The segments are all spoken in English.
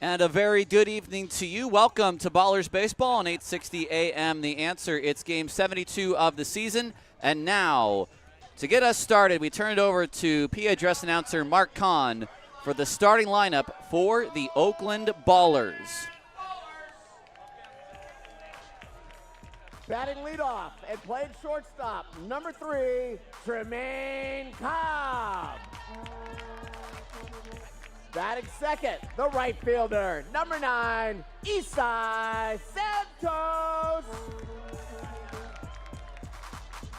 And a very good evening to you. Welcome to Ballers Baseball on 860 AM. The Answer, it's game 72 of the season. And now, to get us started, we turn it over to PA Address announcer Mark Kahn for the starting lineup for the Oakland Ballers. Batting leadoff and playing shortstop, number 3, Tremaine Cobb. Batting second, the right fielder, number 9, Isai Santos.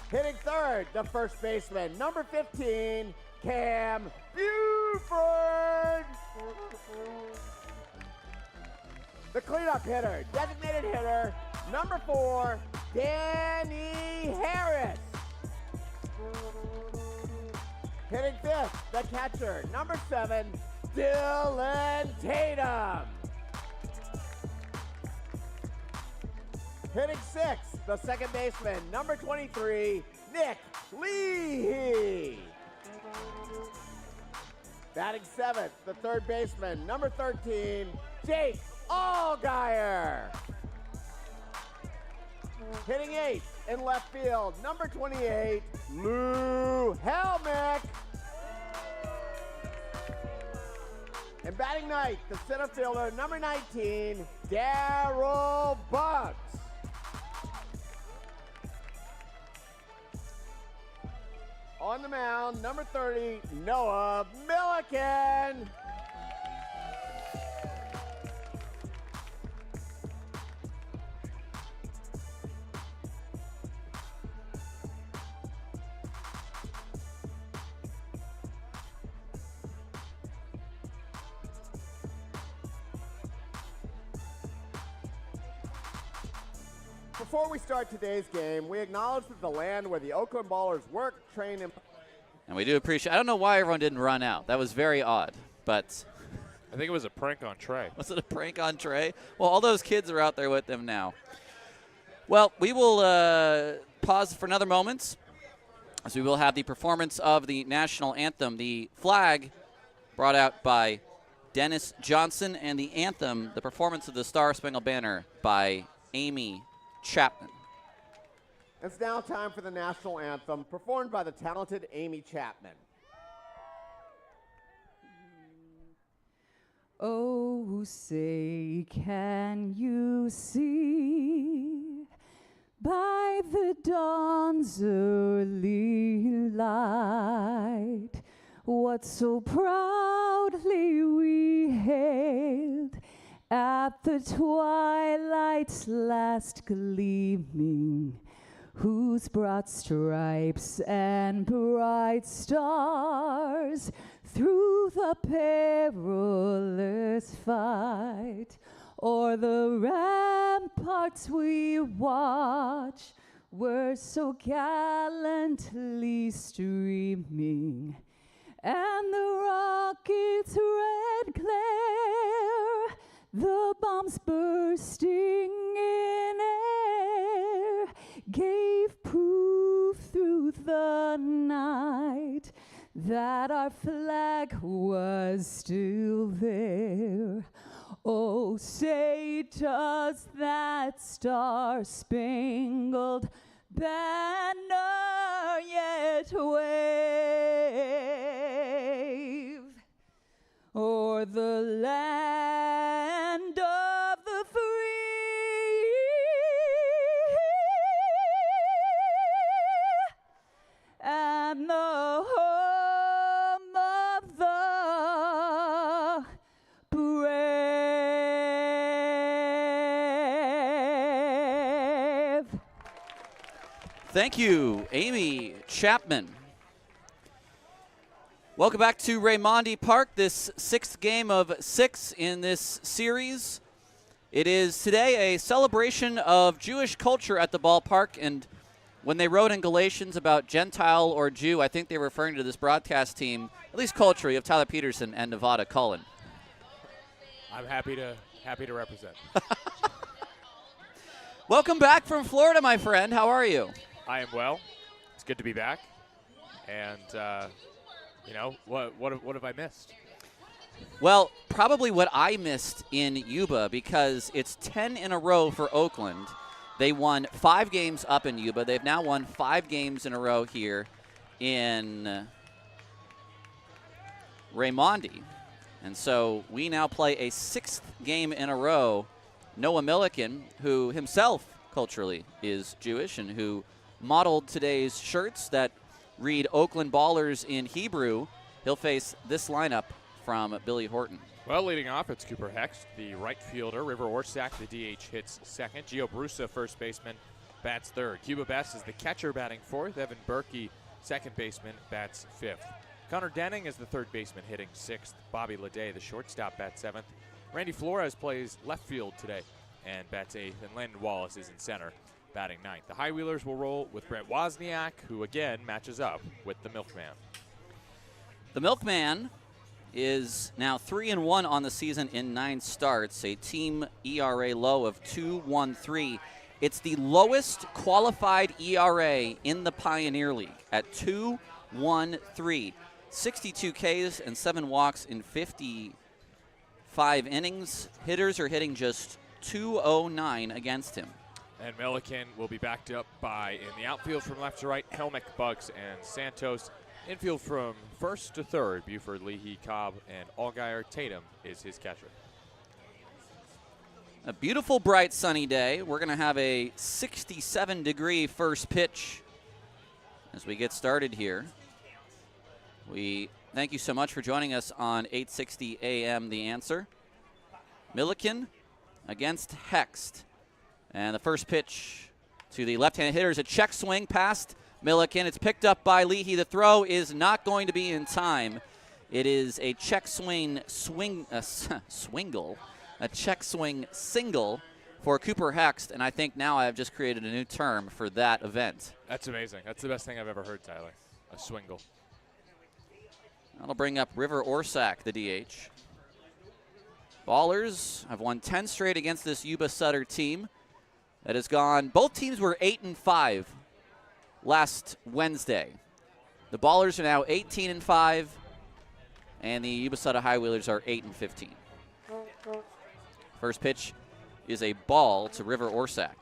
Hitting third, the first baseman, number 15, Cam Buford. The cleanup hitter, designated hitter, number 4, Danny Harris. Hitting fifth, the catcher, number 7, Dylan Tatum. Hitting sixth, the second baseman, number 23, Nick Leahy. Batting seventh, the third baseman, number 13, Jake Allgaier. Hitting eighth in left field, number 28, Lou Helmick. And batting ninth, the center fielder, number 19, Darryl Bugs. On the mound, number 30, Noah Milliken. Before we start today's game, we acknowledge that the land where the Oakland Ballers work, train, and play. And we do appreciate, I don't know why everyone didn't run out. That was very odd, but. I think it was a prank on Trey. Was it a prank on Trey? Well, all those kids are out there with them now. Well, we will pause for another moment as we will have the performance of the national anthem. The flag brought out by Dennis Johnson, and the anthem, the performance of the Star Spangled Banner by Amy Chapman. It's now time for the national anthem, performed by the talented Amy Chapman. Oh, say, can you see by the dawn's early light what so proudly we hailed at the twilight's last gleaming, whose broad stripes and bright stars through the perilous fight o'er the ramparts we watch were so gallantly streaming, and the rocket's red glare, the bombs bursting in air, gave proof through the night that our flag was still there. Oh, say does that star-spangled banner yet wave o'er the land of the free and the home of the brave. Thank you, Amy Chapman. Welcome back to Raimondi Park, this sixth game of 6 in this series. It is today a celebration of Jewish culture at the ballpark, and when they wrote in Galatians about Gentile or Jew, I think they were referring to this broadcast team, at least culturally, of Tyler Peterson and Nevada Cullen. I'm happy to represent. Welcome back from Florida, my friend. How are you? I am well. It's good to be back. And, you know, what have I missed? Well, probably what I missed in Yuba, because it's 10 in a row for Oakland. They won 5 games up in Yuba. They've now won 5 games in a row here in Raimondi. And so we now play a 6th game in a row. Noah Milliken, who himself culturally is Jewish and who modeled today's shirts that read Oakland Ballers in Hebrew, he'll face this lineup from Billy Horton. Well, leading off, it's Cooper Hext, the right fielder. River Orsak, the DH, hits second. Gio Brusa, first baseman, bats third. Cuba Best is the catcher, batting fourth. Evan Berkey, second baseman, bats fifth. Connor Denning is the third baseman, hitting sixth. Bobby Leday, the shortstop, bats seventh. Randy Flores plays left field today and bats eighth. And Landon Wallace is in center, batting ninth. The High Wheelers will roll with Brent Wozniak, who again matches up with the Milkman. The Milkman is now 3-1 on the season in 9 starts, a team ERA low of 2.13. It's the lowest qualified ERA in the Pioneer League at 2.13. 62 Ks and 7 walks in 55 innings. Hitters are hitting just 209 against him. And Milliken will be backed up by, in the outfield from left to right, Helmick, Bugs, and Santos. Infield from first to third, Buford, Leahy, Cobb, and Allgaier. Tatum is his catcher. A beautiful, bright, sunny day. We're going to have a 67-degree first pitch as we get started here. We thank you so much for joining us on 860 AM The Answer. Milliken against Hext. And the first pitch to the left-handed hitter is a check swing past Milliken. It's picked up by Leahy. The throw is not going to be in time. It is a check swing swingle, a check swing single for Cooper Hext, and I think now I've just created a new term for that event. That's amazing. That's the best thing I've ever heard, Tyler. A swingle. That'll bring up River Orsak, the DH. Ballers have won 10 straight against this Yuba Sutter team that has gone. Both teams were 8-5 last Wednesday. The Ballers are now 18-5, and the Yuba Sutter High Wheelers are 8-15. First pitch is a ball to River Orsak.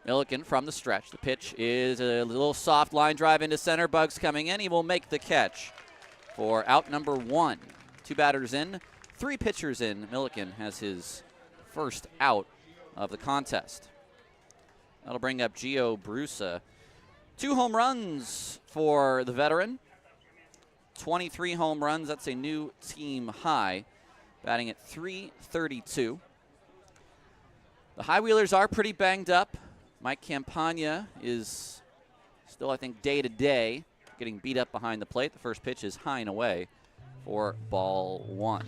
Milliken from the stretch. The pitch is a little soft line drive into center. Bugs coming in. He will make the catch for out number 1. 2 batters in, 3 pitchers in. Milliken has his first out of the contest. That'll bring up Gio Brusa. 2 home runs for the veteran. 23 home runs. That's a new team high. Batting at .332. The High Wheelers are pretty banged up. Mike Campagna is still, I think, day-to-day, getting beat up behind the plate. The first pitch is high and away for ball 1.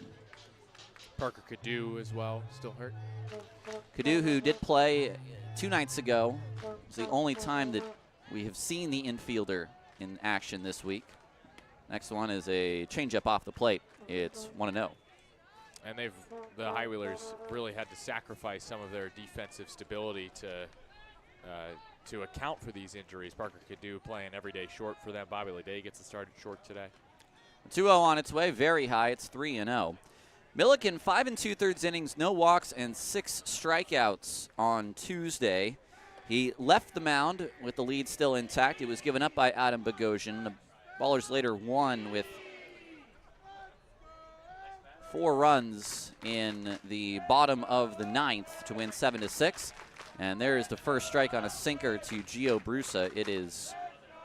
Parker Cadu as well, still hurt. Cadu, who did play 2 nights ago, is the only time that we have seen the infielder in action this week. Next one is a changeup off the plate. It's 1-0. And the High Wheelers really had to sacrifice some of their defensive stability to account for these injuries. Parker Cadu playing every day short for them. Bobby Leday gets the started short today. 2-0 on its way, very high. It's 3-0. Milliken, 5 2/3 innings, no walks, and 6 strikeouts on Tuesday. He left the mound with the lead still intact. It was given up by Adam Bogosian. The Ballers later won with 4 runs in the bottom of the 9th to win 7-6. And there is the first strike on a sinker to Gio Brusa. It is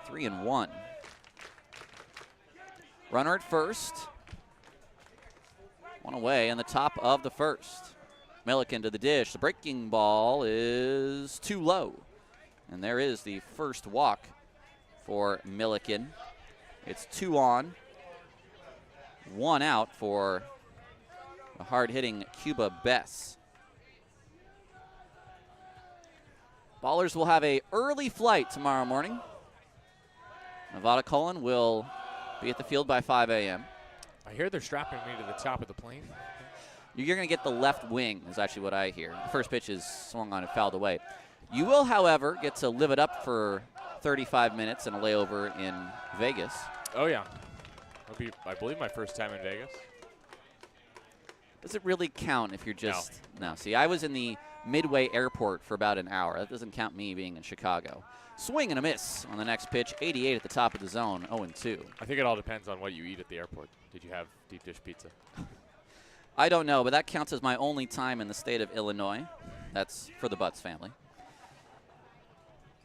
3-1. Runner at first. 1 away in the top of the first. Milliken to the dish. The breaking ball is too low. And there is the first walk for Milliken. It's 2 on, 1 out for the hard-hitting Cuba Bess. Ballers will have a early flight tomorrow morning. Nevada Cullen will be at the field by 5 a.m. I hear they're strapping me to the top of the plane. You're going to get the left wing is actually what I hear. The first pitch is swung on and fouled away. You will, however, get to live it up for 35 minutes and a layover in Vegas. Oh, yeah. It'll be, I believe, my first time in Vegas. Does it really count if you're just no? See, I was in the Midway Airport for about an hour. That doesn't count me being in Chicago. Swing and a miss on the next pitch. 88 at the top of the zone. 0-2. I think it all depends on what you eat at the airport. Did you have deep dish pizza? I don't know, but that counts as my only time in the state of Illinois. That's for the Butts family.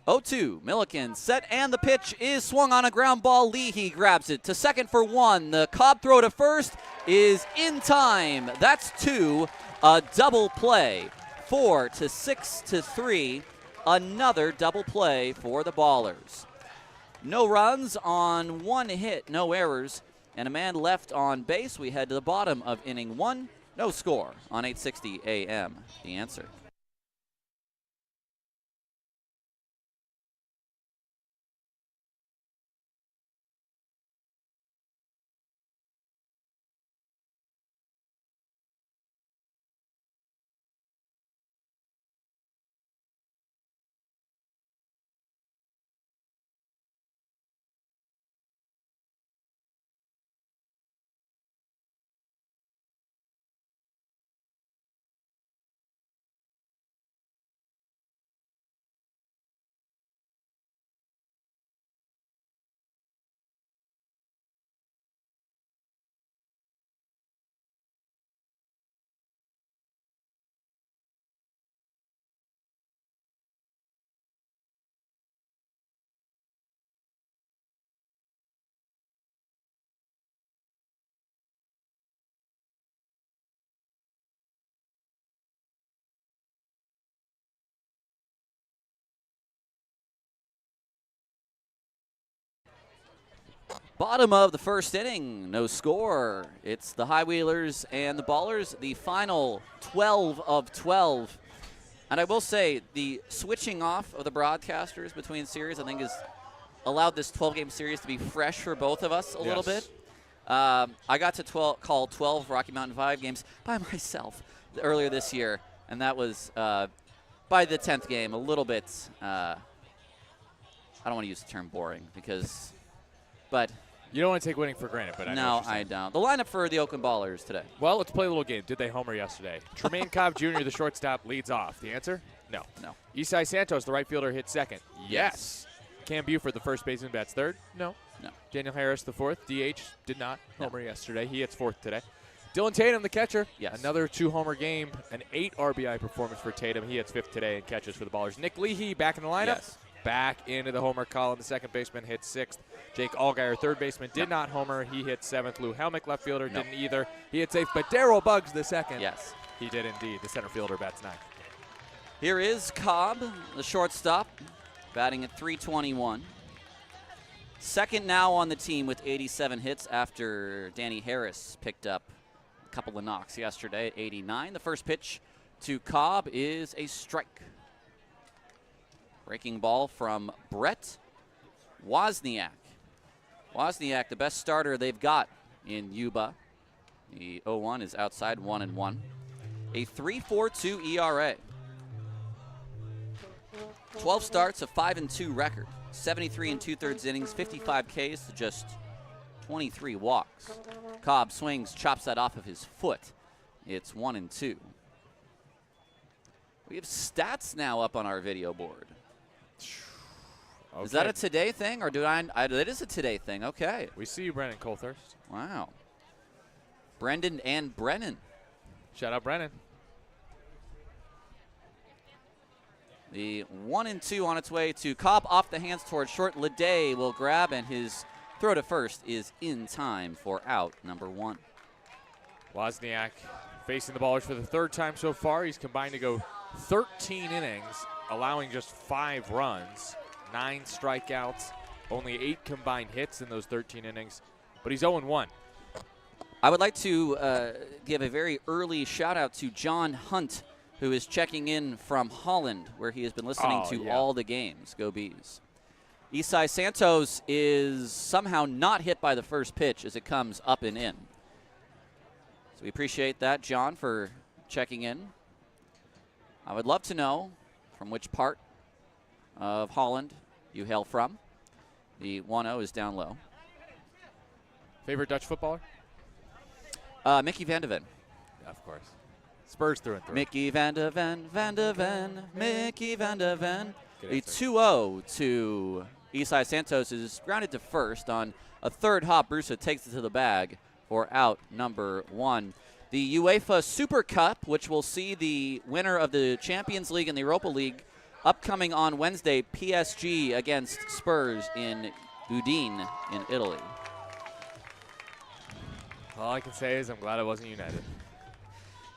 0-2, Milliken set, and the pitch is swung on a ground ball. Leahy grabs it to second for one. The Cobb throw to first is in time. That's 2, a double play. 4-6-3, another double play for the Ballers. No runs on 1 hit, no errors, and a man left on base. We head to the bottom of inning 1. No score on 860 AM. The Answer. Bottom of the first inning, no score. It's the High Wheelers and the Ballers, the final 12 of 12. And I will say, the switching off of the broadcasters between series, I think, has allowed this 12-game series to be fresh for both of us a little bit. I got to call 12 Rocky Mountain Vibe games by myself earlier this year, and that was, by the 10th game, a little bit, I don't want to use the term boring, but You don't want to take winning for granted, but I know no, what you're I saying. don't. The lineup for the Oakland Ballers today. Well, let's play a little game. Did they homer yesterday? Tremaine Cobb Jr., the shortstop, leads off. The answer? No. No. Isai Santos, the right fielder, hits second. Yes. Cam Buford, the first baseman, bats third. No. No. Daniel Harris, the fourth, DH, did not homer yesterday. He hits fourth today. Dylan Tatum, the catcher. Yes. Another 2-homer game, an 8 RBI performance for Tatum. He hits fifth today and catches for the Ballers. Nick Leahy back in the lineup. Yes. Back into the homer column. The second baseman hits sixth. Jake Allgaier, third baseman, did not homer. He hit seventh. Lou Helmick, left fielder, didn't either. He hit eighth. But Darryl Buggs, the second. Yes. He did indeed. The center fielder bats ninth. Here is Cobb, the shortstop, batting at .321. Second now on the team with 87 hits after Danny Harris picked up a couple of knocks yesterday at 89. The first pitch to Cobb is a strike. Breaking ball from Brett Wozniak. Wozniak, the best starter they've got in Yuba. The 0-1 is outside, 1-1. A 3.42 ERA. 12 starts, a 5-2 record. 73 and 2/3 innings, 55 Ks to just 23 walks. Cobb swings, chops that off of his foot. It's 1-2. We have stats now up on our video board. Okay. Is that a today thing, or do I it is a today thing, okay. We see you, Brennan Colthurst. Wow. Brendan and Brennan. Shout out, Brennan. The 1-2 on its way to Cobb, off the hands towards short. Leday will grab, and his throw to first is in time for out number 1. Wozniak facing the Ballers for the third time so far. He's combined to go 13 innings, allowing just 5 runs, 9 strikeouts, only 8 combined hits in those 13 innings, but he's 0-1. I would like to give a very early shout out to John Hunt, who is checking in from Holland, where he has been listening to all the games. Go Bees. Isai Santos is somehow not hit by the first pitch as it comes up and in. So we appreciate that, John, for checking in. I would love to know from which part of Holland you hail from. The 1-0 is down low. Favorite Dutch footballer? Mickey Van de Ven. Of course. Spurs through and through. Mickey Van de Ven, Mickey Van de Ven. Good A answer. 2-0 to Isai Santos is grounded to first on a third hop. Brusa takes it to the bag for out number 1. The UEFA Super Cup, which will see the winner of the Champions League and the Europa League upcoming on Wednesday, PSG against Spurs in Udine in Italy. All I can say is I'm glad I wasn't United.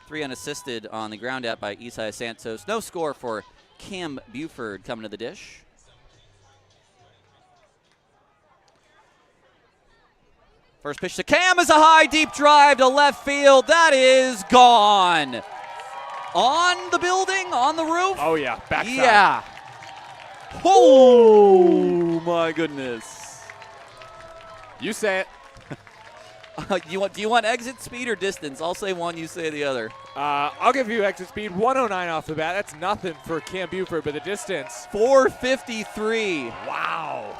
3 unassisted on the ground out by Isai Santos. No score for Cam Buford coming to the dish. First pitch to Cam is a high, deep drive to left field. That is gone. On the building, on the roof. Oh, yeah. Backside. Yeah. Oh, my goodness. You say it. Do you want exit speed or distance? I'll say one, you say the other. I'll give you exit speed. 109 off the bat. That's nothing for Cam Buford, but the distance. 453. Wow.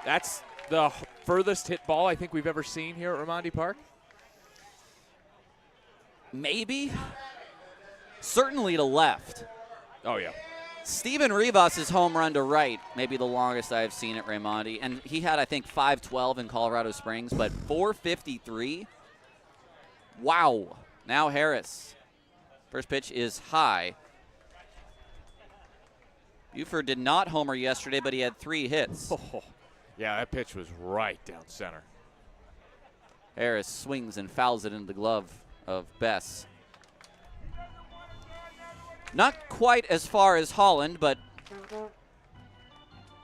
That's the furthest hit ball I think we've ever seen here at Raimondi Park. Maybe. Certainly to left. Oh, yeah. Steven Rivas' home run to right, maybe the longest I've seen at Raimondi. And he had, I think, 512 in Colorado Springs, but 453? Wow. Now Harris. First pitch is high. Buford did not homer yesterday, but he had 3 hits. Oh, yeah, that pitch was right down center. Harris swings and fouls it into the glove of Bess. Not quite as far as Holland, but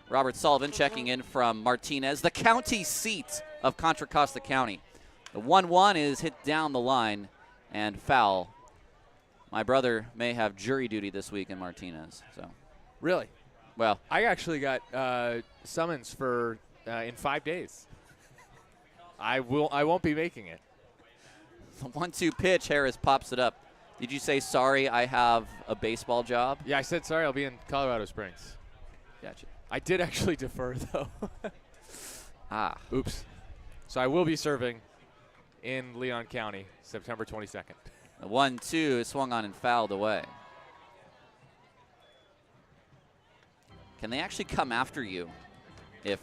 Robert Sullivan checking in from Martinez, the county seat of Contra Costa County. The 1-1 is hit down the line and foul. My brother may have jury duty this week in Martinez. So, Really? well, I actually got summons for in 5 days. I won't be making it. the 1-2 pitch, Harris pops it up. Did you say, sorry, I have a baseball job? Yeah, I said sorry. I'll be in Colorado Springs. Gotcha. I did actually defer though. Ah. Oops. So I will be serving in Leon County, September 22nd. The 1-2 is swung on and fouled away. Can they actually come after you if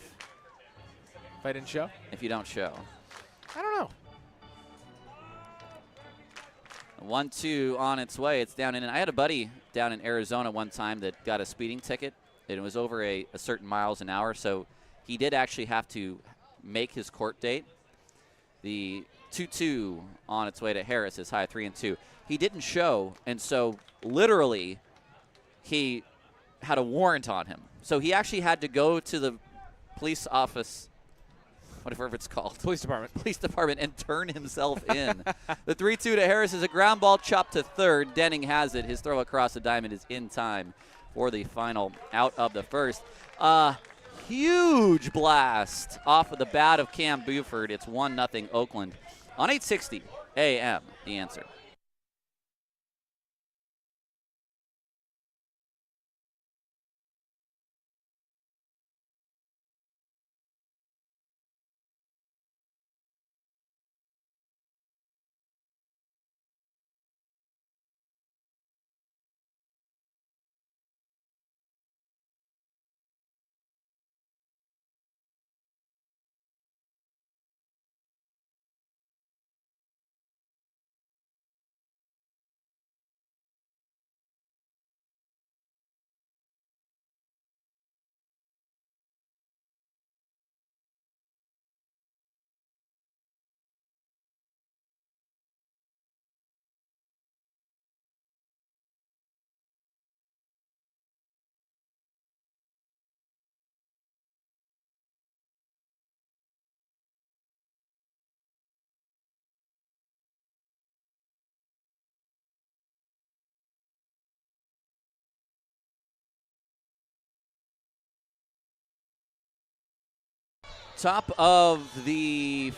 I didn't show? you don't show? I don't know. 1-2 on its way. It's down in. I had a buddy down in Arizona one time that got a speeding ticket, and it was over a certain miles an hour. So he did actually have to make his court date. The 2-2 on its way to Harris is high 3-2. He didn't show, and so literally he had a warrant on him. So he actually had to go to the police office, whatever it's called, Police department, and turn himself in. The 3-2 to Harris is a ground ball chopped to third. Denning has it. His throw across the diamond is in time for the final out of the first. Huge blast off of the bat of Cam Buford. It's 1-0 Oakland on 860 AM. The Answer. Top of the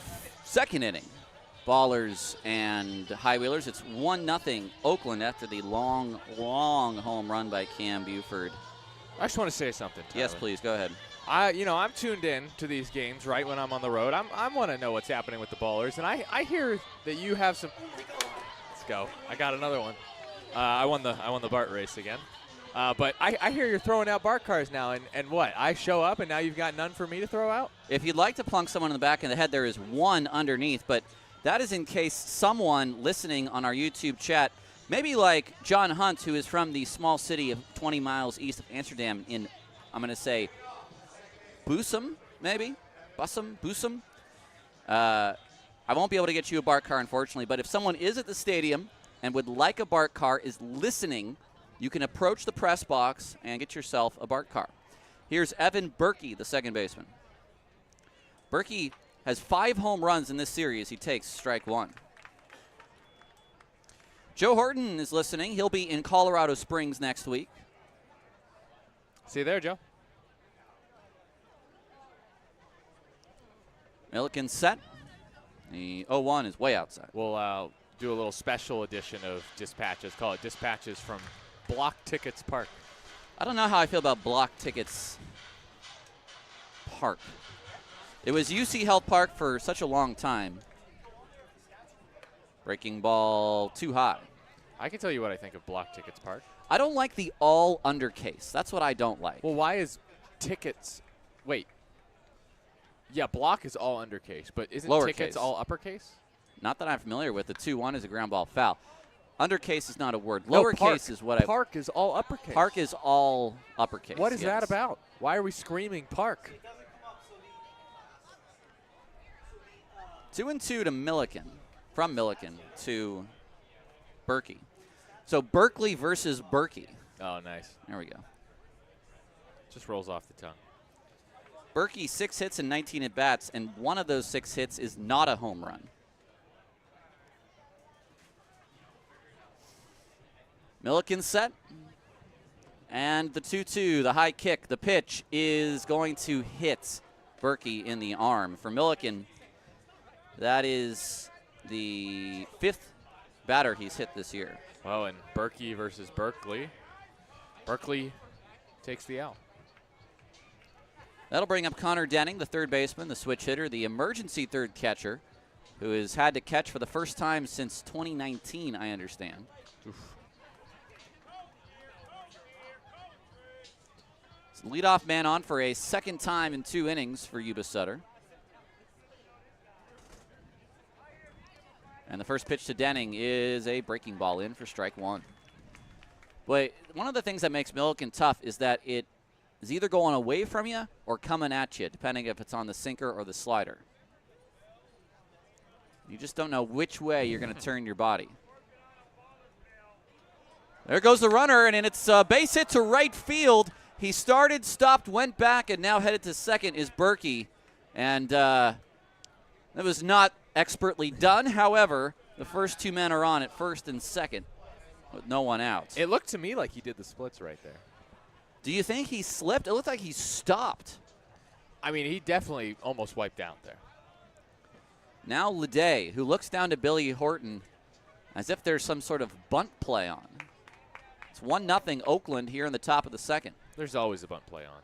second inning. Ballers and High Wheelers. It's 1-0 Oakland after the long home run by Cam Buford. I just want to say something, Tyler. Yes, please, go ahead. I'm tuned in to these games right when I'm on the road. I want to know what's happening with the ballers, and I hear that you have some. Let's go. I got another one. I won the BART race again. But I hear you're throwing out BART cars now, and what? I show up, and now you've got none for me to throw out? If you'd like to plunk someone in the back of the head, there is one underneath, but that is in case someone listening on our YouTube chat, maybe like John Hunt, who is from the small city of 20 miles east of Amsterdam in, I'm going to say, Bussum, maybe? Bussum? I won't be able to get you a BART car, unfortunately, but if someone is at the stadium and would like a BART car, is listening, you can approach the press box and get yourself a BART car. Here's Evan Berkey, the second baseman. Berkey has 5 home runs in this series. He takes strike 1. Joe Horton is listening. He'll be in Colorado Springs next week. See you there, Joe. Milliken set. The 0-1 is way outside. We'll do a little special edition of Dispatches. Call it Dispatches from Block Tickets Park. I don't know how I feel about Block Tickets Park. It was UC Health Park for such a long time. Breaking ball too high. I can tell you what I think of Block Tickets Park. I don't like the all undercase. That's what I don't like. Well, why is tickets? Wait. Yeah, block is all undercase, but isn't Lowercase. tickets all uppercase? Not that I'm familiar with. The 2-1 is a ground ball foul. Undercase is not a word. No, Lowercase park. is what Park is all uppercase. Park is all uppercase. What is yes. that about? Why are we screaming park? 2-2 to Milliken. From Milliken to Berkey. So Berkeley versus Berkey. Oh, nice. There we go. Just rolls off the tongue. Berkey 6 hits and 19 at bats, and one of those 6 hits is not a home run. Milliken set. And the 2-2, the high kick, the pitch is going to hit Berkey in the arm. For Milliken, that is the 5th batter he's hit this year. Well, and Berkey versus Berkeley. Berkeley takes the L. That'll bring up Connor Denning, the third baseman, the switch hitter, the emergency third catcher, who has had to catch for the first time since 2019, I understand. Oof. Leadoff man on for a second time in 2 innings for Yuba Sutter. And the first pitch to Denning is a breaking ball in for strike 1. But one of the things that makes Milliken tough is that it is either going away from you or coming at you, depending if it's on the sinker or the slider. You just don't know which way you're going to turn your body. There goes the runner, and it's a base hit to right field. He started, stopped, went back, and now headed to second is Berkey. And that was not expertly done. However, the first 2 men are on at first and second with no one out. It looked to me like he did the splits right there. Do you think he slipped? It looked like he stopped. I mean, he definitely almost wiped out there. Now Leday, who looks down to Billy Horton as if there's some sort of bunt play on. It's 1-0 Oakland here in the top of the second. There's always a bunt play on.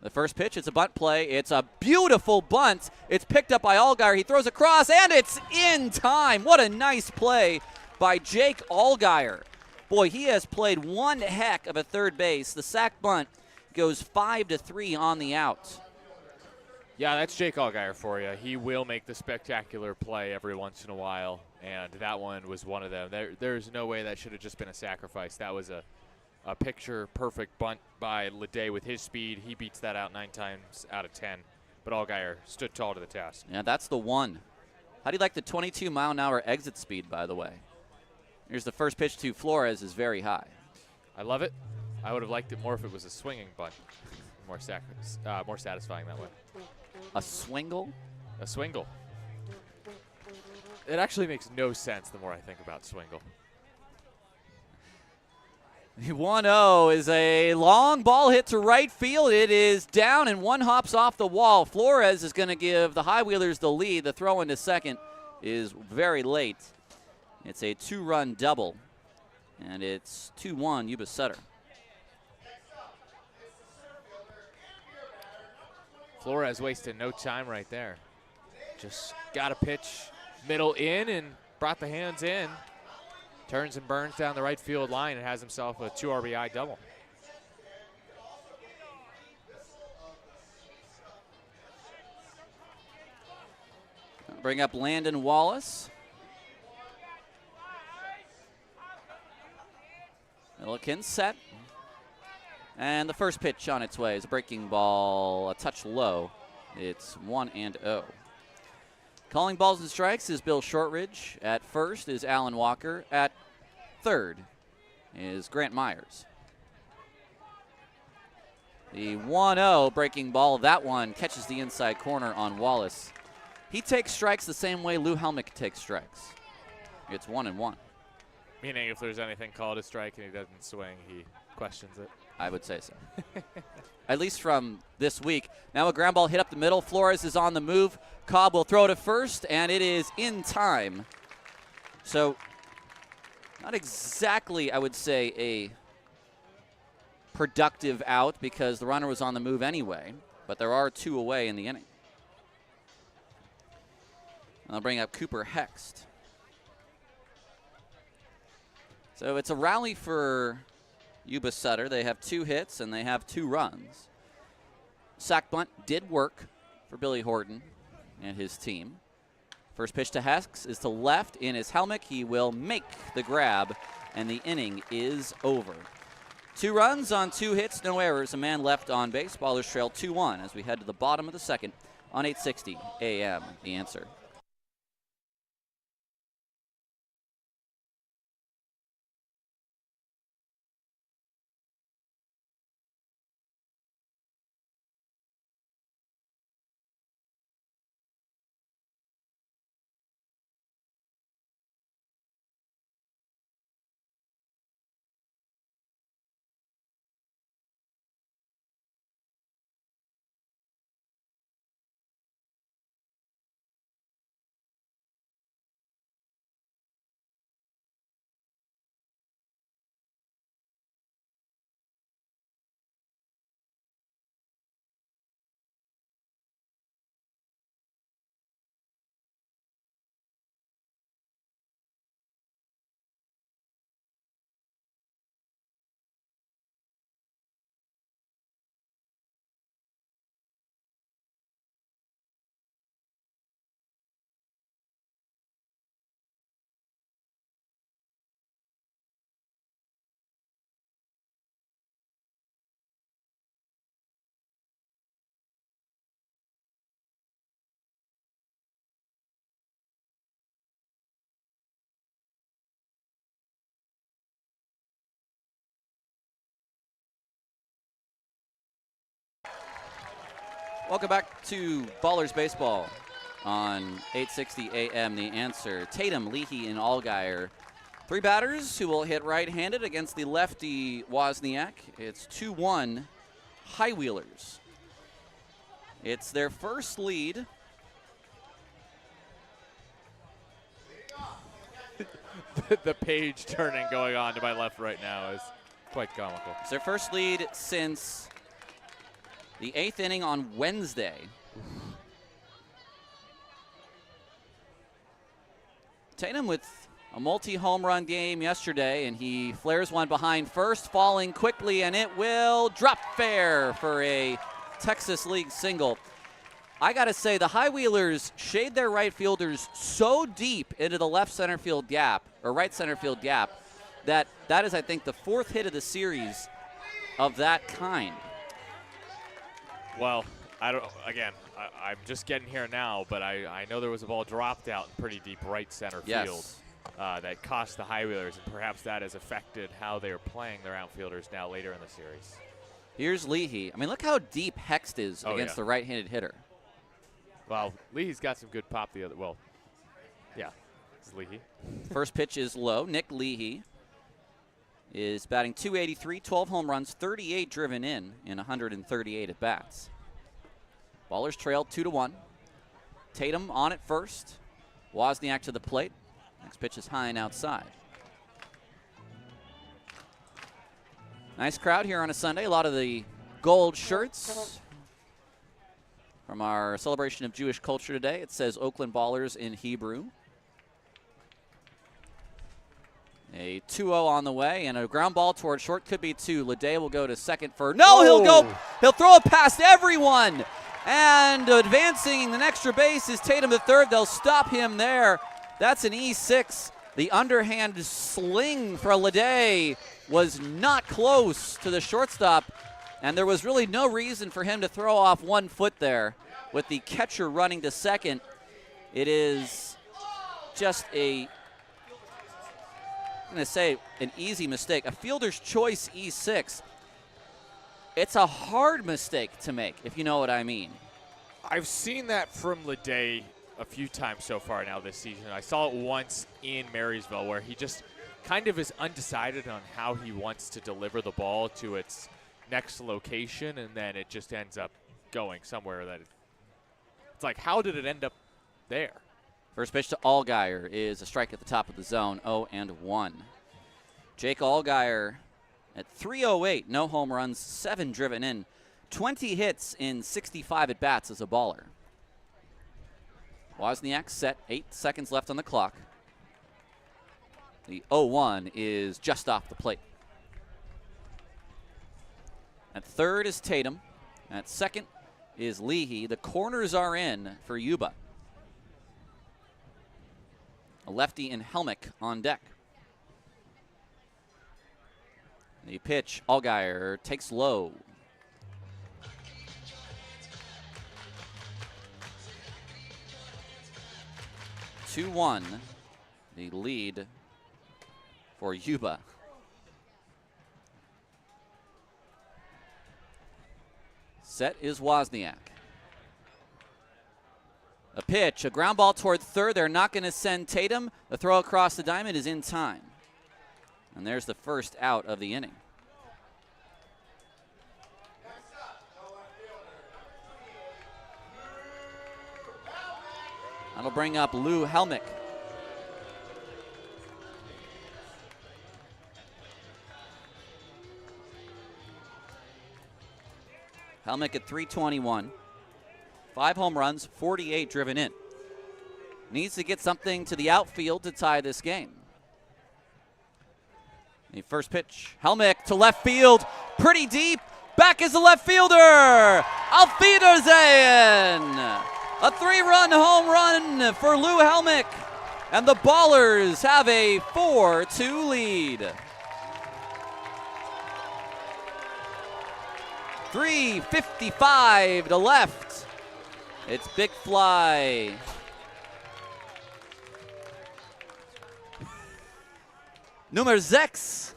The first pitch, it's a bunt play. It's a beautiful bunt. It's picked up by Allgaier. He throws across, and it's in time. What a nice play by Jake Allgaier. Boy, he has played one heck of a third base. The sac bunt goes 5-3 on the out. Yeah, that's Jake Allgaier for you. He will make the spectacular play every once in a while, and that one was one of them. There's no way that should have just been a sacrifice. That was a picture-perfect bunt by Leday with his speed. He beats that out 9 times out of 10, but Allgaier stood tall to the task. Yeah, that's the one. How do you like the 22-mile-an-hour exit speed, by the way? Here's the first pitch to Flores is very high. I love it. I would have liked it more if it was a swinging bunt. More satisfying that way. A swingle? A swingle. It actually makes no sense the more I think about swingle. The 1-0 is a long ball hit to right field. It is down and one hops off the wall. Flores is going to give the High Wheelers the lead. The throw into second is very late. It's a 2-run double, and it's 2-1 Yuba Sutter. Flores wasted no time right there. Just got a pitch middle in and brought the hands in. Turns and burns down the right field line and has himself a 2 RBI double. Bring up Landon Wallace. Milliken set. And the first pitch on its way is a breaking ball, a touch low. It's 1-0. Calling balls and strikes is Bill Shortridge. At first is Alan Walker. At third is Grant Myers. The 1-0 breaking ball, that one catches the inside corner on Wallace. He takes strikes the same way Lou Helmick takes strikes. It's 1-1. Meaning if there's anything called a strike and he doesn't swing, he questions it. I would say so. At least from this week. Now a ground ball hit up the middle. Flores is on the move. Cobb will throw to first, and it is in time. So not exactly, I would say, a productive out because the runner was on the move anyway, but there are 2 away in the inning. I'll bring up Cooper Hext. So it's a rally for Yuba Sutter. They have 2 hits and they have 2 runs. Sack bunt did work for Billy Horton and his team. First pitch to Hex is to left in his helmet. He will make the grab, and the inning is over. 2 runs on 2 hits, no errors, a man left on base. Ballers trail 2-1 as we head to the bottom of the second on 860 AM. The Answer. Welcome back to Ballers Baseball on 860 AM. The Answer. Tatum, Leahy, and Allgaier. 3 batters who will hit right-handed against the lefty Wozniak. It's 2-1 High Wheelers. It's their first lead. The page turning going on to my left right now is quite comical. It's their first lead since the 8th inning on Wednesday. Tatum with a multi-home run game yesterday, and he flares one behind first, falling quickly, and it will drop fair for a Texas League single. I got to say, the High Wheelers shade their right fielders so deep into the left center field gap, or right center field gap, that is, I think, the 4th hit of the series of that kind. Well, I'm just getting here now, but I know there was a ball dropped out in pretty deep right center field that cost the High Wheelers, and perhaps that has affected how they're playing their outfielders now later in the series. Here's Leahy. I mean, look how deep Hext is against the right-handed hitter. Well, Leahy's got some good pop the other. Well, yeah, it's Leahy. First pitch is low. Nick Leahy is batting .283, 12 home runs, 38 driven in 138 at bats. Ballers trailed 2-1. Tatum on at first. Wozniak to the plate. Next pitch is high and outside. Nice crowd here on a Sunday. A lot of the gold shirts. from our celebration of Jewish culture today. It says Oakland Ballers in Hebrew. A 2-0 on the way, and a ground ball toward short, could be 2. Lede will go to second for, no, he'll throw it past everyone. And advancing the extra base is Tatum the third. They'll stop him there. That's an E6. The underhand sling for Lede was not close to the shortstop, and there was really no reason for him to throw off 1 foot there with the catcher running to second. It is just I'm going to say an easy mistake. A fielder's choice E6. It's a hard mistake to make, if you know what I mean. I've seen that from Lede a few times so far now this season. I saw it once in Marysville where he just kind of is undecided on how he wants to deliver the ball to its next location, and then it just ends up going somewhere that it's like, how did it end up there? First pitch to Allgaier is a strike at the top of the zone, 0-1. Jake Allgaier at 308, no home runs, 7 driven in, 20 hits in 65 at-bats as a baller. Wozniak set, 8 seconds left on the clock. The 0-1 is just off the plate. At third is Tatum. At second is Leahy. The corners are in for Yuba. A lefty and Helmick on deck. The pitch, Allgaier takes low. (2-1), the lead for Yuba. Set is Wozniak. A pitch, a ground ball toward third. They're not going to send Tatum. The throw across the diamond is in time. And there's the first out of the inning. That'll bring up Lou Helmick. Helmick at 321. 5 home runs, 48 driven in. Needs to get something to the outfield to tie this game. The first pitch, Helmick to left field, pretty deep. Back is the left fielder, Auf Wiedersehen. A 3-run home run for Lou Helmick, and the Ballers have a 4-2 lead. 3:55 to left. It's big fly. Nummer 6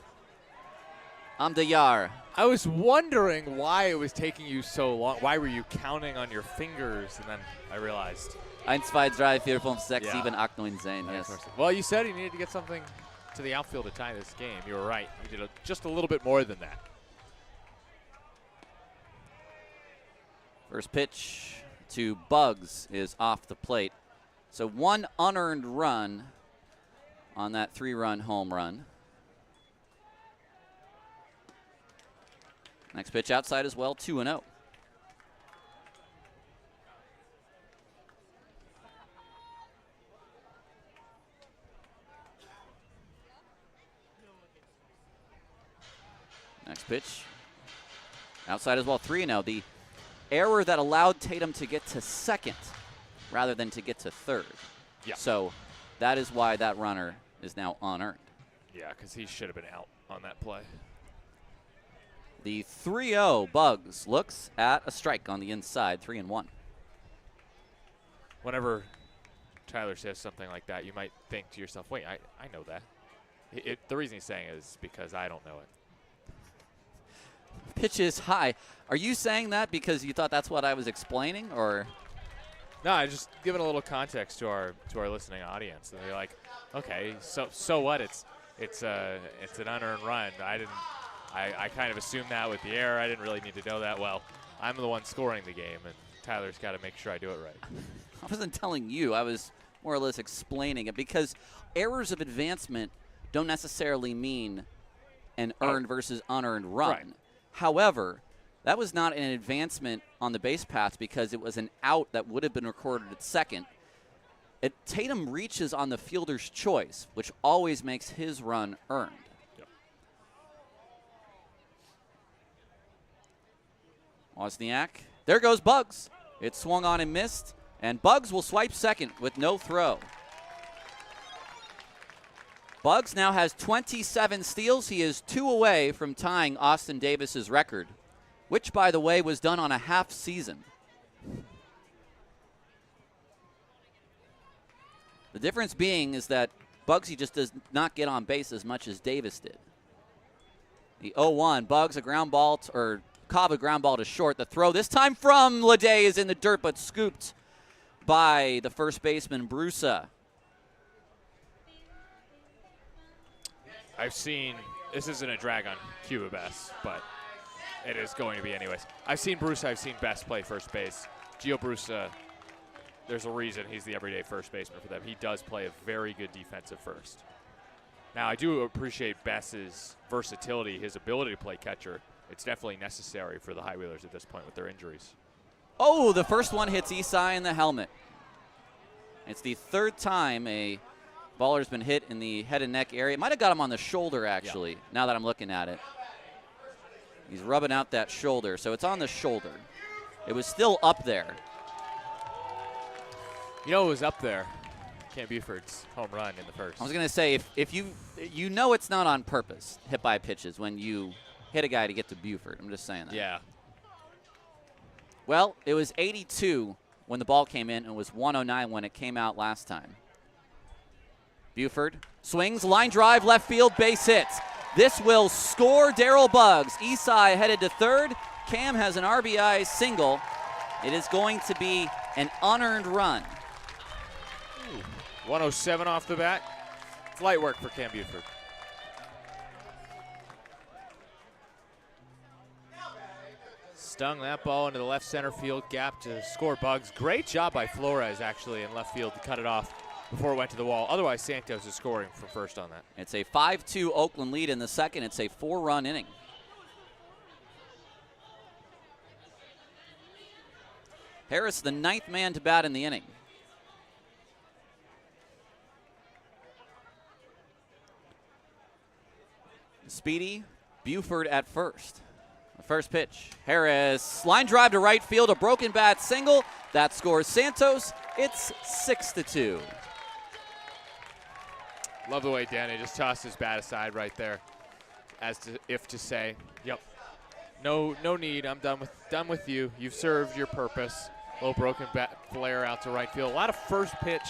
am der Jahr. I was wondering why it was taking you so long. Why were you counting on your fingers? And then I realized. 1, 2, 3, 4, 5, 6, Yeah. 7, 8, 9, 10. Yes. Well, you said you needed to get something to the outfield to tie this game. You were right. You did just a little bit more than that. First pitch to Bugs is off the plate. So 1 unearned run on that 3-run home run. Next pitch outside as well, 2-0. Next pitch outside as well, 3-0. The error that allowed Tatum to get to second rather than to get to third. Yeah. So that is why that runner is now unearned. Yeah, because he should have been out on that play. The 3-0 Bugs looks at a strike on the inside, 3-1. Whenever Tyler says something like that, you might think to yourself, wait, I know that. The reason he's saying it is because I don't know it. Pitch is high. Are you saying that because you thought that's what I was explaining, or? No, I just giving a little context to our listening audience. And they're like, okay, so what? It's an unearned run. I kind of assumed that with the error. I didn't really need to know that. Well, I'm the one scoring the game, and Tyler's got to make sure I do it right. I wasn't telling you. I was more or less explaining it because errors of advancement don't necessarily mean an earned versus unearned run. Right. However, That was not an advancement on the base paths because it was an out that would have been recorded at second. Tatum reaches on the fielder's choice, which always makes his run earned. Yep. Wozniak. There goes Bugs. It swung on and missed, and Bugs will swipe second with no throw. Bugs now has 27 steals. He is 2 away from tying Austin Davis's record, which, by the way, was done on a half season. The difference being is that Bugsy just does not get on base as much as Davis did. The 0-1, Bugs a ground ball, or Cobb a ground ball to short. The throw this time from Leday is in the dirt, but scooped by the first baseman, Brusa. I've seen, this isn't a drag on Cuba Bess, but it is going to be anyways. I've seen Bruce, I've seen Bess play first base. Gio Brusa, there's a reason he's the everyday first baseman for them. He does play a very good defensive first. Now, I do appreciate Bess's versatility, his ability to play catcher. It's definitely necessary for the High Wheelers at this point with their injuries. Oh, the first one hits Isai in the helmet. It's the third time a baller's been hit in the head and neck area. It might have got him on the shoulder, actually, now that I'm looking at it. He's rubbing out that shoulder, so it's on the shoulder. It was still up there. You know it was up there. Cam Buford's home run in the first. I was going to say, if you know it's not on purpose, hit by pitches, when you hit a guy to get to Buford. I'm just saying that. Yeah. Well, it was 82 when the ball came in, and it was 109 when it came out last time. Buford swings, line drive, left field, base hit. This will score Daryl Bugs. Isai headed to third. Cam has an RBI single. It is going to be an unearned run. 107 off the bat. It's light work for Cam Buford. Stung that ball into the left center field gap to score Bugs. Great job by Flores, actually, in left field to cut it off before it went to the wall. Otherwise, Santos is scoring from first on that. It's a 5-2 Oakland lead in the second. It's a 4-run inning. Harris, the 9th man to bat in the inning. Speedy, Buford at first. The first pitch, Harris, line drive to right field, a broken bat single. That scores Santos. It's 6-2. Love the way Danny just tossed his bat aside right there, if to say, "Yep, no need. I'm done with you. You've served your purpose." Little broken bat flare out to right field. A lot of first pitch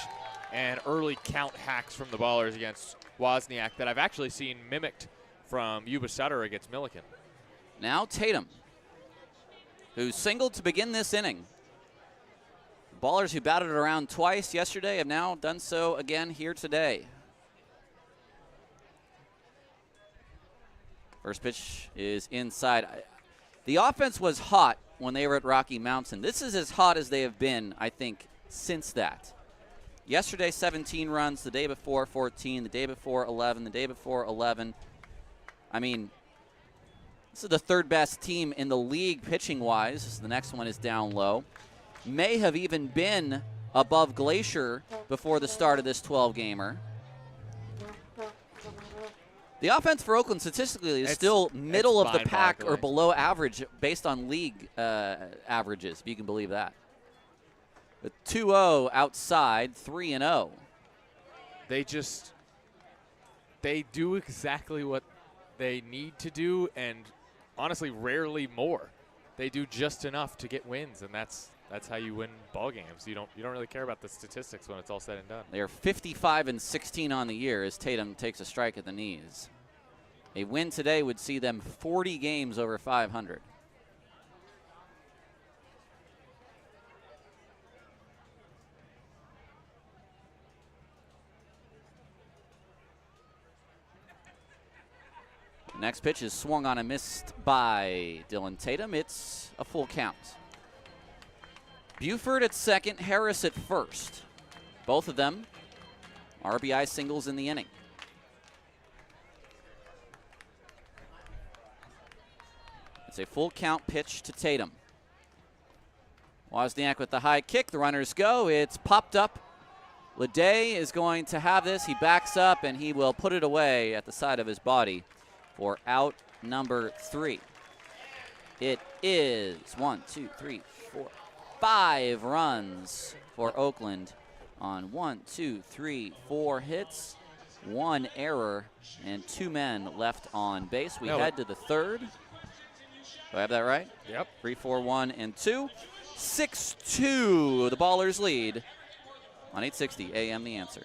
and early count hacks from the ballers against Wozniak that I've actually seen mimicked from Yuba Sutter against Milliken. Now Tatum, who singled to begin this inning. Ballers who batted it around twice yesterday have now done so again here today. First pitch is inside. The offense was hot when they were at Rocky Mountain. This is as hot as they have been, I think, since that. Yesterday, 17 runs. The day before, 14. The day before, 11. The day before, 11. I mean, this is the third best team in the league pitching-wise. The next one is down low. May have even been above Glacier before the start of this 12-gamer. The offense for Oakland statistically is still middle of the pack or below average based on league averages, if you can believe that. The 2-0 outside, 3-0. They do exactly what they need to do, and honestly, rarely more. They do just enough to get wins, and that's how you win ball games. You don't really care about the statistics when it's all said and done. They are 55-16 on the year as Tatum takes a strike at the knees. A win today would see them 40 games over 500. Next pitch is swung on and missed by Dylan Tatum. It's a full count. Buford at second, Harris at first. Both of them RBI singles in the inning. It's It's a full count pitch to Tatum. Wozniak with the high kick. The runners go. It's popped up. Leday is going to have this. He backs up, and he will put it away at the side of his body for out number 3. It is 1, 2, 3, 4, 5 runs for Oakland on 1, 2, 3, 4 hits, 1 error, and 2 men left on base. We head to the 3rd. Do I have that right? Yep. 3, 4, 1, and 2. 6-2, the Ballers lead on 860 AM The Answer.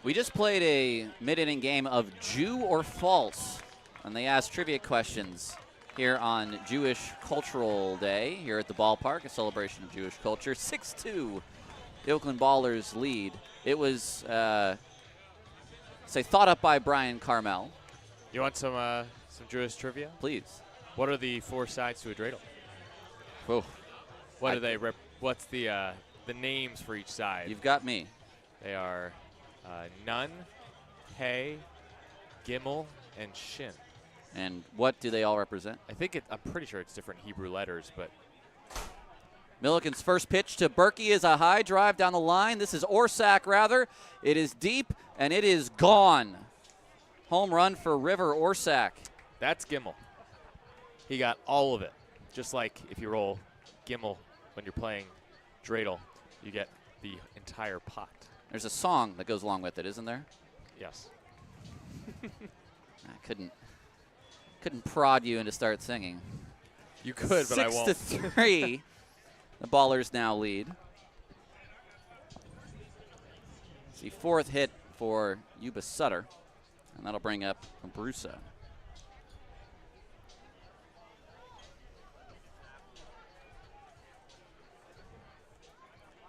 We just played a mid-inning game of Jew or False, and they asked trivia questions here on Jewish Cultural Day here at the ballpark, a celebration of Jewish culture. 6-2, the Oakland Ballers lead. It was, thought up by Brian Carmel. You want some Jewish trivia? Please. What are the 4 sides to a dreidel? Oh, What are they? What's the names for each side? you've got me. They are Nun, Hey, Gimel, and Shin. And what do they all represent? I'm pretty sure it's different Hebrew letters, but Milliken's first pitch to Berkey is a high drive down the line. This is Orsak, rather. It is deep, and it is gone. Home run for River Orsak. that's Gimel. He got all of it. Just like if you roll Gimel when you're playing dreidel, you get the entire pot. There's a song that goes along with it, isn't there? Yes. I couldn't prod you into start singing. You could, but I won't. 6-3. The Ballers now lead. It's the 4th hit for Yuba Sutter, and that'll bring up Brusa.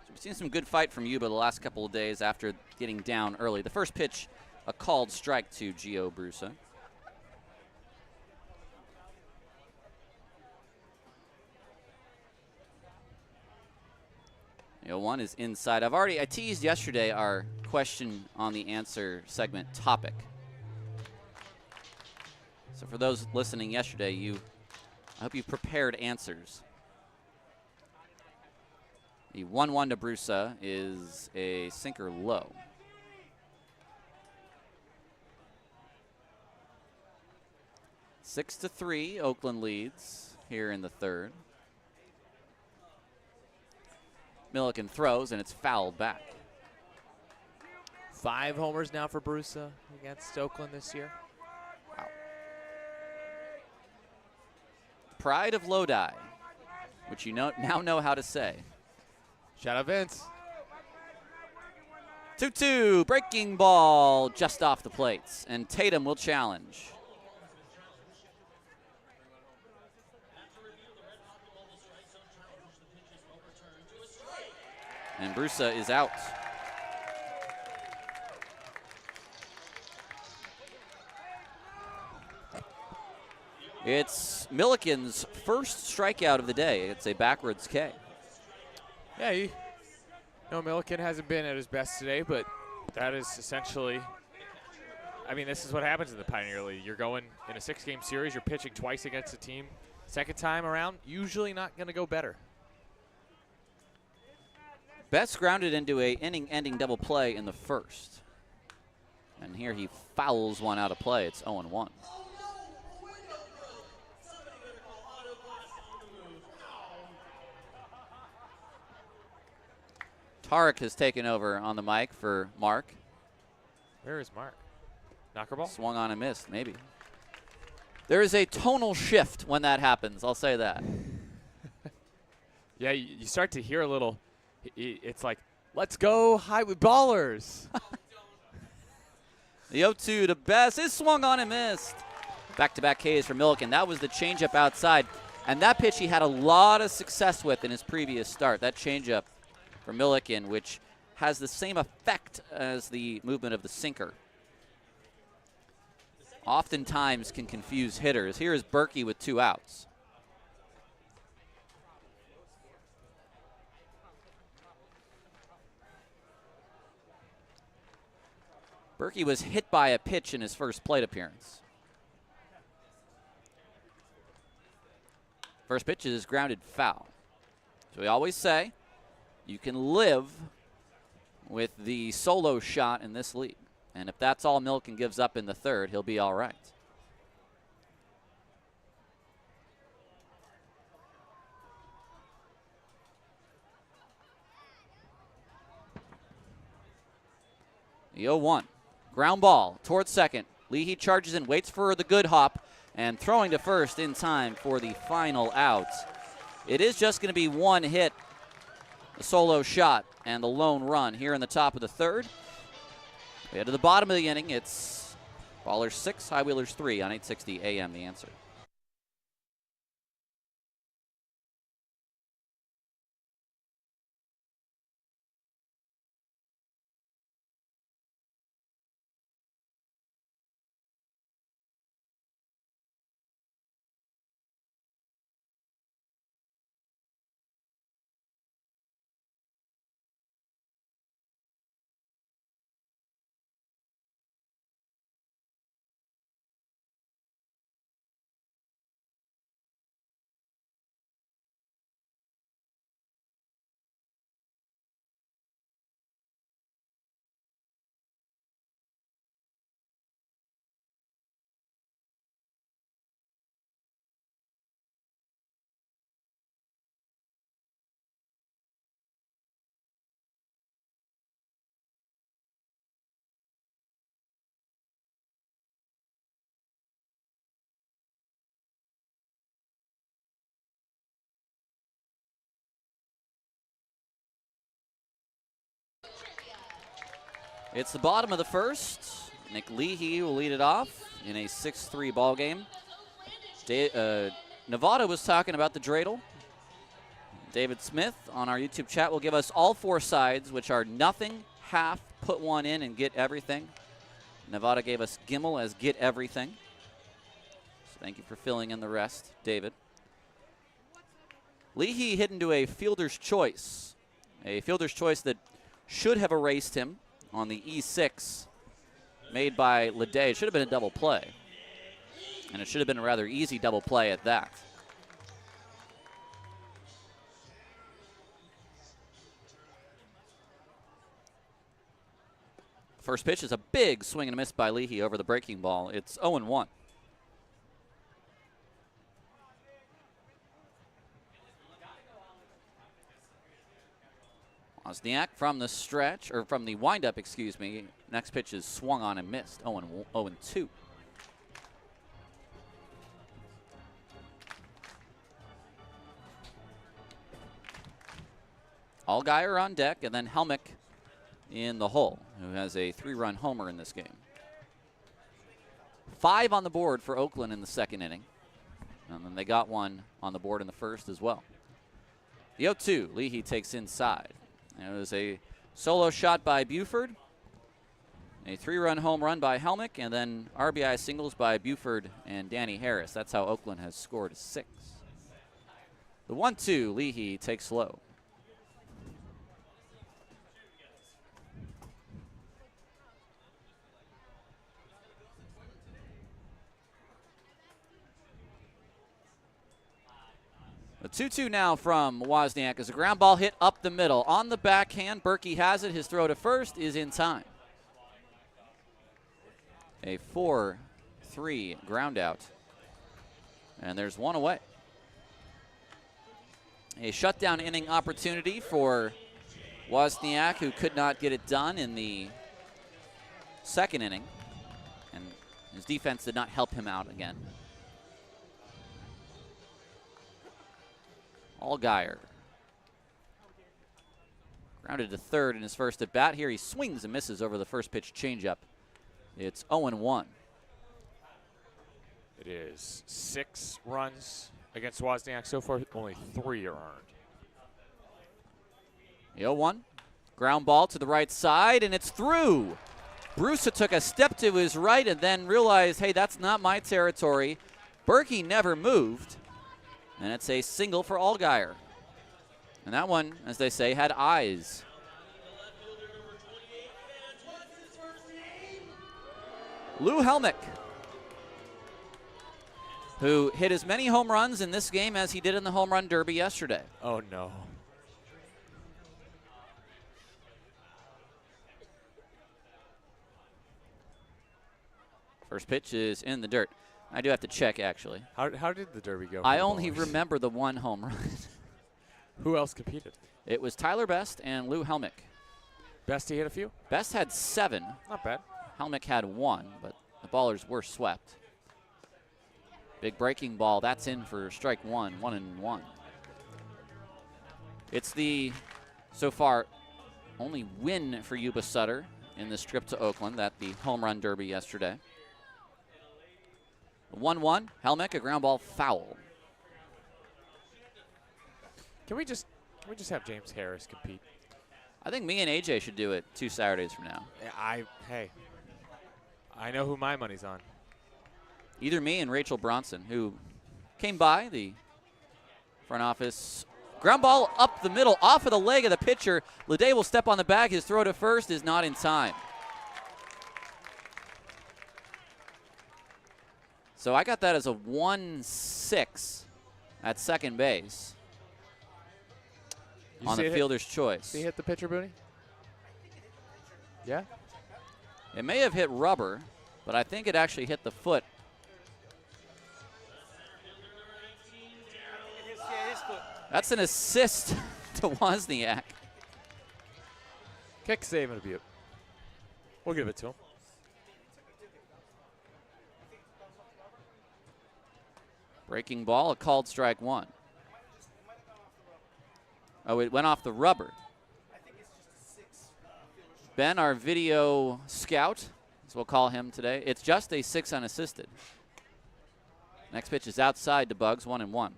We've seen some good fight from Yuba the last couple of days after getting down early. The first pitch, a called strike to Gio Brusa. The 0-1 is inside. I teased yesterday our question on the answer segment topic. So for those listening yesterday, I hope you prepared answers. The 1-1 to Brusa is a sinker low. Six to 3, Oakland leads here in the 3rd. Milliken throws, and it's fouled back. 5 homers now for Brusa against Oakland this year. Wow. Pride of Lodi, which you now know how to say. Shout out Vince. 2-2, breaking ball just off the plates, and Tatum will challenge. And Brusa is out. It's Milliken's first strikeout of the day. It's a backwards K. Yeah, Milliken hasn't been at his best today, but that is essentially, this is what happens in the Pioneer League. You're going in a 6-game series, you're pitching twice against a team. Second time around, usually not going to go better. Best grounded into a inning-ending double play in the first. And here he fouls one out of play. It's 0-1. Tarek has taken over on the mic for Mark. Where is Mark? Knocker ball? Swung on and missed, maybe. There is a tonal shift when that happens, I'll say that. Yeah, you start to hear a little, it's like, let's go high with ballers. The 0-2 to Best is swung on and missed. Back-to-back Ks for Milliken. That was the changeup outside. And that pitch he had a lot of success with in his previous start. That changeup for Milliken, which has the same effect as the movement of the sinker. Oftentimes can confuse hitters. Here is Berkey with 2 outs. Berkey was hit by a pitch in his first plate appearance. First pitch is grounded foul. So we always say you can live with the solo shot in this league. And if that's all Milliken gives up in the third, he'll be all right. The 0-1. Ground ball towards second. Leahy charges in, waits for the good hop, and throwing to first in time for the final out. It is just going to be one hit, a solo shot, and the lone run here in the top of the third. We head to the bottom of the inning. It's Ballers 6, High Wheelers 3 on 860 AM The Answer. It's the bottom of the first. Nick Leahy will lead it off in a 6-3 ball game. Nevada was talking about the dreidel. David Smith on our YouTube chat will give us all 4 sides, which are nothing, half, put one in, and get everything. Nevada gave us Gimmel as get everything. So thank you for filling in the rest, David. Leahy hit into a fielder's choice. A fielder's choice that should have erased him on the E6 made by Leday. It should have been a double play. And it should have been a rather easy double play at that. First pitch is a big swing and a miss by Leahy over the breaking ball. It's 0-1. Wozniak from the stretch, or from the windup, excuse me. Next pitch is swung on and missed. 0-2. Allgaier on deck, and then Helmick in the hole, who has a 3-run homer in this game. 5 on the board for Oakland in the second inning. And then they got 1 on the board in the first as well. The 0-2, Leahy takes inside. It was a solo shot by Buford, a 3-run home run by Helmick, and then RBI singles by Buford and Danny Harris. That's how Oakland has scored 6. The 1-2, Leahy takes low. A 2-2 now from Wozniak as a ground ball hit up the middle. On the backhand, Berkey has it. His throw to first is in time. A 4-3 ground out. And there's one away. A shutdown inning opportunity for Wozniak, who could not get it done in the second inning. And his defense did not help him out again. Allgaier. Grounded to third in his first at bat. Here he swings and misses over the first pitch changeup. It's 0-1. It is 6 runs against Wozniak so far. Only 3 are earned. The 0-1. Ground ball to the right side, and it's through. Brusa took a step to his right and then realized, hey, that's not my territory. Berkey never moved, and it's a single for Allgaier. And that one, as they say, had eyes. Lou Helmick, who hit as many home runs in this game as he did in the home run derby yesterday. Oh, no. First pitch is in the dirt. I do have to check, actually. How did the derby go? I only remember the one home run. Who else competed? It was Tyler Best and Lou Helmick. Best he hit a few? Best had 7. Not bad. Helmick had 1, but the ballers were swept. Big breaking ball. That's in for strike 1, 1-1. It's the, so far, only win for Yuba Sutter in this trip to Oakland at the home run derby yesterday. 1-1. Helmick, a ground ball foul. Can we just have James Harris compete? I think me and AJ should do it 2 Saturdays from now. Hey, I know who my money's on. Either me and Rachel Bronson, who came by the front office. Ground ball up the middle, off of the leg of the pitcher. Leday will step on the bag. His throw to first is not in time. So I got that as a 1-6 at second base on the fielder's choice. Did he hit the pitcher, Booney? Yeah? It may have hit rubber, but I think it actually hit the foot. That's an assist to Wozniak. Kick, save, and a beaut. We'll give it to him. Breaking ball, a called strike 1. Oh, it went off the rubber. Ben, our video scout, as we'll call him today, it's just a 6 unassisted. Next pitch is outside to Bugs, 1-1.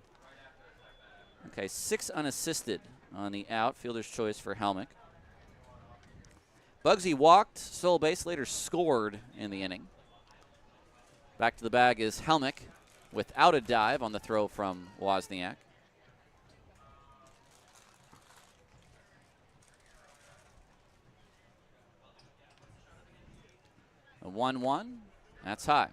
Okay, 6 unassisted on the out. Fielder's choice for Helmick. Bugsy walked, stole a base, later scored in the inning. Back to the bag is Helmick without a dive on the throw from Wozniak. A 1-1, that's high.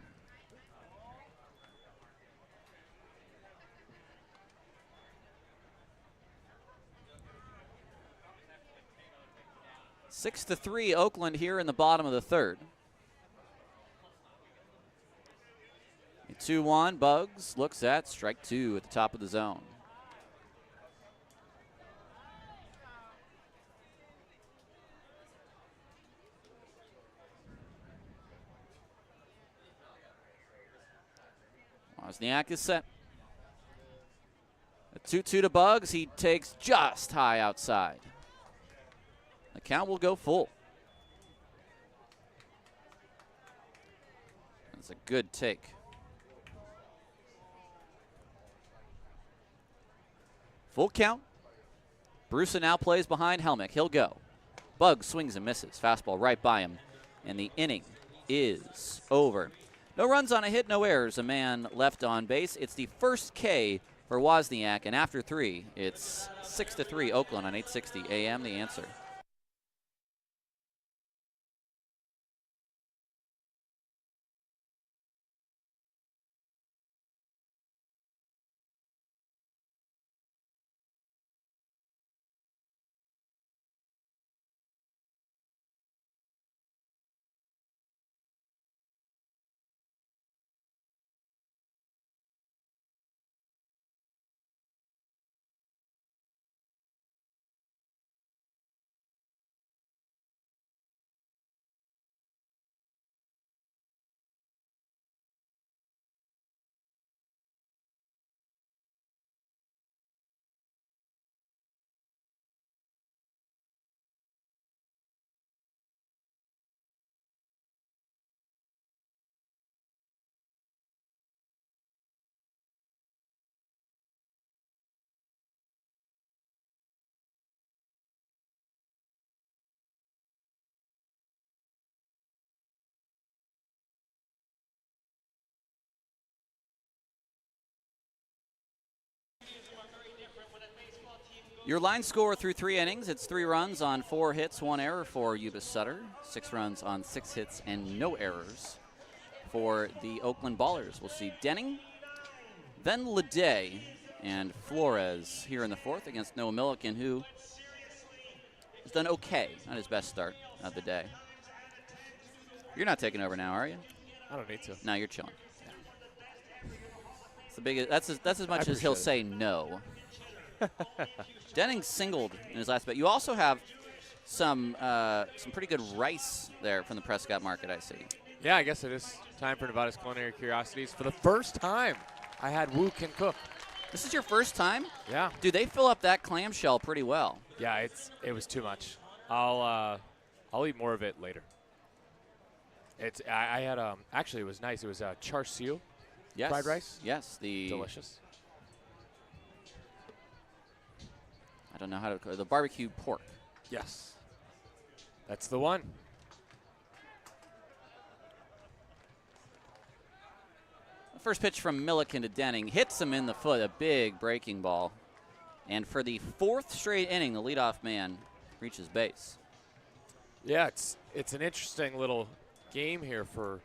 Six to 3 Oakland here in the bottom of the third. 2-1, Bugs looks at strike 2 at the top of the zone. Wozniak is set. A 2-2 to Bugs. He takes just high outside. The count will go full. That's a good take. Full count. Brusa now plays behind Helmick. He'll go. Bugs swings and misses. Fastball right by him. And the inning is over. No runs on a hit, no errors. A man left on base. It's the first K for Wozniak. And after 3, it's 6-3 Oakland on 860 AM. The Answer. Your line score through 3 innings, it's 3 runs on 4 hits, 1 error for Yuba Sutter, 6 runs on 6 hits and no errors for the Oakland Ballers. We'll see Denning, then Leday, and Flores here in the 4th against Noah Milliken, who has done okay, not his best start of the day. You're not taking over now, are you? I don't need to. No, you're chilling. It's the biggest. That's as much as he'll say no. Denning singled in his last bet. You also have some pretty good rice there from the Prescott market, I see. Yeah, I guess it is time for Nevada's Culinary Curiosities. For the first time, I had Wu Can Cook. This is your first time? Yeah. Dude, they fill up that clamshell pretty well. Yeah, it was too much. I'll eat more of it later. I had actually it was nice. It was char siu fried rice. Yes, Delicious. I don't know how to call it. The barbecue pork. Yes. That's the one. The first pitch from Milliken to Denning hits him in the foot, a big breaking ball. And for the 4th straight inning, the leadoff man reaches base. Yeah, it's an interesting little game here for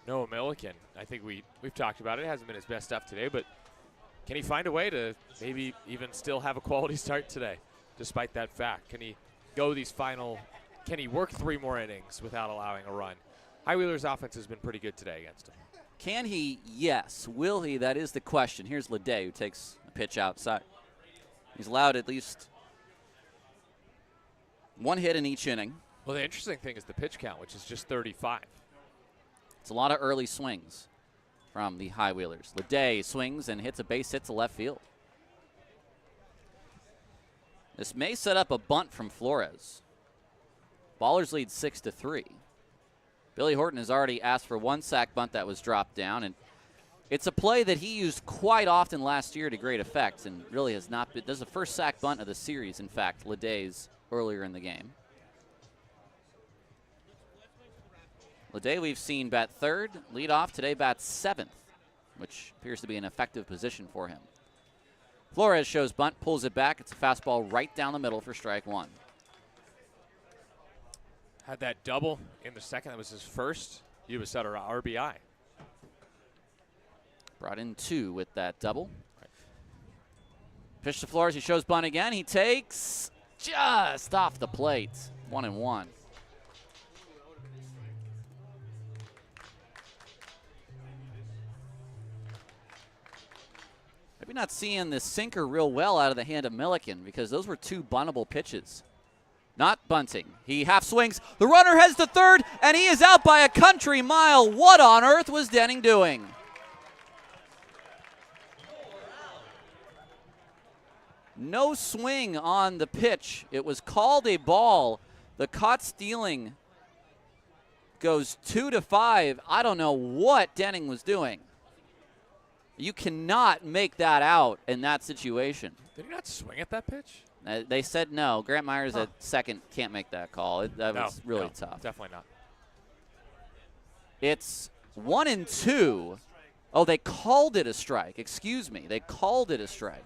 Noah Milliken. I think we've talked about it. It hasn't been his best stuff today, but can he find a way to maybe even still have a quality start today, despite that fact? Can he work 3 more innings without allowing a run? High Wheeler's offense has been pretty good today against him. Can he? Yes. Will he? That is the question. Here's Leday, who takes a pitch outside. He's allowed at least 1 hit in each inning. Well, the interesting thing is the pitch count, which is just 35. It's a lot of early swings from the High Wheelers. Leday swings and hits a base hit to left field. This may set up a bunt from Flores. Ballers lead 6-3. Billy Horton has already asked for 1 sack bunt that was dropped down, and it's a play that he used quite often last year to great effect, and really has not been. This is the first sack bunt of the series, in fact, Leday's earlier in the game. Leday we've seen bat 3rd, lead off. Today bats 7th, which appears to be an effective position for him. Flores shows bunt, pulls it back. It's a fastball right down the middle for strike 1. Had that double in the 2nd. That was his first Yuba Sutter RBI. Brought in 2 with that double. Pitch to Flores. He shows bunt again. He takes just off the plate. 1-1. Maybe not seeing the sinker real well out of the hand of Milliken, because those were 2 buntable pitches. Not bunting. He half swings. The runner heads to 3rd, and he is out by a country mile. What on earth was Denning doing? No swing on the pitch. It was called a ball. The caught stealing goes 2-5. I don't know what Denning was doing. You cannot make that out in that situation. Did he not swing at that pitch? They said no. Grant Myers at 2nd can't make that call. That was really tough. Definitely not. It's 1-2. Oh, they called it a strike. Excuse me. They called it a strike.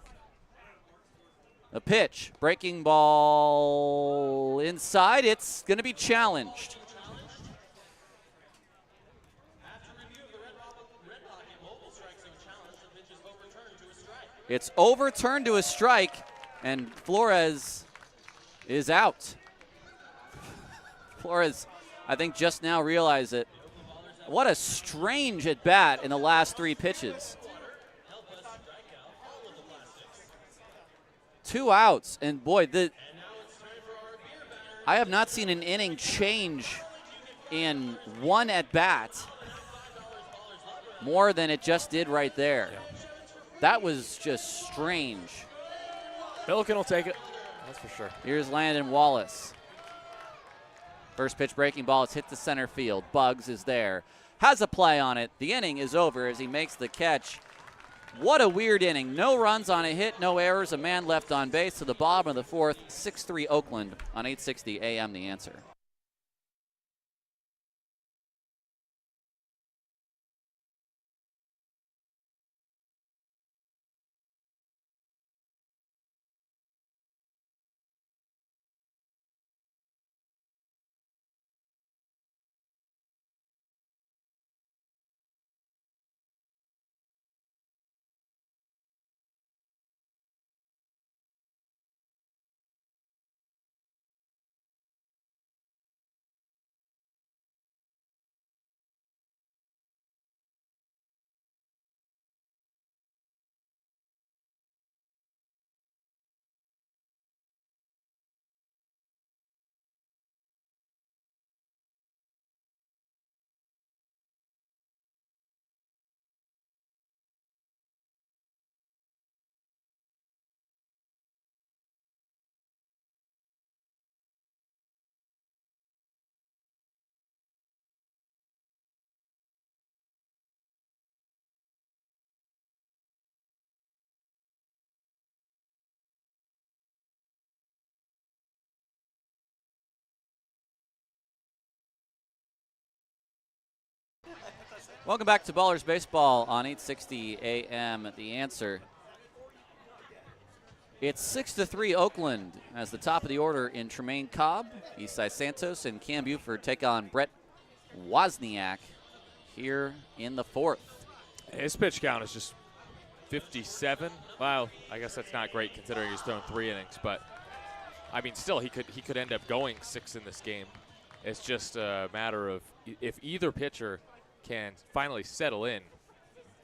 A pitch. Breaking ball inside. It's going to be challenged. It's overturned to a strike, and Flores is out. Flores, I think, just now realized it. What a strange at-bat in the last 3 pitches. 2 outs, and boy, I have not seen an inning change in 1 at-bat more than it just did right there. That was just strange. Milliken will take it. That's for sure. Here's Landon Wallace. First pitch breaking ball. It's hit to center field. Bugs is there. Has a play on it. The inning is over as he makes the catch. What a weird inning. No runs on a hit, no errors, a man left on base to the bottom of the 4th. 6-3 Oakland on 860 AM The Answer. Welcome back to Ballers Baseball on 860 AM. The Answer. It's 6-3 Oakland as the top of the order in Tremaine Cobb, Eastside Santos, and Cam Buford take on Brett Wozniak here in the fourth. His pitch count is just 57. Well, I guess that's not great considering he's thrown 3 innings, but I mean, still he could end up going 6 in this game. It's just a matter of if either pitcher can finally settle in.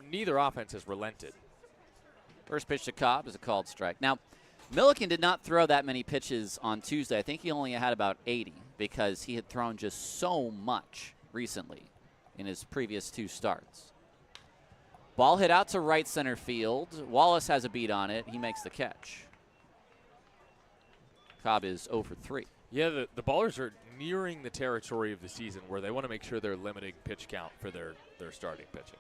Neither offense has relented. First pitch to Cobb is a called strike. Now, Milliken did not throw that many pitches on Tuesday. I think he only had about 80 because he had thrown just so much recently in his previous 2 starts. Ball hit out to right center field. Wallace has a beat on it. He makes the catch. Cobb is 0 for 3. Yeah, the Ballers are nearing the territory of the season where they want to make sure they're limiting pitch count for their starting pitching.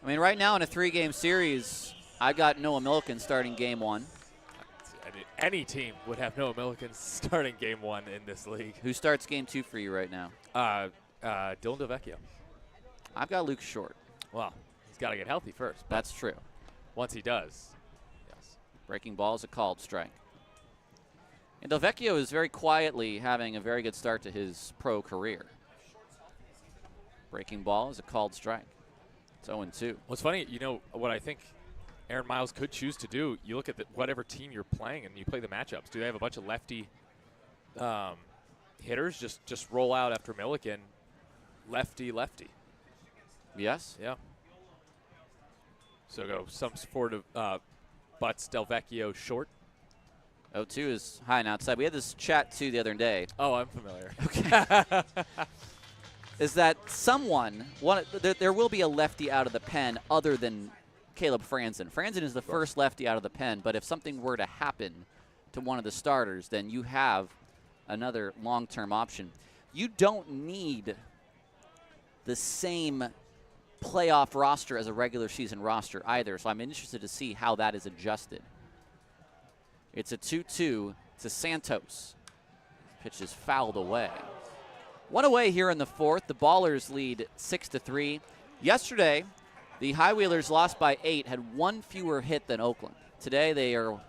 I mean, right now in a 3-game series, I got Noah Milliken starting game 1. Any team would have Noah Milliken starting game 1 in this league. Who starts game 2 for you right now? Dylan DeVecchio. I've got Luke Short. Well, he's got to get healthy first. That's true. Once he does, yes. Breaking ball is a called strike. And DeVecchio is very quietly having a very good start to his pro career. Breaking ball is a called strike. It's 0-2. What's funny, you know, what I think Aaron Miles could choose to do, you look at whatever team you're playing and you play the matchups. Do they have a bunch of lefty hitters? Just roll out after Milliken, lefty. Yes? Yeah. So go some sort of Butts, Delvecchio, Short. 0-2 is high and outside. We had this chat, too, the other day. Oh, I'm familiar. Okay. Is that there will be a lefty out of the pen other than Caleb Franzen. Franzen is the first lefty out of the pen, but if something were to happen to one of the starters, then you have another long-term option. You don't need the same playoff roster as a regular season roster either, so I'm interested to see how that is adjusted. It's a 2-2 to Santos. Pitch is fouled away. One away here in the fourth. The Ballers lead 6-3. Yesterday, the High Wheelers lost by 8, had 1 fewer hit than Oakland. Today, they are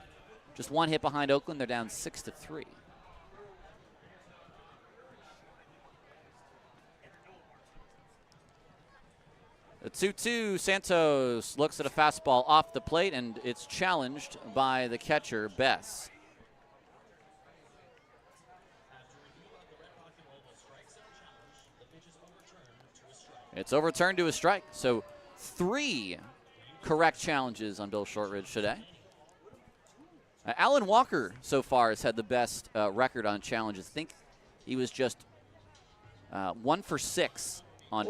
just 1 hit behind Oakland. They're down 6-3. The 2-2, Santos looks at a fastball off the plate, and it's challenged by the catcher, Bess. It's overturned to a strike. So 3 correct challenges on Bill Shortridge today. Alan Walker so far has had the best record on challenges. I think he was just 1 for 6 on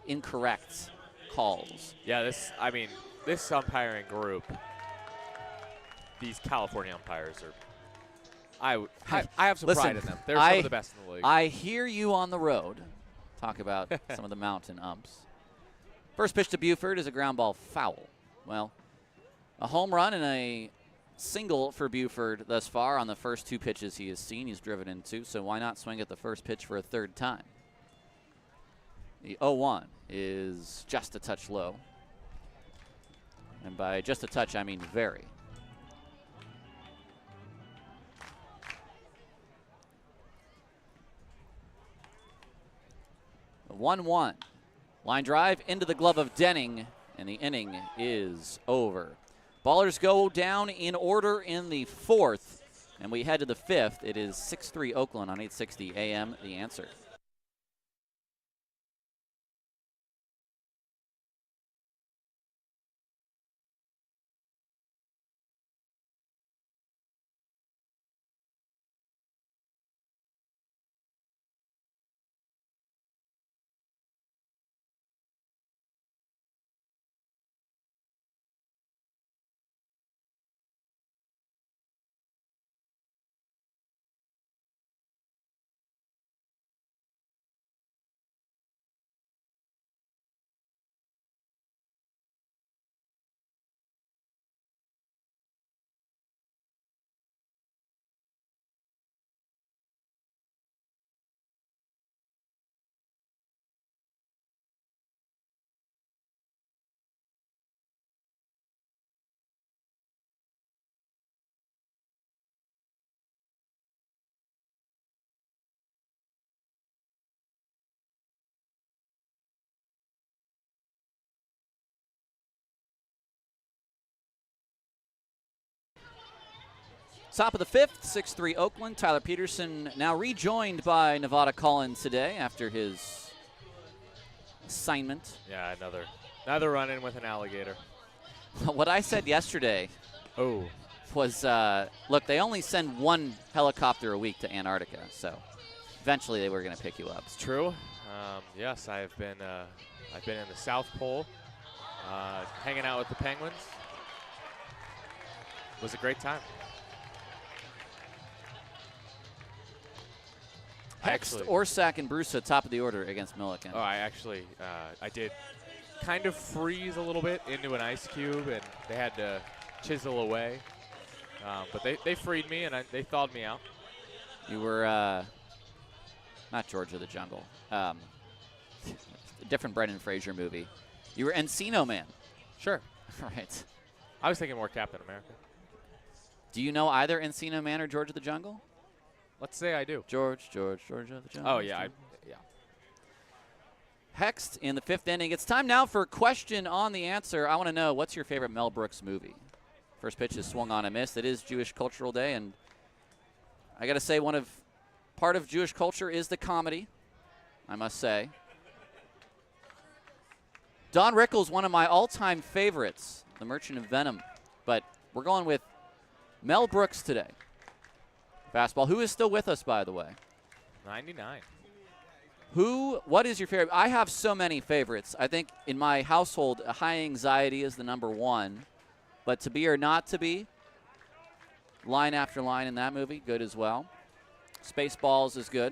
incorrect calls. Yeah, this umpiring group, these California umpires are. I have some Listen, pride in them. They're some of the best in the league. I hear you on the road talk about some of the mountain umps. First pitch to Buford is a ground ball foul. Well, a home run and a single for Buford thus far on the first 2 pitches he has seen. He's driven into, so why not swing at the first pitch for a 3rd time? The 0-1 is just a touch low. And by just a touch, I mean very. The 1-1. Line drive into the glove of Denning, and the inning is over. Ballers go down in order in the 4th, and we head to the 5th. It is 6-3 Oakland on 860 AM. The Answer. Top of the fifth, 6-3 Oakland. Tyler Peterson now rejoined by Nevada Collins today after his assignment. Yeah, another run-in with an alligator. What I said yesterday was, look, they only send one helicopter a week to Antarctica, so eventually they were going to pick you up. It's true. Yes, I've been in the South Pole, hanging out with the penguins. It was a great time. Hext, Orsak, and Brusa top of the order against Milliken. Oh, I did kind of freeze a little bit into an ice cube, and they had to chisel away. But they freed me, and they thawed me out. You were not George of the Jungle. A different Brendan Fraser movie. You were Encino Man. Sure. Right. I was thinking more Captain America. Do you know either Encino Man or George of the Jungle? Let's say I do. George of the Jungle. Oh, yeah. Yeah. Hext in the fifth inning. It's time now for question on the answer. I want to know, what's your favorite Mel Brooks movie? First pitch is swung on and missed. It is Jewish Cultural Day, and I got to say, part of Jewish culture is the comedy, I must say. Don Rickles, one of my all-time favorites, The Merchant of Venom, but we're going with Mel Brooks today. Fastball. Who is still with us, by the way? 99. What is your favorite? I have so many favorites. I think in my household, High Anxiety is the number one. But To Be or Not to Be, line after line in that movie, good as well. Spaceballs is good.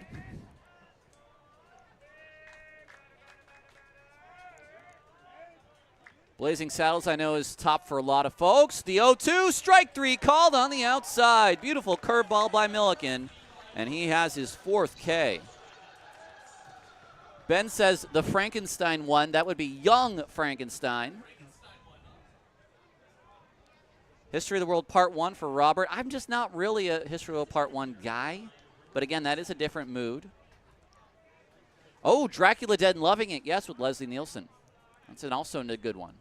Blazing Saddles, I know, is top for a lot of folks. The 0-2, strike three called on the outside. Beautiful curveball by Milliken, and he has his fourth K. Ben says the Frankenstein one. That would be Young Frankenstein. History of the World Part 1 for Robert. I'm just not really a History of the World Part 1 guy, but again, that is a different mood. Oh, Dracula Dead and Loving It, yes, with Leslie Nielsen. That's also a good one.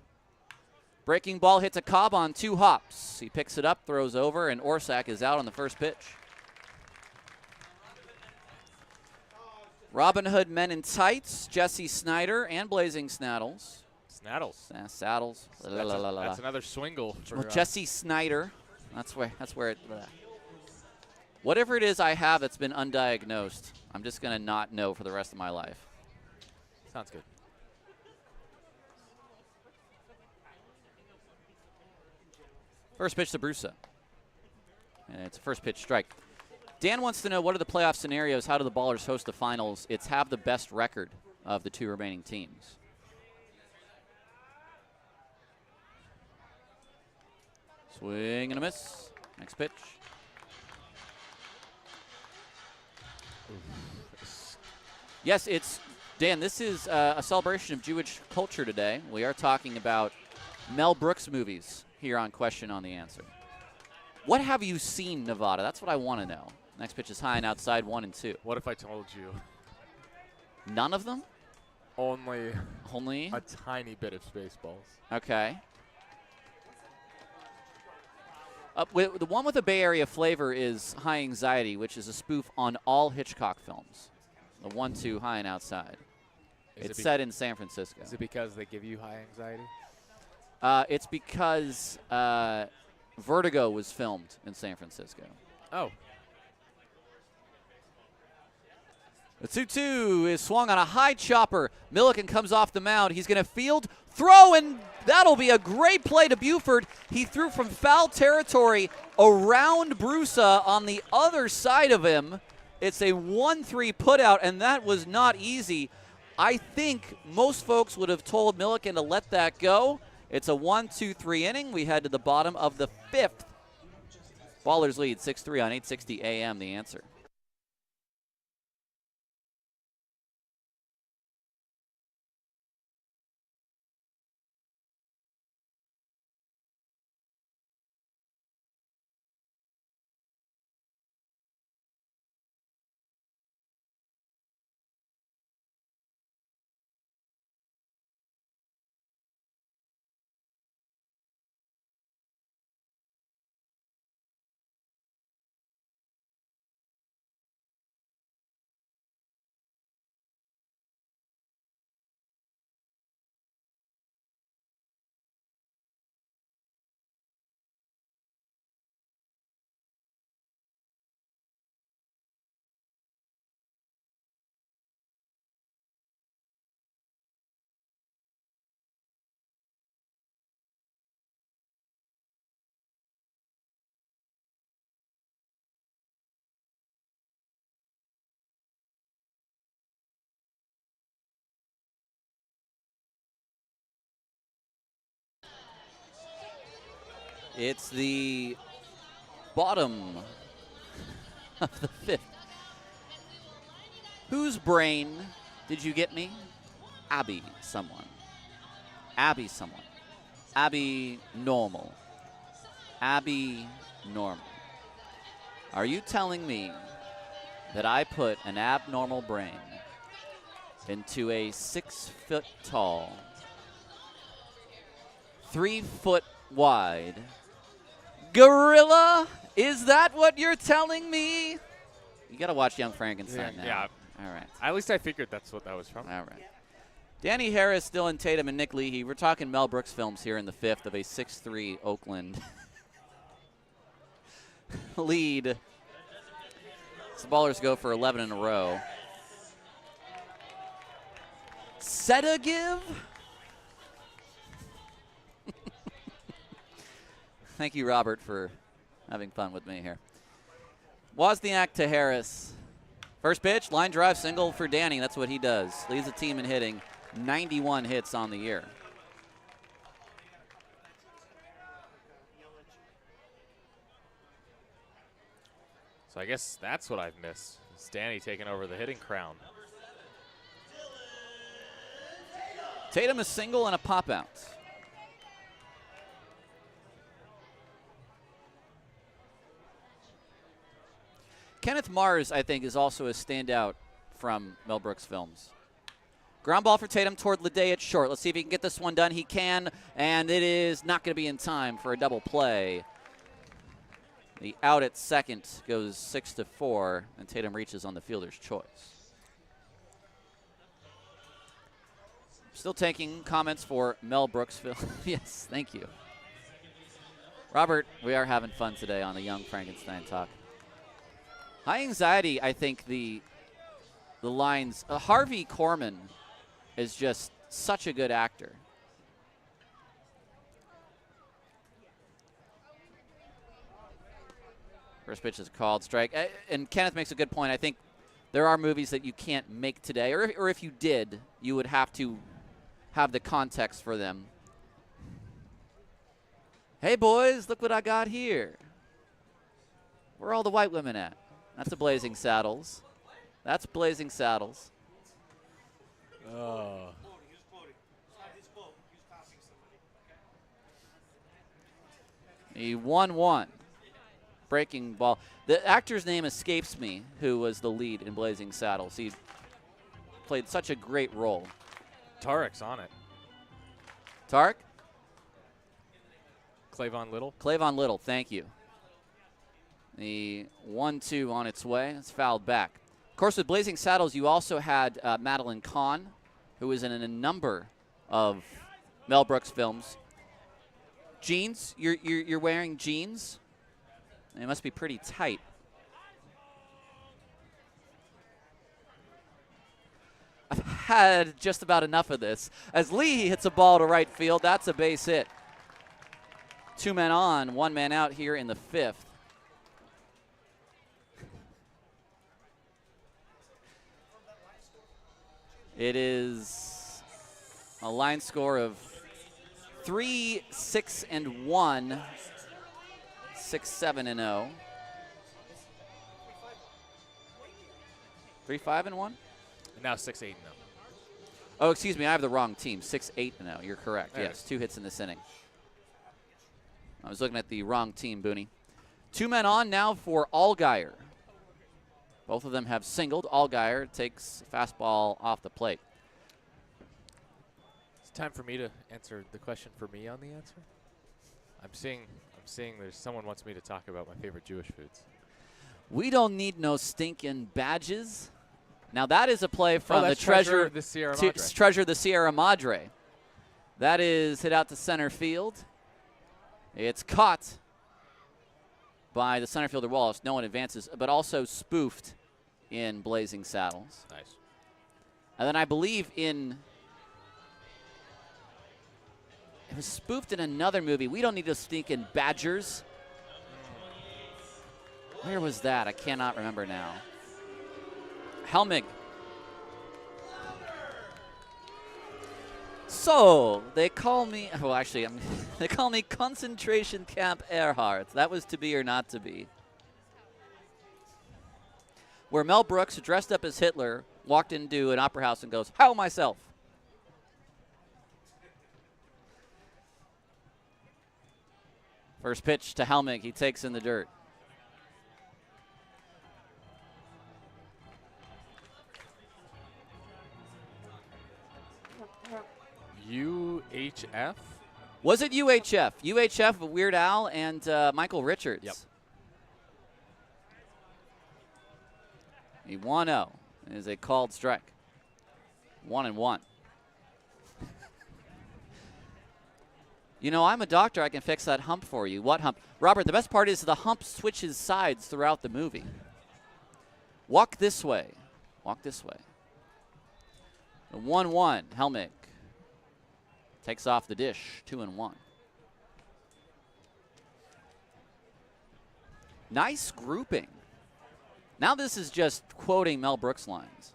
Breaking ball hits a Cobb on 2 hops. He picks it up, throws over, and Orsak is out on the first pitch. Robin Hood Men in Tights, Jesse Snyder, and Blazing Snaddles. Saddles. That's another swingle. For, Jesse Snyder. That's where it. Whatever it is I have that's been undiagnosed, I'm just going to not know for the rest of my life. Sounds good. First pitch to Brusa. And it's a first pitch strike. Dan wants to know, what are the playoff scenarios? How do the Ballers host the finals? It's have the best record of the 2 remaining teams. Swing and a miss. Next pitch. Yes, it's Dan. This is a celebration of Jewish culture today. We are talking about Mel Brooks movies here on Question on the Answer. What have you seen, Nevada? That's what I want to know. Next pitch is high and outside, 1-2. What if I told you? None of them? Only a tiny bit of Spaceballs. Okay. The one with the Bay Area flavor is High Anxiety, which is a spoof on all Hitchcock films. The 1-2 high and outside. It's set in San Francisco. Is it because they give you high anxiety? It's because Vertigo was filmed in San Francisco. Oh. The 2-2 is swung on a high chopper. Milliken comes off the mound. He's going to field, throw, and that'll be a great play to Buford. He threw from foul territory around Brusa on the other side of him. It's a 1-3 putout, and that was not easy. I think most folks would have told Milliken to let that go. It's a 1-2-3 inning. We head to the bottom of the 5th. Ballers lead 6-3 on 860 AM, The Answer. It's the bottom of the 5th. Whose brain did you get me? Abby someone. Abby someone. Abby normal. Abby normal. Are you telling me that I put an abnormal brain into a 6 foot tall, 3 foot wide gorilla? Is that what you're telling me? You got to watch Young Frankenstein now. Yeah. All right. At least I figured that's what that was from. All right. Danny Harris, Dylan Tatum, and Nick Leahy. We're talking Mel Brooks films here in the 5th of a 6-3 Oakland lead. So the Ballers go for 11 in a row. Sedagive? Thank you, Robert, for having fun with me here. Wozniak to Harris. First pitch, line drive, single for Danny. That's what he does. Leads the team in hitting. 91 hits on the year. So I guess that's what I've missed. It's Danny taking over the hitting crown. Tatum a single and a pop out. Kenneth Mars, I think, is also a standout from Mel Brooks films. Ground ball for Tatum toward Leday at short. Let's see if he can get this one done. He can, and it is not going to be in time for a double play. The out at second goes 6-4, and Tatum reaches on the fielder's choice. Still taking comments for Mel Brooks film. Yes, thank you. Robert, we are having fun today on the Young Frankenstein Talk. High anxiety, I think the lines. Harvey Korman is just such a good actor. First pitch is called strike. And Kenneth makes a good point. I think there are movies that you can't make today, or if you did, you would have to have the context for them. Hey, boys, look what I got here. Where are all the white women at? That's a Blazing Saddles. That's Blazing Saddles. Oh. The 1-1. Breaking ball. The actor's name escapes me, who was the lead in Blazing Saddles. He played such a great role. Tarek's on it. Tarek? Clavon Little. Clavon Little, thank you. The 1-2 on its way. It's fouled back. Of course, with Blazing Saddles, you also had Madeline Kahn, who was in a number of Mel Brooks films. Jeans? You're wearing jeans? They must be pretty tight. I've had just about enough of this. As Lee hits a ball to right field, that's a base hit. 2 men on, 1 man out here in the 5th. It is a line score of 3-6-1, 6-7-0. 3-5-1? And now 6-8-0. Oh, excuse me, I have the wrong team. 6-8-0. You're correct. There Yes, 2 hits in this inning. I was looking at the wrong team, Booney. 2 men on now for Allgaier. Both of them have singled. Allgaier takes fastball off the plate. It's time for me to answer the question for me on the answer. I'm seeing there's someone wants me to talk about my favorite Jewish foods. We don't need no stinking badges. Now that is a play from the Treasure of the Sierra Madre. Treasure of the Sierra Madre. That is hit out to center field. It's caught by the center fielder Wallace. No one advances, but also spoofed in Blazing Saddles. Nice. And then I believe it was spoofed in another movie. We don't need to sneak in Badgers. Where was that? I cannot remember now. Helmig. So they call me. Well, actually, they call me Concentration Camp Earhart. That was to be or not to be. Where Mel Brooks, dressed up as Hitler, walked into an opera house and goes, "How myself?" First pitch to Helmick. He takes in the dirt. UHF? Was it UHF? UHF of Weird Al and Michael Richards. Yep. A 1-0 is a called strike. 1-1. You know, I'm a doctor. I can fix that hump for you. What hump? Robert, the best part is the hump switches sides throughout the movie. Walk this way. Walk this way. The 1-1. Helmick takes off the dish. 2-1. Nice grouping. Now this is just quoting Mel Brooks lines.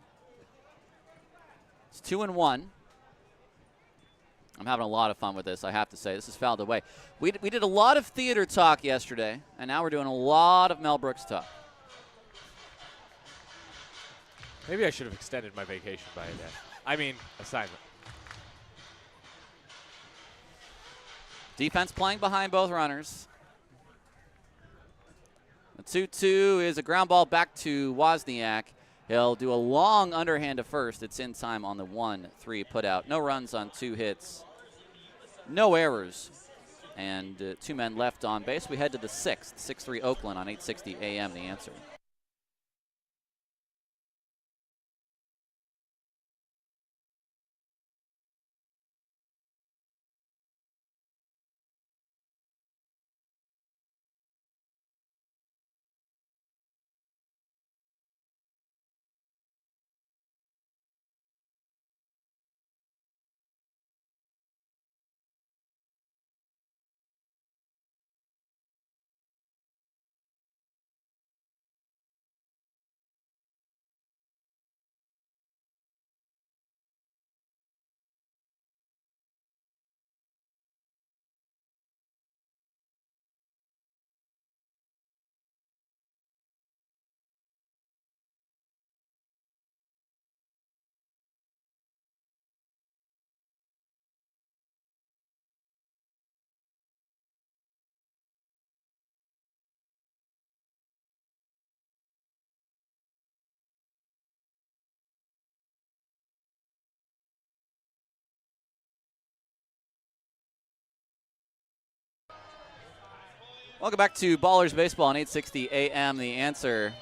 It's 2-1. I'm having a lot of fun with this, I have to say. This is fouled away. We did a lot of theater talk yesterday, and now we're doing a lot of Mel Brooks talk. Maybe I should have extended my vacation by a day. I mean, assignment. Defense playing behind both runners. The 2-2 is a ground ball back to Wozniak. He'll do a long underhand to first. It's in time on the 1-3 putout. No runs on 2 hits. No errors. And 2 men left on base. We head to the 6th. 6-3 Oakland on 860 AM, The Answer. Welcome back to Ballers Baseball on 860 AM, The Answer.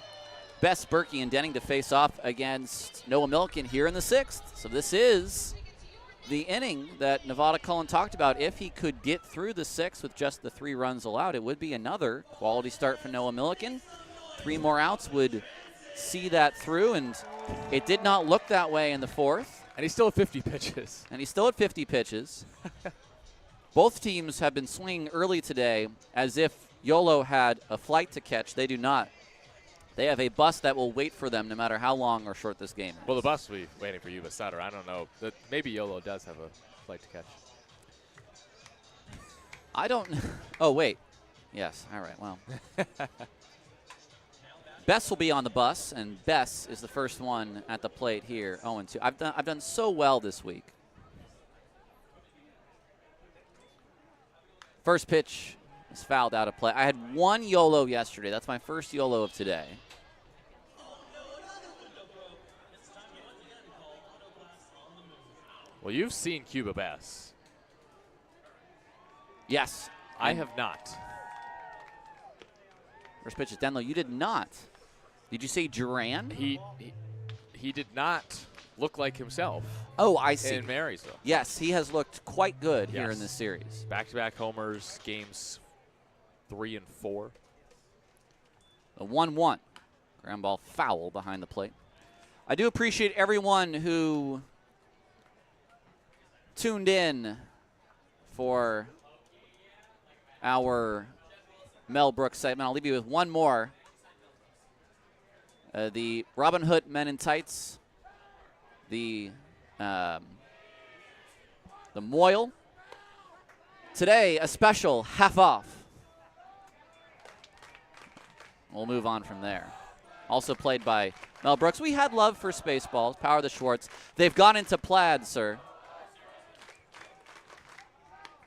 Bess, Berkey, and Denning to face off against Noah Milliken here in the 6th. So this is the inning that Nevada Cullen talked about. If he could get through the 6th with just the 3 runs allowed, it would be another quality start for Noah Milliken. 3 more outs would see that through, and it did not look that way in the 4th. And he's still at 50 pitches. And he's still at 50 pitches. Both teams have been swinging early today as if YOLO had a flight to catch. They do not. They have a bus that will wait for them no matter how long or short this game is. Well, the bus will be waiting for you, but Sutter, I don't know. Maybe YOLO does have a flight to catch. I don't. Oh, wait. Yes. All right. Well. Bess will be on the bus, and Bess is the first one at the plate here. 0-2. I've done so well this week. First pitch is fouled out of play. I had 1 YOLO yesterday. That's my first YOLO of today. Well, you've seen Cuba Bass. Yes. I have not. First pitch is down low. You did not. Did you say Duran? He did not look like himself. Oh, I see. In Marysville. Yes, he has looked quite good here Yes. in this series. Back-to-back homers, games 3 and 4. A 1-1. Ground ball foul behind the plate. I do appreciate everyone who tuned in for our Mel Brooks segment. I'll leave you with one more. The Robin Hood Men in Tights, the The Moyle. Today, a special half off. We'll move on from there. Also played by Mel Brooks. We had love for Spaceballs, Power of the Schwartz. They've gone into plaid, sir.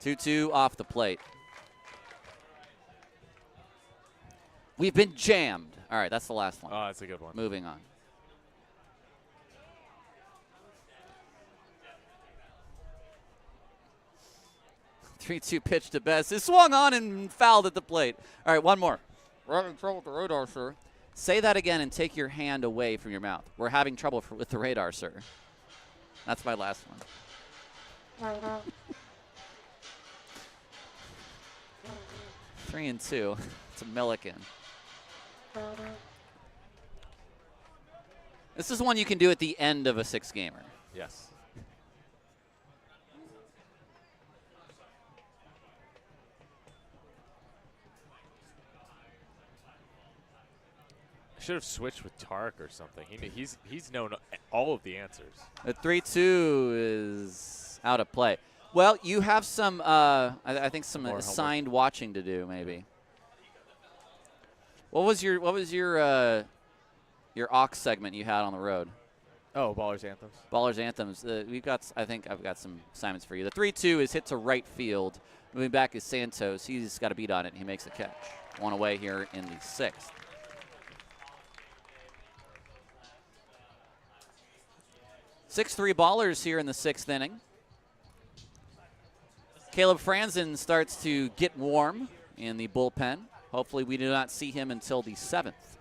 2-2 off the plate. We've been jammed. All right, that's the last one. Oh, that's a good one. Moving on. Three-two pitch to Bess. It swung on and fouled at the plate. All right, one more. We're having trouble with the radar, sir. Say that again and take your hand away from your mouth. We're having trouble with the radar, sir. That's my last one. 3-2. It's a Milliken. This is one you can do at the end of a six-gamer. Yes. I should have switched with Tarek or something. He's known all of the answers. The 3-2 is out of play. Well, you have some, I think some assigned watching to do, maybe. What was your aux segment you had on the road? Oh, Ballers Anthems. Ballers Anthems. I think I've got some assignments for you. The 3-2 is hit to right field. Moving back is Santos. He's got a beat on it, and he makes the catch. One away here in the sixth. 6-3 Ballers here in the sixth inning. Caleb Franzen starts to get warm in the bullpen. Hopefully we do not see him until the seventh.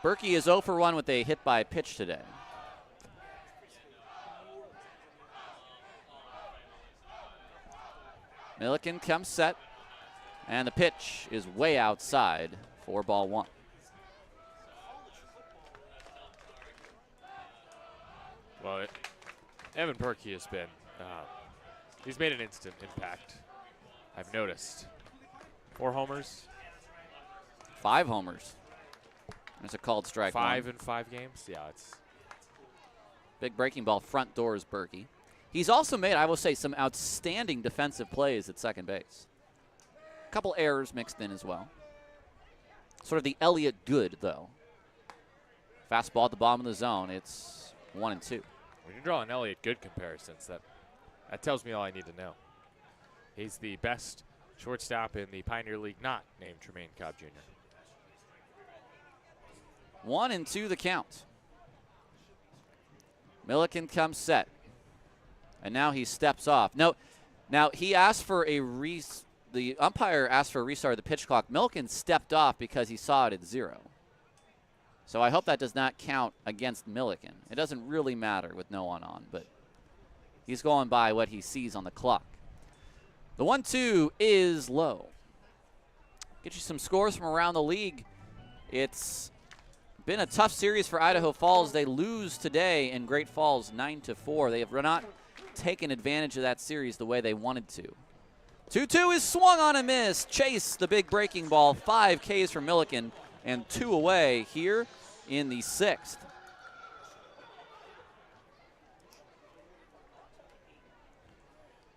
Berkey is 0 for 1 with a hit by pitch today. Milliken comes set, and the pitch is way outside for ball one. Well, Evan Berkey has been, he's made an instant impact. I've noticed. 4 homers. 5 homers. There's a called strike. 5 in 5 games. Yeah, it's big breaking ball, front doors, Berkey. He's also made, I will say, some outstanding defensive plays at second base. A couple errors mixed in as well. Sort of the Elliott Good, though. Fastball at the bottom of the zone. It's 1-2. When you draw an Elliott Good comparisons, that tells me all I need to know. He's the best shortstop in the Pioneer League not named Tremaine Cobb Jr. 1-2 the count. Milliken comes set. And now he steps off. No, now he asked for the umpire asked for a restart of the pitch clock. Milliken stepped off because he saw it at 0. So I hope that does not count against Milliken. It doesn't really matter with no one on, but he's going by what he sees on the clock. The 1-2 is low. Get you some scores from around the league. It's been a tough series for Idaho Falls. They lose today in Great Falls 9-4. They have not taken advantage of that series the way they wanted to. 2-2 is swung on and missed. Chase, the big breaking ball. 5 Ks for Milliken and 2 away here in the sixth.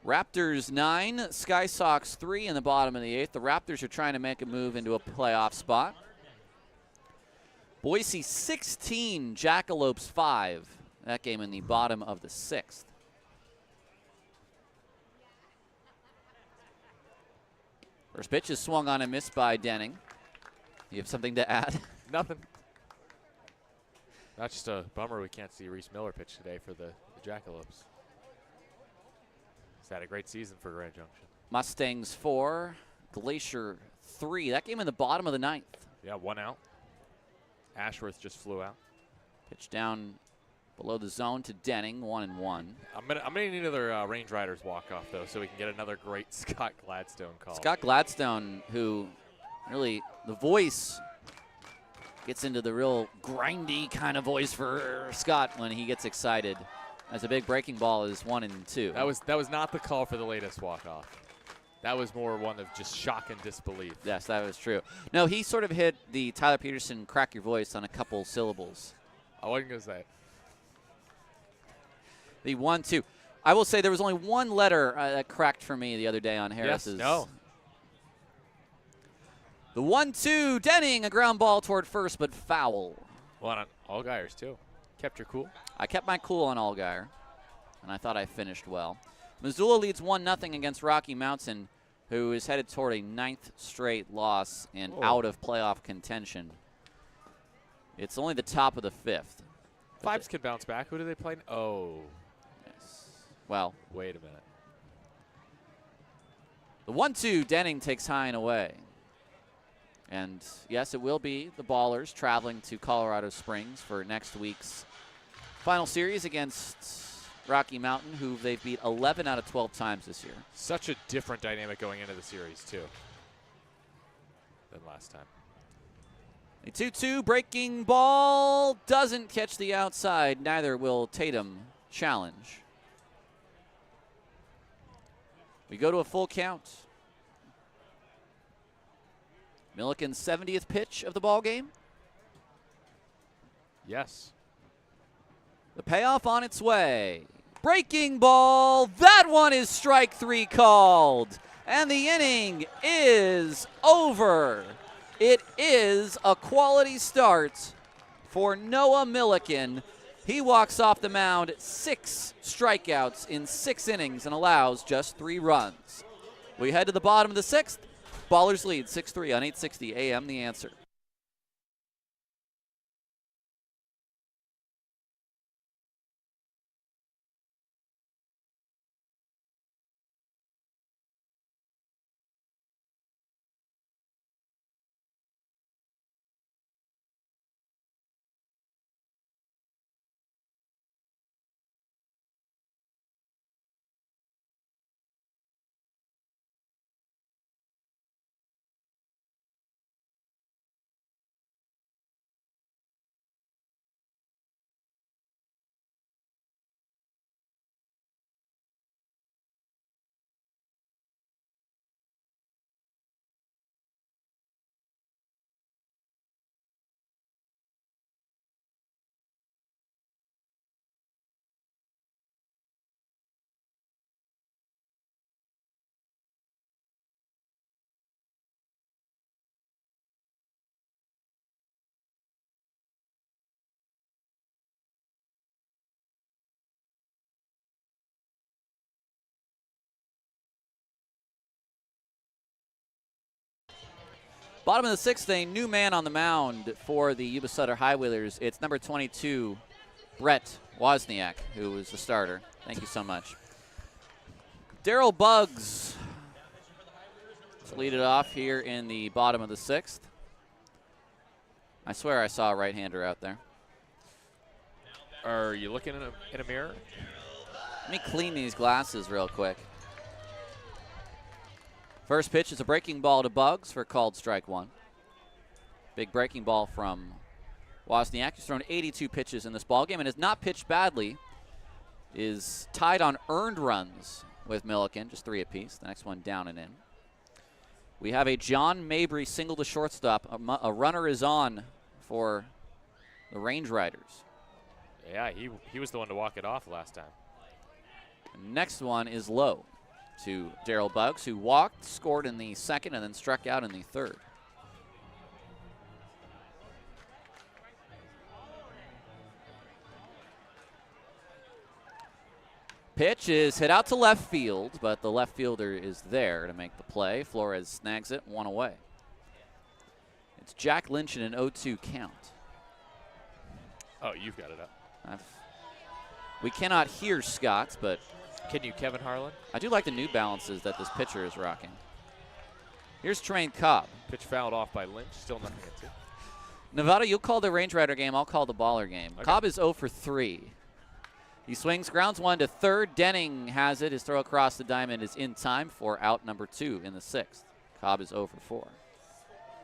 Raptors 9, Sky Sox 3 in the bottom of the 8th. The Raptors are trying to make a move into a playoff spot. Boise 16, Jackalopes 5. That game in the bottom of the 6th. First pitch is swung on and missed by Denning. You have something to add? Nothing. Not just a bummer we can't see Reese Miller pitch today for the Jackalopes. He's had a great season for Grand Junction. Mustangs 4, Glacier 3. That game in the bottom of the 9th. Yeah, 1 out. Ashworth just flew out. Pitch down below the zone to Denning, 1-1. I'm gonna need another Range Riders walk-off, though, so we can get another great Scott Gladstone call. Scott Gladstone, who really, the voice gets into the real grindy kind of voice for Scott when he gets excited. As a big breaking ball is 1-2. That was not the call for the latest walk-off. That was more one of just shock and disbelief. Yes, that was true. No, he sort of hit the Tyler Peterson crack your voice on a couple syllables. I wasn't going to say it. The 1-2. I will say there was only one letter that cracked for me the other day on Harris's. Yes, no. The 1-2, Denning, a ground ball toward first, but foul. One on Allgaiers, too. Kept your cool. I kept my cool on Allgaier, and I thought I finished well. Missoula leads 1-0 against Rocky Mountain, who is headed toward a 9th straight loss and out of playoff contention. It's only the top of the 5th. Vibes can bounce back. Who do they play? Oh. Yes. Well, wait a minute. The 1-2, Denning takes high and away. And, yes, it will be the Ballers traveling to Colorado Springs for next week's final series against Rocky Mountain, who they've beat 11 out of 12 times this year. Such a different dynamic going into the series, too, than last time. A 2-2 breaking ball doesn't catch the outside. Neither will Tatum challenge. We go to a full count. Milliken's 70th pitch of the ball game. Yes. The payoff on its way. Breaking ball. That one is strike 3 called. And the inning is over. It is a quality start for Noah Milliken. He walks off the mound 6 strikeouts in 6 innings and allows just 3 runs. We head to the bottom of the 6th. Ballers lead 6-3 on 860 AM The Answer. Bottom of the 6th, a new man on the mound for the Yuba Sutter High Wheelers. It's number 22, Brett Wozniak, who was the starter. Thank you so much. Daryl Buggs to lead it off here in the bottom of the 6th. I swear I saw a right-hander out there. Are you looking in a mirror? Let me clean these glasses real quick. First pitch is a breaking ball to Buggs for called strike 1. Big breaking ball from Wozniak. He's thrown 82 pitches in this ballgame and has not pitched badly. Is tied on earned runs with Milliken, just 3 apiece. The next one down and in. We have a John Mabry single to shortstop. A runner is on for the Range Riders. Yeah, he was the one to walk it off last time. The next one is low to Daryl Buggs, who walked, scored in the 2nd, and then struck out in the 3rd. Pitch is hit out to left field, but the left fielder is there to make the play. Flores snags it, 1 away. It's Jack Lynch in an 0-2 count. Oh, you've got it up. We cannot hear Scott, but can you Kevin Harlan? I do like the New Balances that this pitcher is rocking. Here's Train Cobb. Pitch fouled off by Lynch. Still nothing at 2. Nevada, you'll call the Range Rider game. I'll call the Baller game. Okay. Cobb is 0 for 3. He swings, grounds 1 to 3rd. Denning has it. His throw across the diamond is in time for out number 2 in the 6th. Cobb is 0 for 4.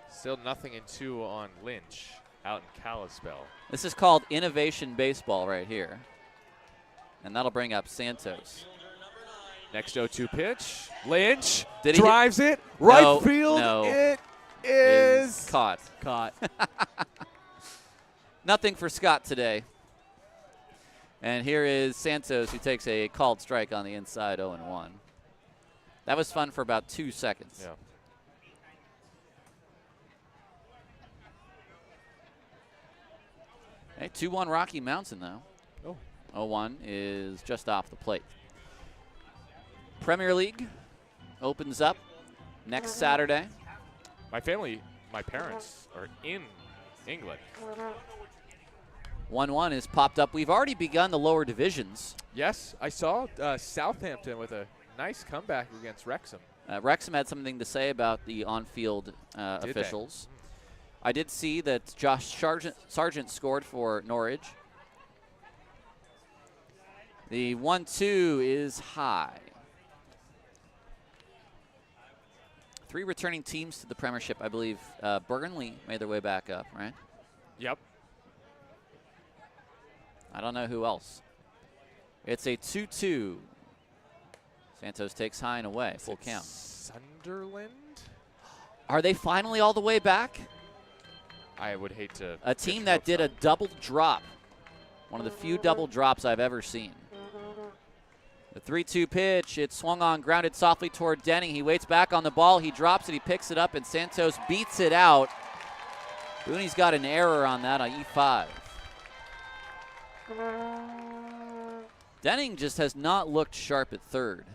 Still nothing in 2 on Lynch out in Kalispell. This is called innovation baseball right here. And that'll bring up Santos. Next 0-2 pitch. Lynch drives it. Right field. No. It is caught. Caught. Nothing for Scott today. And here is Santos, who takes a called strike on the inside, 0-1. That was fun for about 2 seconds. Yeah. Hey, 2-1 Rocky Mountain, though. Oh. 0-1 is just off the plate. Premier League opens up next Saturday. My parents are in England. 1-1 is popped up. We've already begun the lower divisions. Yes, I saw Southampton with a nice comeback against Wrexham. Wrexham had something to say about the on-field officials. I did see that Josh Sargent scored for Norwich. The 1-2 is high. 3 returning teams to the Premiership, I believe. Burnley made their way back up, right? Yep. I don't know who else. It's a 2-2. Santos takes high and away, full count. Sunderland? Are they finally all the way back? I would hate to. A team that did a double drop. One of the few double drops I've ever seen. The 3-2 pitch, it swung on, grounded softly toward Denning. He waits back on the ball, he drops it, he picks it up, and Santos beats it out. Booney's got an error on that on E5. Denning just has not looked sharp at third.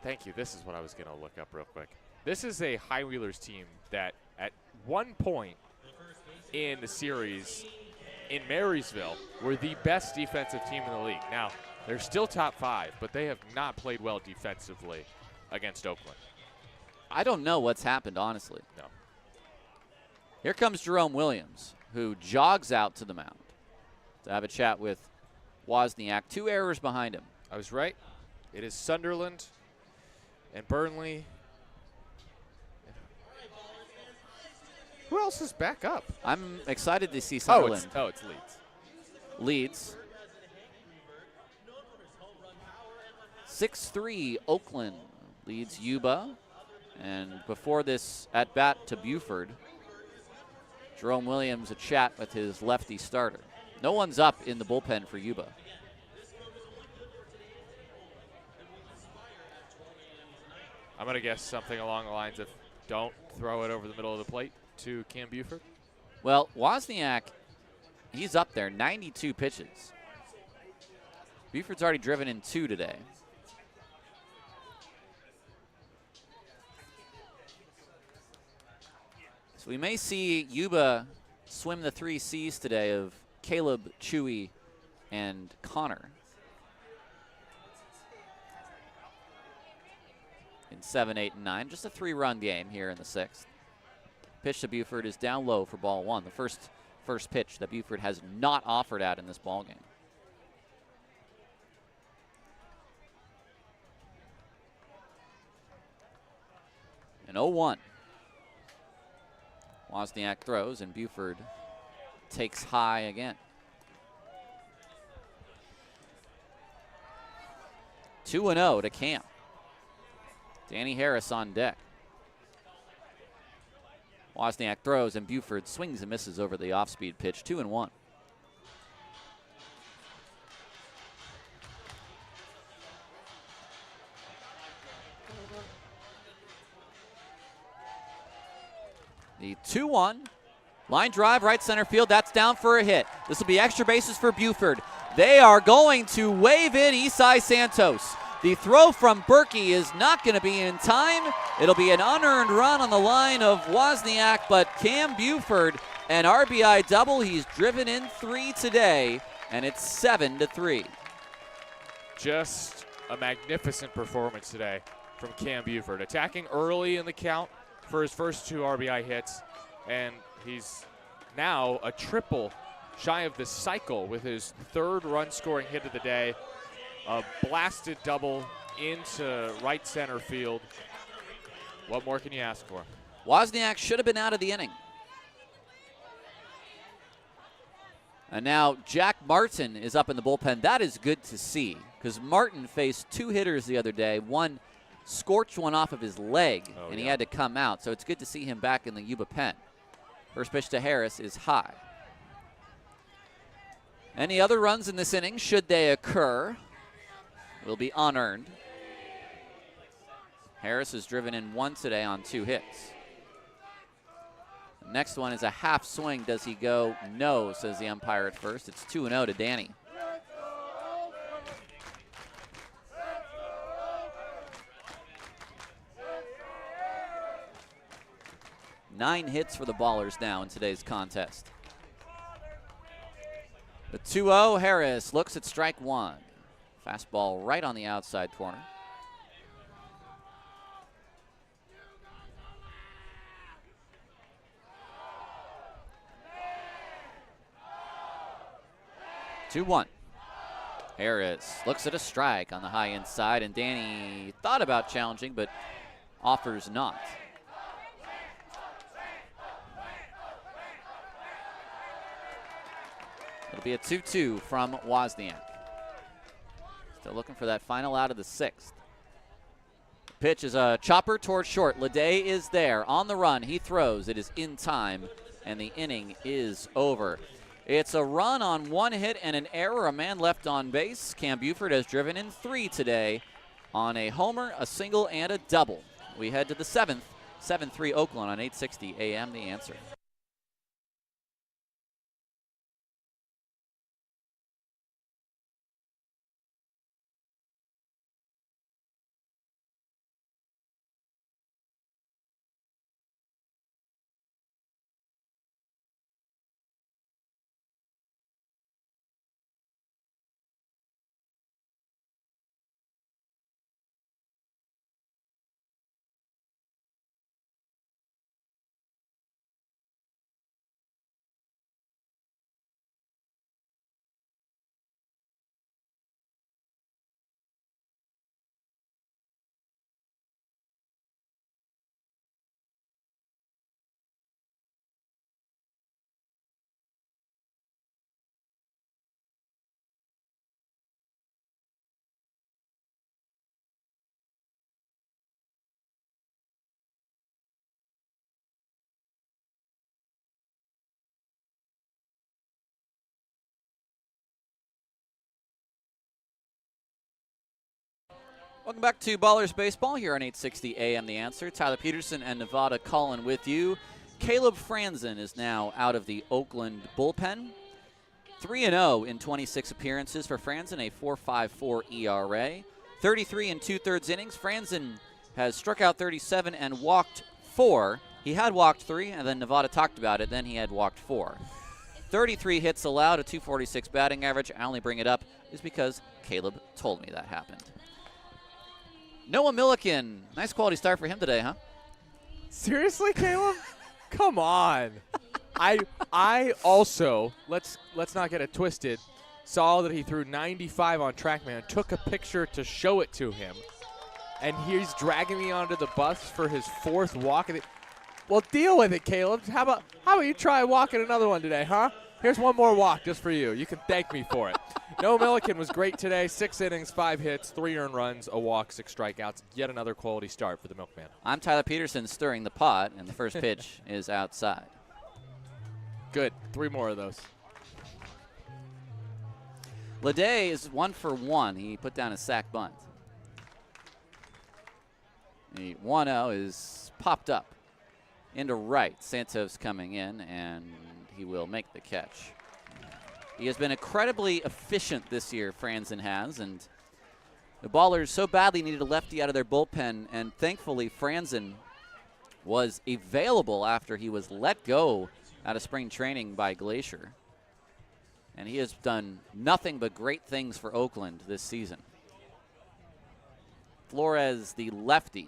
Thank you. This is what I was going to look up real quick. This is a High Wheelers team that at one point in the series in Marysville were the best defensive team in the league. Now, they're still top 5, but they have not played well defensively against Oakland. I don't know what's happened, honestly. No. Here comes Jerome Williams, who jogs out to the mound to have a chat with Wozniak. 2 errors behind him. I was right. It is Sunderland and Burnley. Who else is back up? I'm excited to see Sunderland. It's Leeds. Leeds. 6-3 Oakland leads Yuba. And before this at bat to Buford, Jerome Williams a chat with his lefty starter. No one's up in the bullpen for Yuba. I'm going to guess something along the lines of don't throw it over the middle of the plate to Cam Buford. Well, Wozniak, he's up there, 92 pitches. Buford's already driven in 2 today. So we may see Yuba swim the 3 C's today of Caleb, Chewy, and Connor. In 7, 8, and 9. Just a 3-run game here in the 6th. Pitch to Buford is down low for ball 1. The first pitch that Buford has not offered at in this ball game. An 0-1. Wozniak throws, and Buford takes high again. 2-0 to Cam. Danny Harris on deck. Wozniak throws, and Buford swings and misses over the off-speed pitch. 2-1. The 2-1. Line drive, right center field. That's down for a hit. This will be extra bases for Buford. They are going to wave it Isai Santos. The throw from Berkey is not going to be in time. It'll be an unearned run on the line of Wozniak, but Cam Buford, an RBI double. He's driven in 3 today, and it's 7-3. Just a magnificent performance today from Cam Buford. Attacking early in the count for his first 2 RBI hits, and he's now a triple shy of the cycle with his 3rd run-scoring hit of the day. A blasted double into right center field. What more can you ask for? Wozniak should have been out of the inning. And now Jack Martin is up in the bullpen. That is good to see, because Martin faced 2 hitters the other day. One scorched one off of his leg, and he had to come out. So it's good to see him back in the Yuba pen. First pitch to Harris is high. Any other runs in this inning, should they occur, will be unearned. Harris has driven in 1 today on 2 hits. The next one is a half swing. Does he go? No, says the umpire at first. It's 2-0 to Danny. Nine hits for the Ballers now in today's contest. The 2-0, Harris looks at strike 1. Fastball right on the outside corner. Two-one. Harris looks at a strike on the high inside, and Danny thought about challenging, but offers not. It'll be a 2-2 from Wozniak. Still looking for that final out of the 6th. Pitch is a chopper towards short. Leday is there on the run. He throws. It is in time, and the inning is over. It's a run on 1 hit and an error. A man left on base. Cam Buford has driven in 3 today on a homer, a single, and a double. We head to the 7th. 7-3 Oakland on 860 AM. The Answer. Welcome back to Ballers Baseball here on 860 AM The Answer. Tyler Peterson and Nevada Cullen with you. Caleb Franzen is now out of the Oakland bullpen. 3-0 in 26 appearances for Franzen, a 4.54 ERA. 33 and 2/3 innings. Franzen has struck out 37 and walked 4. He had walked 3, and then Nevada talked about it. Then he had walked 4. 33 hits allowed, a 246 batting average. I only bring it up is because Caleb told me that happened. Noah Milliken, nice quality start for him today, huh? Seriously, Caleb? Come on. I also, let's not get it twisted, saw that he threw 95 on TrackMan, took a picture to show it to him, and he's dragging me onto the bus for his 4th walk. Well, deal with it, Caleb. How about you try walking another one today, huh? Here's one more walk just for you. You can thank me for it. Noah Milliken was great today. 6 innings, 5 hits, 3 earned runs, a walk, 6 strikeouts. Yet another quality start for the Milkman. I'm Tyler Peterson stirring the pot, and the first pitch is outside. Good. 3 more of those. Leday is 1 for 1. He put down a sac bunt. The 1-0 is popped up into right. Santos coming in, and he will make the catch. He has been incredibly efficient this year, Franzen has, and the Ballers so badly needed a lefty out of their bullpen, and thankfully Franzen was available after he was let go out of spring training by Glacier. And he has done nothing but great things for Oakland this season. Flores, the lefty.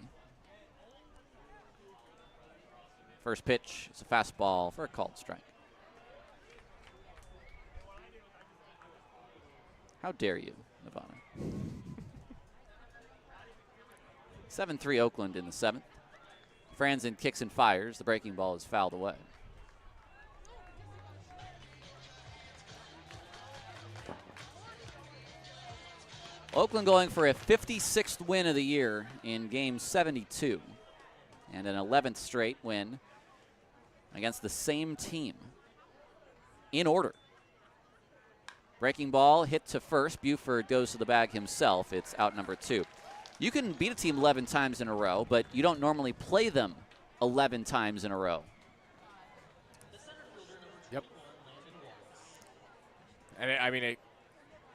First pitch is a fastball for a called strike. How dare you, Nevada? 7-3 Oakland in the 7th. Franzen kicks and fires. The breaking ball is fouled away. Oakland going for a 56th win of the year in game 72 and an 11th straight win against the same team in order. Breaking ball hit to first. Buford goes to the bag himself. It's out number 2. You can beat a team 11 times in a row, but you don't normally play them 11 times in a row. Yep. And I mean, it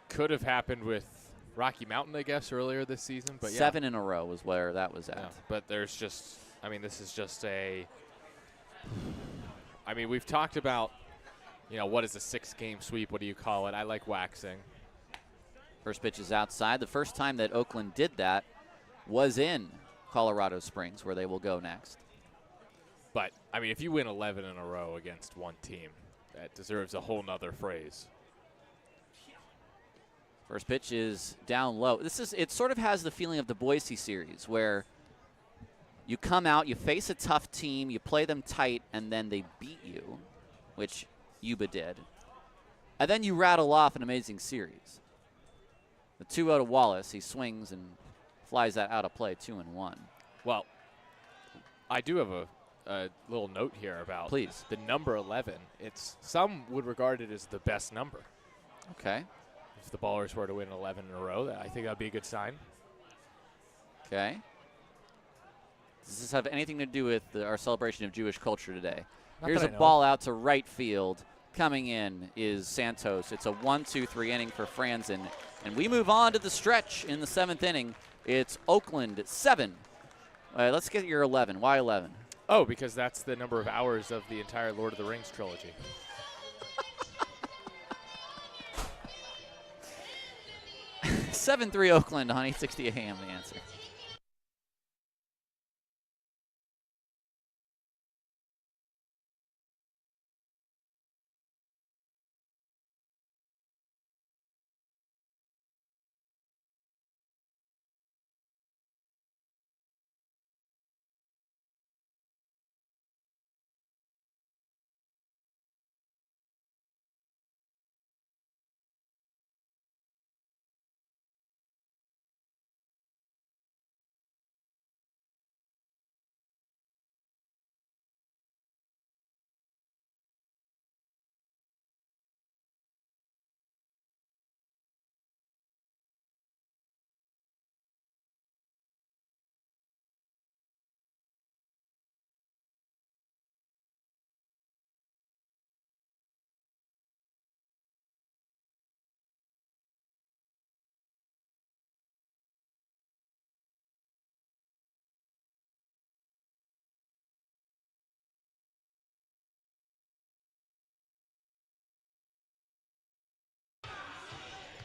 could have happened with Rocky Mountain, I guess, earlier this season. But 7 in a row was where that was at. Yeah, but there's just, I mean, this is just a, I mean, we've talked about, you know, what is a 6-game sweep? What do you call it? I like waxing. First pitch is outside. The first time that Oakland did that was in Colorado Springs, where they will go next. But, I mean, if you win 11 in a row against one team, that deserves a whole nother phrase. First pitch is down low. It sort of has the feeling of the Boise series, where you come out, you face a tough team, you play them tight, and then they beat you, which Yuba did. And then you rattle off an amazing series. The 2-0 to Wallace, he swings and flies that out of play, 2-1. Well, I do have a little note here about Please. The number 11. Some would regard it as the best number. Okay. If the Ballers were to win 11 in a row, I think that would be a good sign. Okay. Does this have anything to do with our celebration of Jewish culture today? Here's a ball out to right field. Coming in is Santos. It's a 1-2-3 inning for Franzen. And we move on to the stretch in the 7th inning. It's Oakland 7. Let's get your 11. Why 11? Oh, because that's the number of hours of the entire Lord of the Rings trilogy. 7-3 Oakland on 860 AM, the answer.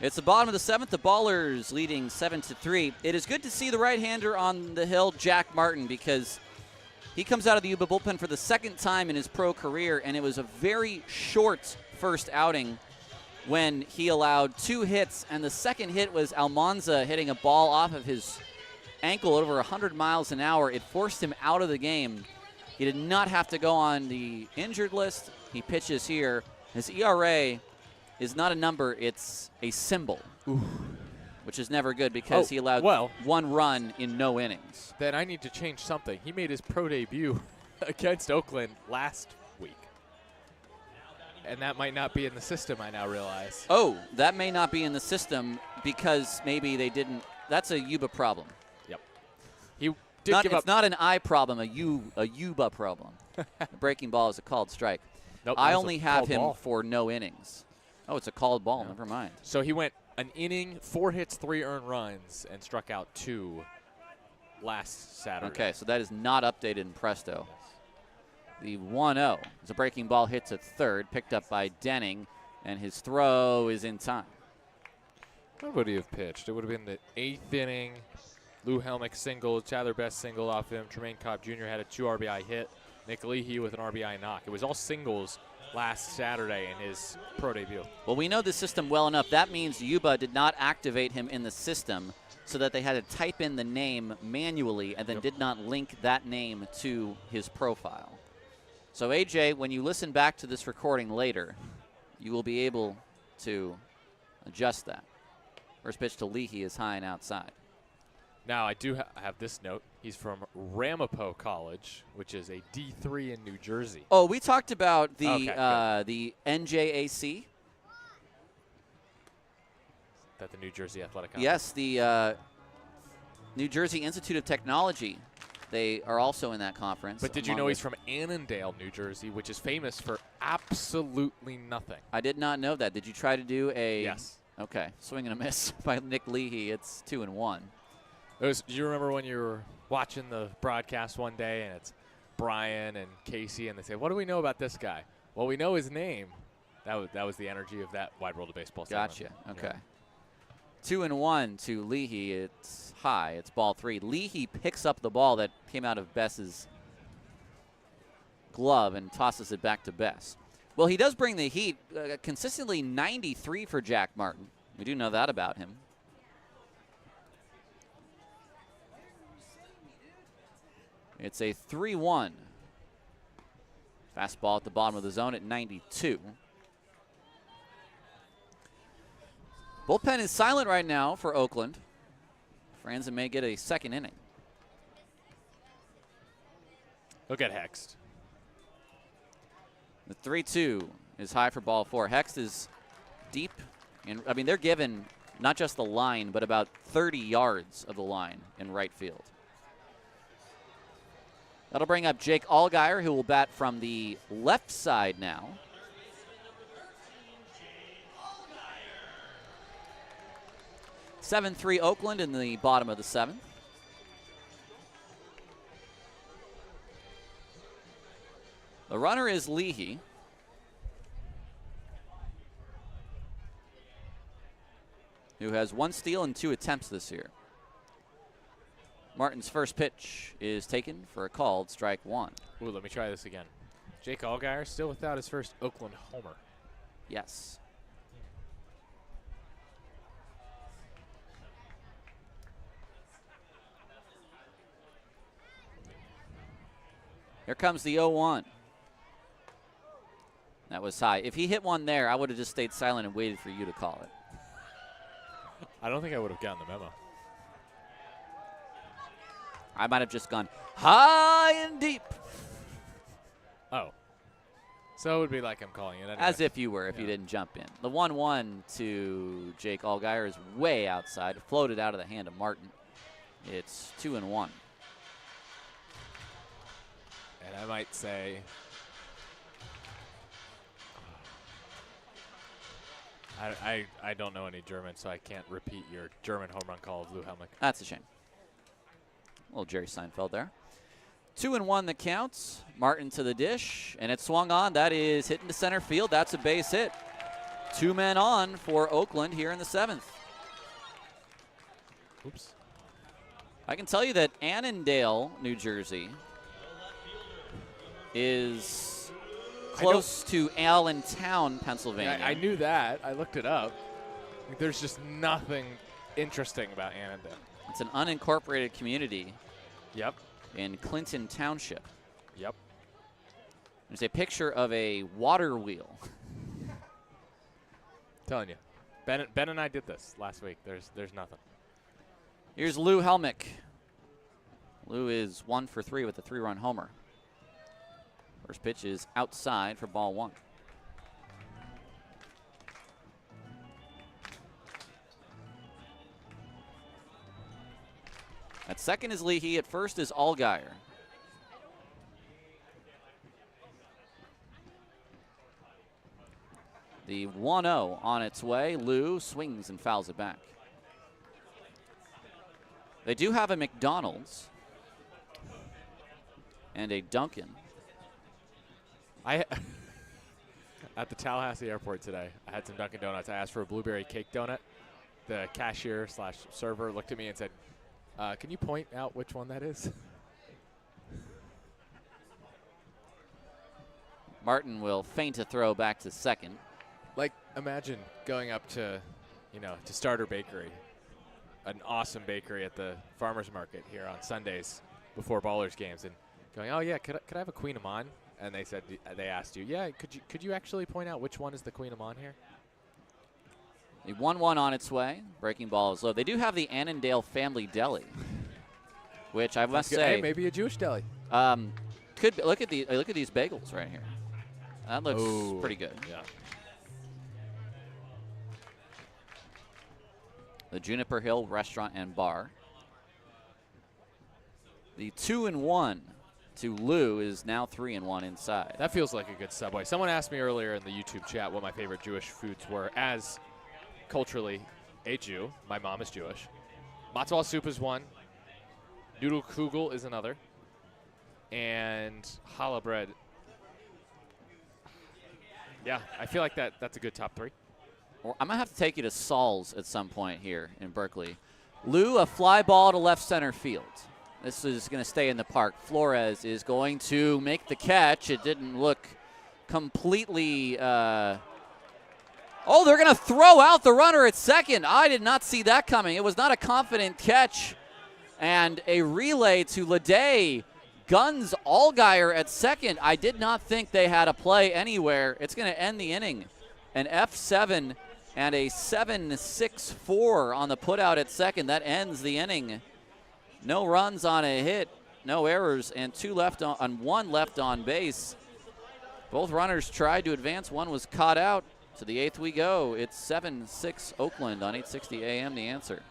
It's the bottom of the 7th. The Ballers leading 7-3. It is good to see the right-hander on the hill, Jack Martin, because he comes out of the Yuba bullpen for the 2nd time in his pro career, and it was a very short first outing when he allowed 2 hits, and the second hit was Almanza hitting a ball off of his ankle over 100 miles an hour. It forced him out of the game. He did not have to go on the injured list. He pitches here. His ERA is not a number, it's a symbol, which is never good because he allowed 1 run in no innings. Then I need to change something. He made his pro debut against Oakland last week. And that might not be in the system, I now realize. Oh, that may not be in the system because maybe they didn't. That's a Yuba problem. Yep. He did give up. It's not an I problem, a Yuba problem. The breaking ball is a called strike. Nope, I only have him ball. for no innings. Oh, it's a called ball. Yeah. Never mind. So he went an inning, 4 hits, 3 earned runs, and struck out 2 last Saturday. Okay, so that is not updated in Presto. The 1-0 is a breaking ball hit to third, picked up by Denning, and his throw is in time. What would he have pitched? It would have been the 8th inning. Lou Helmick single, Tyler Best single off him. Tremaine Kopp Jr. had a 2 RBI hit. Nick Leahy with an RBI knock. It was all singles last Saturday in his pro debut. Well, we know the system well enough. That means Yuba did not activate him in the system so that they had to type in the name manually and then did not link that name to his profile. So, AJ, when you listen back to this recording later, you will be able to adjust that. First pitch to Leahy is high and outside. Now, I do have this note. He's from Ramapo College, which is a D3 in New Jersey. Oh, we talked about the the NJAC. at the New Jersey Athletic Conference. Yes, the New Jersey Institute of Technology. They are also in that conference. But did you know he's from Annandale, New Jersey, which is famous for absolutely nothing? I did not know that. Did you try to do a? Yes. Okay, swing and a miss by Nick Leahy. It's 2-1. Do you remember when you were watching the broadcast one day and it's Brian and Casey and they say, "What do we know about this guy?" Well, we know his name. That was the energy of that Wide World of Baseball segment. Gotcha. Okay. 2-1 to Leahy. It's high. It's ball 3. Leahy picks up the ball that came out of Bess's glove and tosses it back to Bess. Well, he does bring the heat. Consistently 93 for Jack Martin. We do know that about him. It's a 3-1. Fastball at the bottom of the zone at 92. Bullpen is silent right now for Oakland. Franzen may get a second inning. He'll get hexed. The 3-2 is high for ball 4. Hext is deep. And I mean, they're given not just the line, but about 30 yards of the line in right field. That'll bring up Jake Allgaier, who will bat from the left side now. (7-3) Oakland in the bottom of the 7th. The runner is Leahy. Who has 1 steal and 2 attempts this year. Martin's first pitch is taken for a called strike 1. Ooh, let me try this again. Jake Allgaier still without his first Oakland homer. Yes. Here comes the 0-1. That was high. If he hit one there, I would have just stayed silent and waited for you to call it. I don't think I would have gotten the memo. I might have just gone high and deep. Oh. So it would be like I'm calling it anyway. As if you were, if you didn't jump in. The 1-1 to Jake Allgaier is way outside. Floated out of the hand of Martin. It's 2-1. And I might say, I don't know any German, so I can't repeat your German home run call of Lou Helmick. That's a shame. Little Jerry Seinfeld there. 2-1 the counts. Martin to the dish, and it swung on. That is hitting to center field. That's a base hit. 2 men on for Oakland here in the 7th. Oops. I can tell you that Annandale, New Jersey, is close to Allentown, Pennsylvania. I knew that. I looked it up. There's just nothing interesting about Annandale. It's an unincorporated community. Yep. In Clinton Township. Yep. There's a picture of a water wheel. Telling you. Ben and I did this last week. There's nothing. Here's Lou Helmick. Lou is 1 for 3 with a 3-run homer. First pitch is outside for ball 1. At second is Leahy. At first is Allgaier. The 1-0 on its way. Lou swings and fouls it back. They do have a McDonald's and a Dunkin'. At the Tallahassee airport today, I had some Dunkin' Donuts. I asked for a blueberry cake donut. The cashier/server looked at me and said, can you point out which one that is? Martin will feint a throw back to second. Like, imagine going up to, to Starter Bakery, an awesome bakery at the farmer's market here on Sundays before Ballers games, and going, oh yeah, could I have a Queen Amman? And they asked you, yeah, could you actually point out which one is the Queen Amman here? The 1-1 on its way. Breaking ball is low. They do have the Annandale Family Deli, which I must say, hey, maybe a Jewish deli. Could be, look at these bagels right here. That looks pretty good. Yeah. the Juniper Hill Restaurant and Bar. The 2-1 to Lou is now 3-1 inside. That feels like a good Subway. Someone asked me earlier in the YouTube chat what my favorite Jewish foods were. As culturally a Jew, my mom is Jewish. Matzo ball soup is one. Noodle kugel is another. And challah bread. Yeah, I feel like that's a good top 3. Well, I'm going to have to take you to Saul's at some point here in Berkeley. Lou, a fly ball to left center field. This is going to stay in the park. Flores is going to make the catch. It didn't look completely. Oh, they're going to throw out the runner at second. I did not see that coming. It was not a confident catch. And a relay to Leday. Guns Allgaier at second. I did not think they had a play anywhere. It's going to end the inning. An F7 and a 7-6-4 on the putout at second. That ends the inning. No runs on a hit, no errors, and one left on base. Both runners tried to advance. One was caught out. To the 8th we go. It's 7-6 Oakland on 860 AM. The Answer.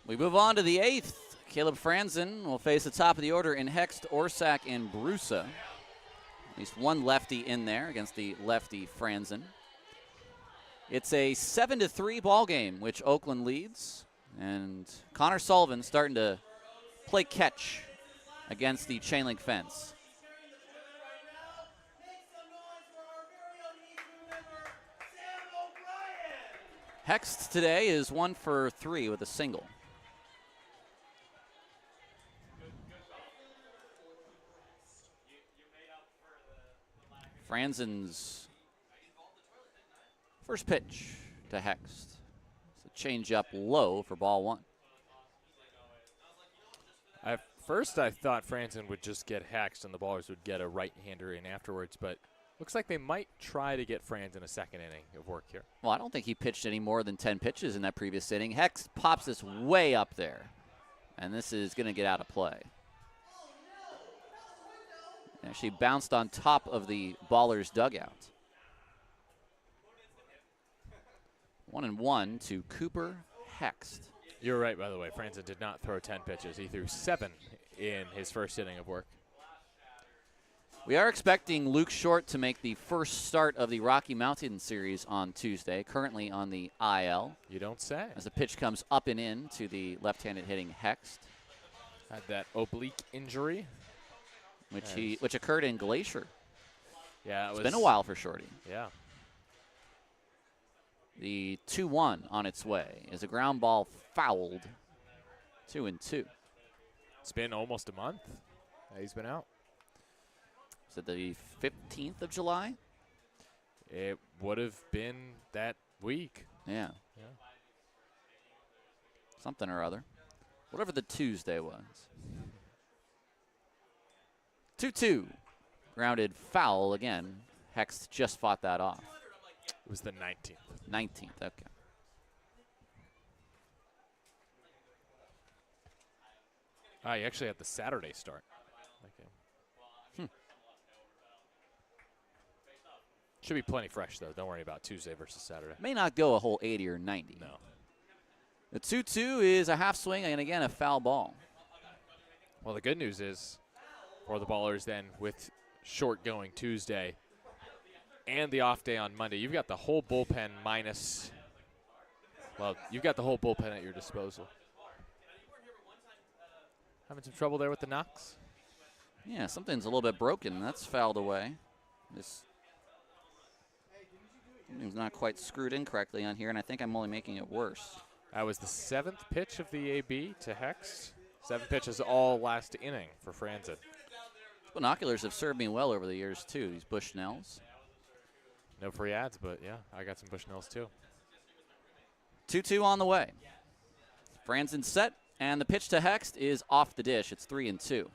We move on to the 8th. Caleb Franzen will face the top of the order in Hext, Orsak, and Brusa. At least one lefty in there against the lefty Franzen. It's a 7-3 ball game, which Oakland leads. And Connor Sullivan starting to play catch against the chain link fence. Hext today is 1 for 3 with a single. Franzen's first pitch to Hext. It's a change up low for ball 1. At first I thought Franzen would just get Hext and the ballers would get a right-hander in afterwards, but looks like they might try to get Franzen a second inning of work here. Well, I don't think he pitched any more than 10 pitches in that previous inning. Hext pops this way up there, and this is going to get out of play. Actually bounced on top of the baller's dugout. 1-1 to Cooper Hext. You're right, by the way. Franzen did not throw 10 pitches. He threw 7 in his first inning of work. We are expecting Luke Short to make the first start of the Rocky Mountain Series on Tuesday, currently on the IL. You don't say. As the pitch comes up and in to the left-handed hitting Hext. Had that oblique injury. Which occurred in Glacier. Yeah, it's been a while for Shorty. Yeah. The 2-1 on its way is a ground ball fouled. 2-2. It's been almost a month that he's been out. Is it the 15th of July? It would have been that week. Yeah. Something or other. Whatever the Tuesday was. 2-2. Grounded foul again. Hext just fought that off. It was the 19th. 19th, okay. You actually had the Saturday start. Okay. Should be plenty fresh, though. Don't worry about Tuesday versus Saturday. May not go a whole 80 or 90. No. The 2-2 is a half swing and, again, a foul ball. Well, the good news is for the Ballers then with short going Tuesday and the off day on Monday. You've got the whole bullpen minus, well, you've got the whole bullpen at your disposal. Having some trouble there with the knocks? Yeah, something's a little bit broken. That's fouled away. Something's not quite screwed in correctly on here, and I think I'm only making it worse. That was the 7th pitch of the AB to Hex. 7 pitches all last inning for Franzen. Binoculars have served me well over the years, too, these Bushnells. No free ads, but yeah, I got some Bushnells too. 2-2 on the way. Franzen set, and the pitch to Hext is off the dish. It's 3-2.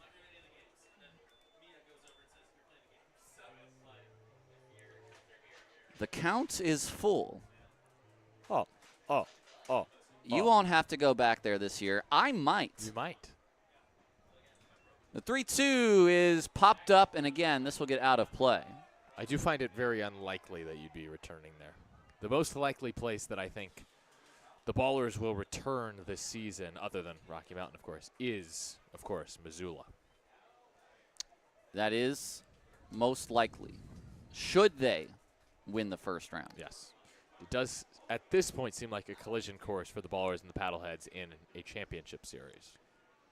The count is full. You won't have to go back there this year. I might. You might. The 3-2 is popped up, and again, this will get out of play. I do find it very unlikely that you'd be returning there. The most likely place that I think the Ballers will return this season, other than Rocky Mountain, of course, is, of course, Missoula. That is most likely. Should they win the first round? Yes. It does, at this point, seem like a collision course for the Ballers and the Paddleheads in a championship series.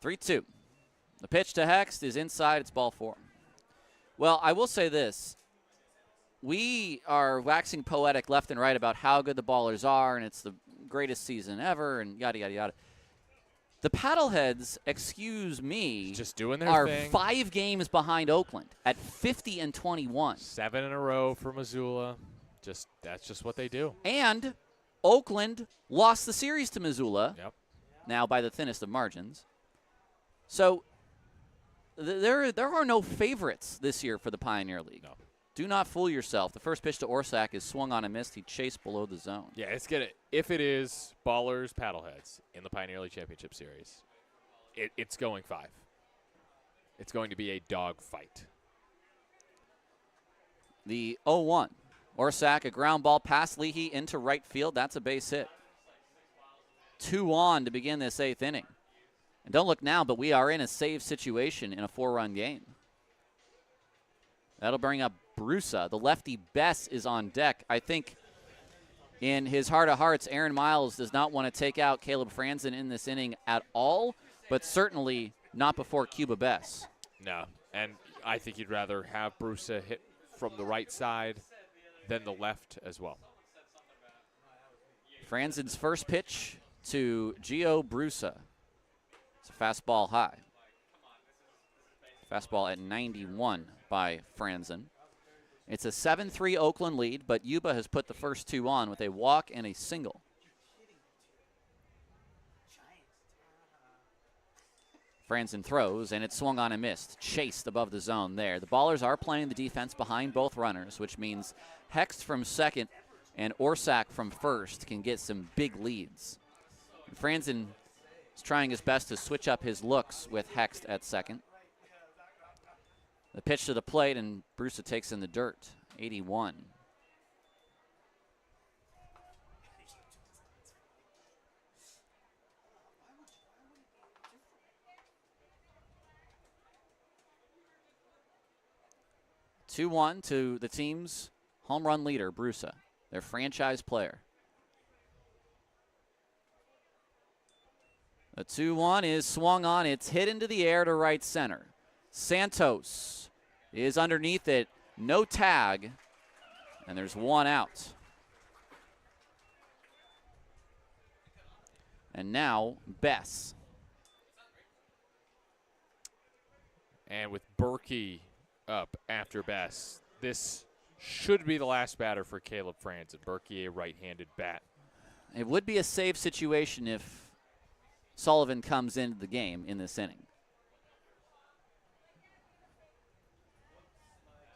3-2. The pitch to Hext is inside. It's ball 4. Well, I will say this. We are waxing poetic left and right about how good the Ballers are, and it's the greatest season ever, and yada, yada, yada. The Paddleheads, excuse me, just doing their are thing. 5 games behind Oakland at 50-21. 7 in a row for Missoula. That's just what they do. And Oakland lost the series to Missoula, Yep. now by the thinnest of margins. So there are no favorites this year for the Pioneer League. No. Do not fool yourself. The first pitch to Orsak is swung on and missed. He chased below the zone. Yeah, if it is Ballers, Paddleheads in the Pioneer League Championship Series, it's going 5. It's going to be a dog fight. The 0-1. Orsak, a ground ball past Leahy into right field. That's a base hit. 2 on to begin this 8th inning. And don't look now, but we are in a save situation in a 4-run game. That'll bring up Brusa. The lefty Bess is on deck. I think in his heart of hearts, Aaron Miles does not want to take out Caleb Franzen in this inning at all, but certainly not before Cuba Bess. No, and I think you'd rather have Brusa hit from the right side than the left as well. Franzen's first pitch to Gio Brusa. It's a fastball high. Fastball at 91 by Franzen. It's a 7-3 Oakland lead, but Yuba has put the first 2 on with a walk and a single. Franzen throws, and it's swung on and missed. Chased above the zone there. The Ballers are playing the defense behind both runners, which means Hext from second and Orsak from first can get some big leads. And Franzen is trying his best to switch up his looks with Hext at second. The pitch to the plate, and Brusa takes in the dirt. 81. Two 2-1 to the team's home run leader, Brusa, their franchise player. The 2-1 is swung on. It's hit into the air to right center. Santos is underneath it. No tag. And there's 1 out. And now Bess. And with Berkey up after Bess, this should be the last batter for Caleb Franzen. Berkey, a right-handed bat. It would be a save situation if Sullivan comes into the game in this inning.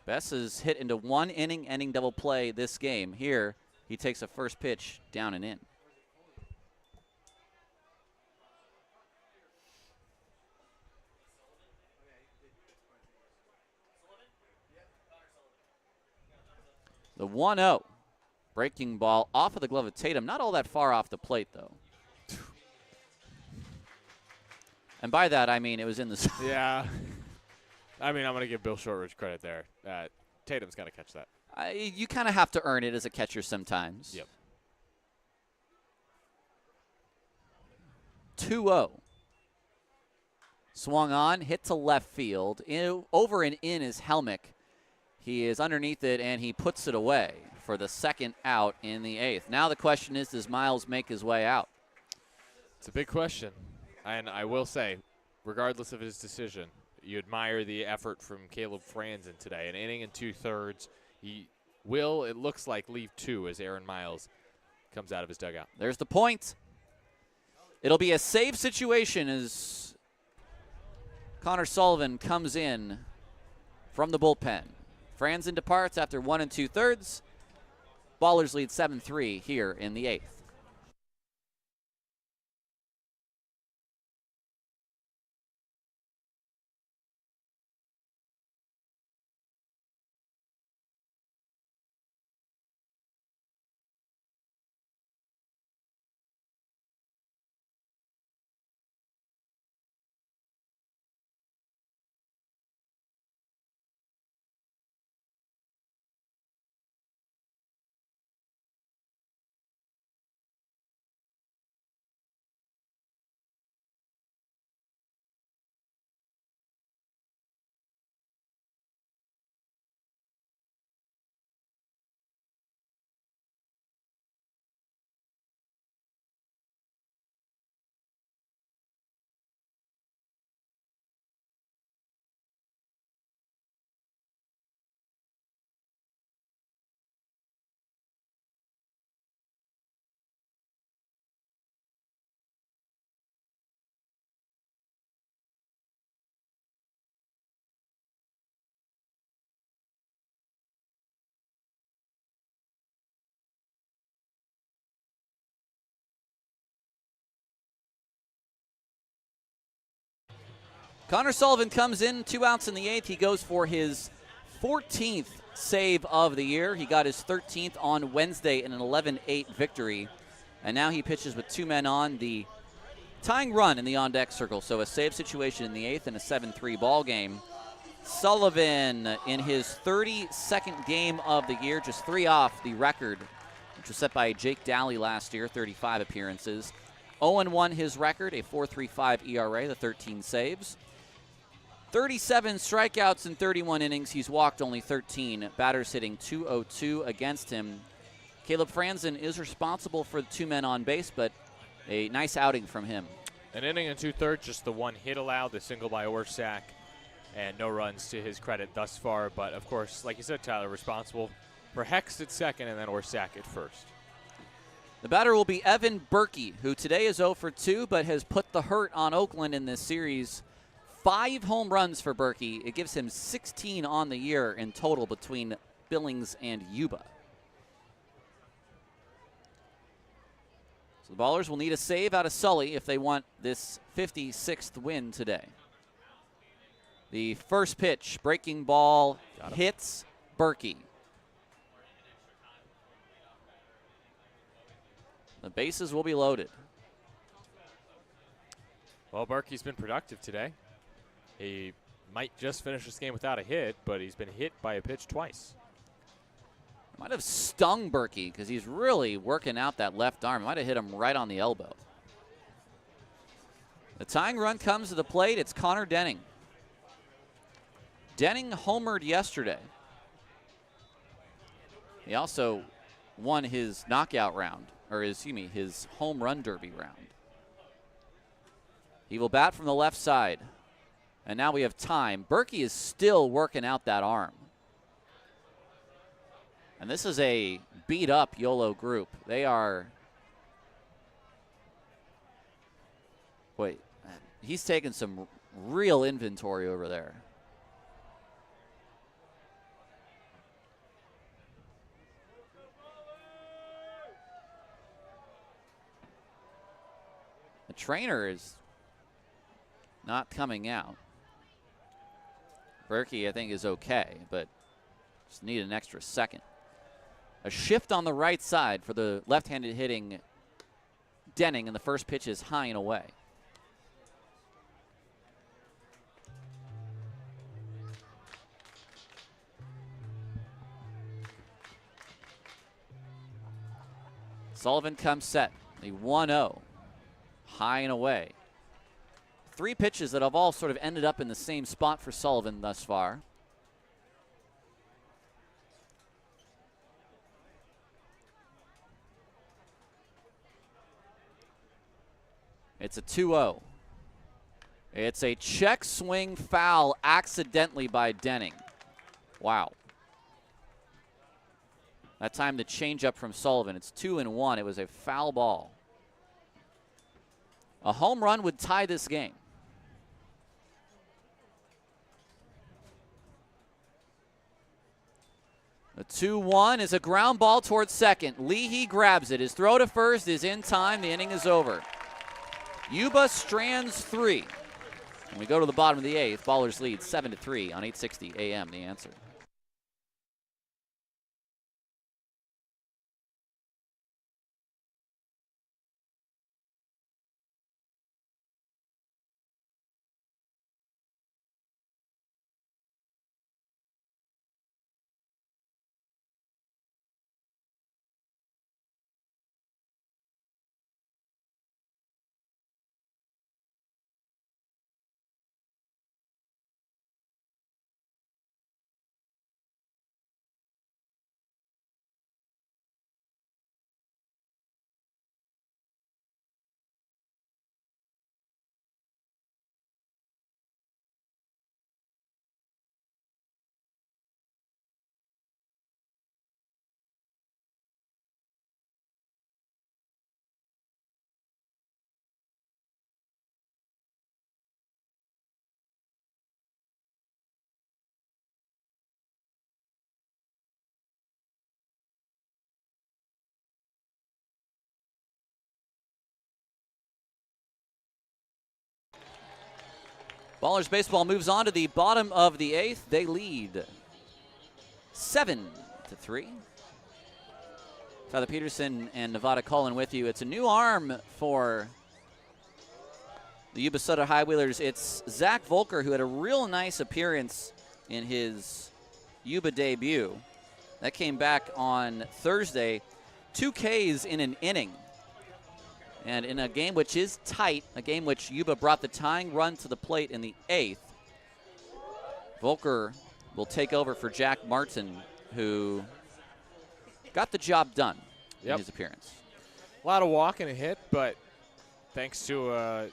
Bess is hit into 1 inning double play this game. Here, he takes a first pitch down and in. The 1-0. Breaking ball off of the glove of Tatum. Not all that far off the plate, though. And by that, I mean it was in the... Yeah. I mean, I'm going to give Bill Shortridge credit there. Tatum's got to catch that. You kind of have to earn it as a catcher sometimes. Yep. 2-0. Swung on, hit to left field. Over and in is Helmick. He is underneath it, and he puts it away for the second out in the 8th. Now the question is, does Miles make his way out? It's a big question. And I will say, regardless of his decision, you admire the effort from Caleb Franzen today. An inning and 2/3. He will, it looks like, leave 2 as Aaron Miles comes out of his dugout. There's the point. It'll be a save situation as Connor Sullivan comes in from the bullpen. Franzen departs after 1 2/3. Ballers lead 7-3 here in the 8th. Connor Sullivan comes in, 2 outs in the 8th. He goes for his 14th save of the year. He got his 13th on Wednesday in an 11-8 victory. And now he pitches with 2 men on, the tying run in the on-deck circle. So a save situation in the 8th and a 7-3 ball game. Sullivan in his 32nd game of the year, just 3 off the record, which was set by Jake Daly last year, 35 appearances. 0-1 his record, a 4.35 ERA, the 13 saves. 37 strikeouts in 31 innings. He's walked only 13. Batters hitting .202 against him. Caleb Franzen is responsible for the 2 men on base, but a nice outing from him. An inning and 2/3, just the 1 hit allowed, the single by Orsak, and no runs to his credit thus far. But, of course, like you said, Tyler, responsible for Hex at second and then Orsak at first. The batter will be Evan Berkey, who today is 0 for 2, but has put the hurt on Oakland in this series. 5 home runs for Berkey. It gives him 16 on the year in total between Billings and Yuba. So the Ballers will need a save out of Sully if they want this 56th win today. The first pitch, breaking ball, hits Berkey. The bases will be loaded. Well, Berkey's been productive today. He might just finish this game without a hit, but he's been hit by a pitch twice. Might have stung Berkey because he's really working out that left arm. Might have hit him right on the elbow. The tying run comes to the plate. It's Connor Denning. Denning homered yesterday. He also won his knockout round, or excuse me, his home run derby round. He will bat from the left side. And now we have time. Berkey is still working out that arm. And this is a beat-up YOLO group. They are... Wait, he's taking some real inventory over there. The trainer is not coming out. Berkey, I think, is okay, but just need an extra second. A shift on the right side for the left-handed hitting Denning, and the first pitch is high and away. Sullivan comes set. The 1-0. High and away. 3 pitches that have all sort of ended up in the same spot for Sullivan thus far. It's a 2-0. It's a check swing foul accidentally by Denning. Wow. That time the changeup from Sullivan. It's 2-1. It was a foul ball. A home run would tie this game. The 2-1 is a ground ball towards second. Leahy grabs it. His throw to first is in time. The inning is over. Yuba strands 3. And we go to the bottom of the 8th. Ballers lead 7-3 on 860 AM. The Answer. Ballers baseball moves on to the bottom of the 8th. They lead 7-3. Tyler Peterson and Nevada Cullen with you. It's a new arm for the Yuba Sutter High Wheelers. It's Zach Volker, who had a real nice appearance in his Yuba debut. That came back on Thursday. 2 Ks in an inning. And in a game which is tight, a game which Yuba brought the tying run to the plate in the 8th, Volker will take over for Jack Martin, who got the job done in his appearance. A lot of walk and a hit, but thanks to a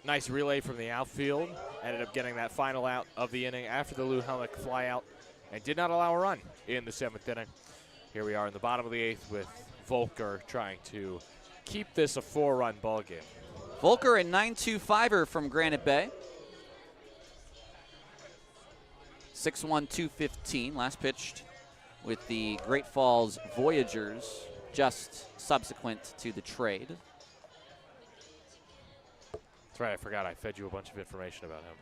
nice relay from the outfield, ended up getting that final out of the inning after the Lou Helmick fly out and did not allow a run in the 7th inning. Here we are in the bottom of the 8th with Volker trying to keep this a 4-run ball game. Volker, a 9.25er from Granite Bay. 6'1", 215. Last pitched with the Great Falls Voyagers just subsequent to the trade. That's right, I forgot I fed you a bunch of information about him.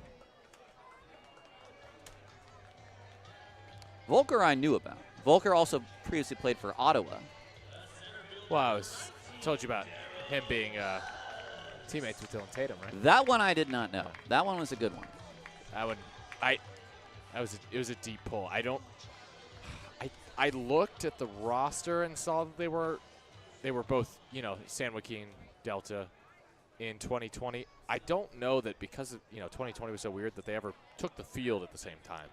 Volker I knew about. Volker also previously played for Ottawa. Well, I told you about him being teammates with Dylan Tatum, right? That one I did not know. That one was a good one. It was a deep pull. I looked at the roster and saw that they were both, San Joaquin Delta in 2020. I don't know that because of 2020 was so weird that they ever took the field at the same time.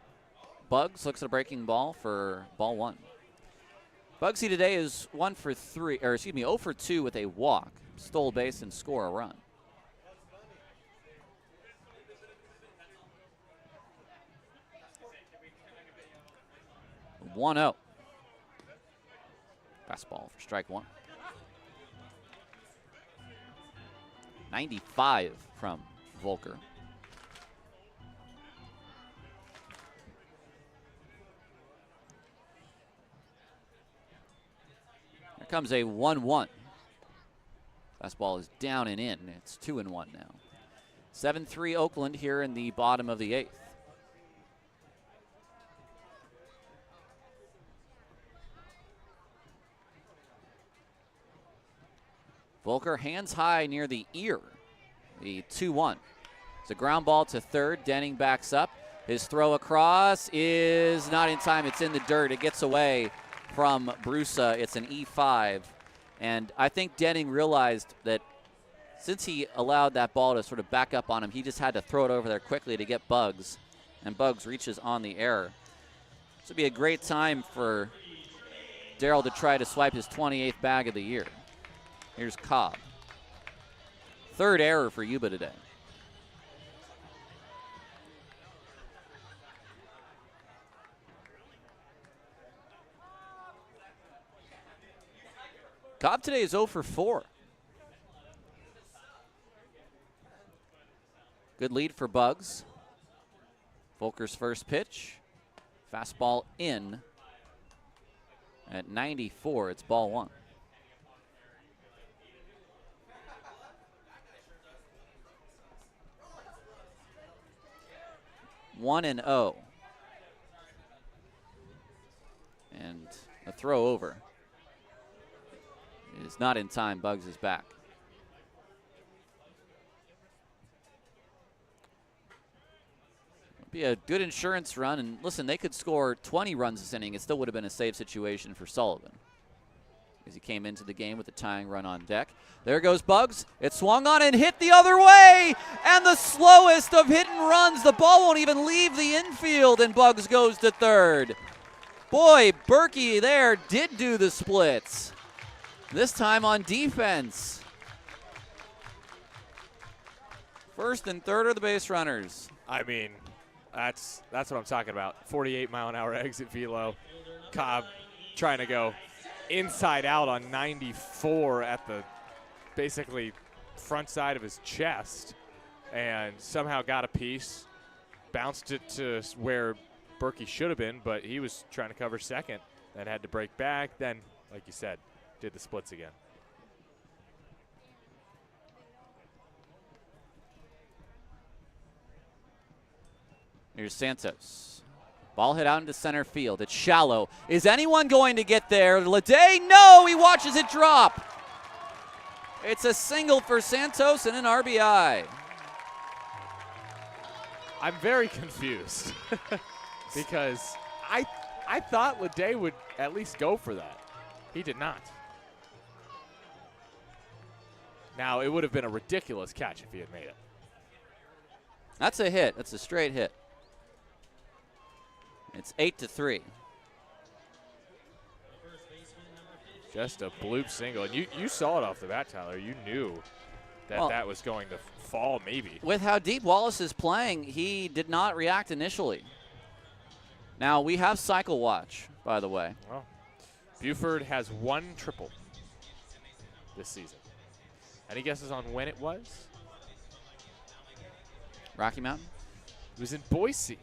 Bugs looks at a breaking ball for ball 1. Bugsy today is 0 for 2 with a walk, stole base and score a run. (1-0). Fastball for strike 1. 95 from Volker. Here comes a 1-1. Fastball is down and in. It's 2-1 now. 7-3 Oakland here in the bottom of the 8th. Volker hands high near the ear. The 2-1. It's a ground ball to third. Denning backs up. His throw across is not in time. It's in the dirt. It gets away from Brusa. It's an E5. And I think Denning realized that since he allowed that ball to sort of back up on him, he just had to throw it over there quickly to get Bugs. And Bugs reaches on the error. This would be a great time for Darrell to try to swipe his 28th bag of the year. Here's Cobb. Third error for Yuba today. Cobb today is 0 for 4. Good lead for Bugs. Volker's first pitch. Fastball in at 94. It's ball 1. One and 0. And a throw over. It is not in time. Bugs is back. Be a good insurance run, and listen, they could score 20 runs this inning. It still would have been a safe situation for Sullivan, as he came into the game with a tying run on deck. There goes Bugs. It swung on and hit the other way, and the slowest of hit and runs. The ball won't even leave the infield, and Bugs goes to third. Boy, Berkey there did do the splits, this time on defense. First and third are the base runners. I mean, that's what I'm talking about. 48-mile-an-hour exit velo. Cobb trying to go inside out on 94 at the basically front side of his chest, and somehow got a piece. Bounced it to where Berkey should have been, but he was trying to cover second. Then had to break back. Then, like you said, did the splits again. Here's Santos. Ball hit out into center field. It's shallow. Is anyone going to get there? Leday, no! He watches it drop. It's a single for Santos and an RBI. I'm very confused because I thought Leday would at least go for that. He did not. Now, it would have been a ridiculous catch if he had made it. That's a hit. That's a straight hit. It's 8-3. Just a bloop single. And you saw it off the bat, Tyler. You knew that that was going to fall maybe. With how deep Wallace is playing, he did not react initially. Now, we have cycle watch, by the way. Well, Buford has 1 triple this season. Any guesses on when it was? Rocky Mountain? It was in Boise.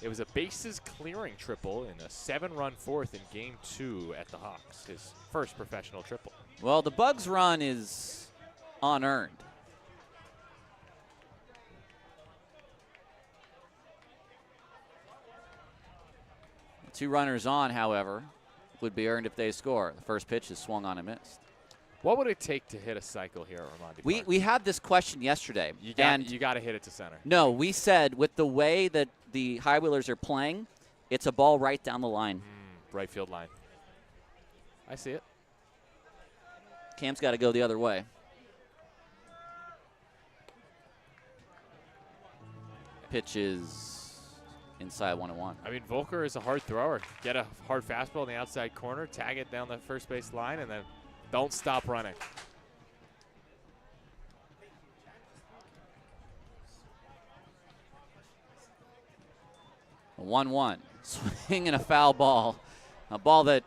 It was a bases clearing triple in a 7-run fourth in Game 2 at the Hawks, his first professional triple. Well, the Bugs run is unearned. The 2 runners on, however, would be earned if they score. The first pitch is swung on and missed. What would it take to hit a cycle here at Raimondi Park? We had this question yesterday. You got to hit it to center. No, we said with the way that the High Wheelers are playing, it's a ball right down the line. Right field line. I see it. Cam's got to go the other way. Pitch is inside 1-1. I mean, Volker is a hard thrower. Get a hard fastball in the outside corner, tag it down the first base line, and then don't stop running. A 1-1. Swing and a foul ball. A ball that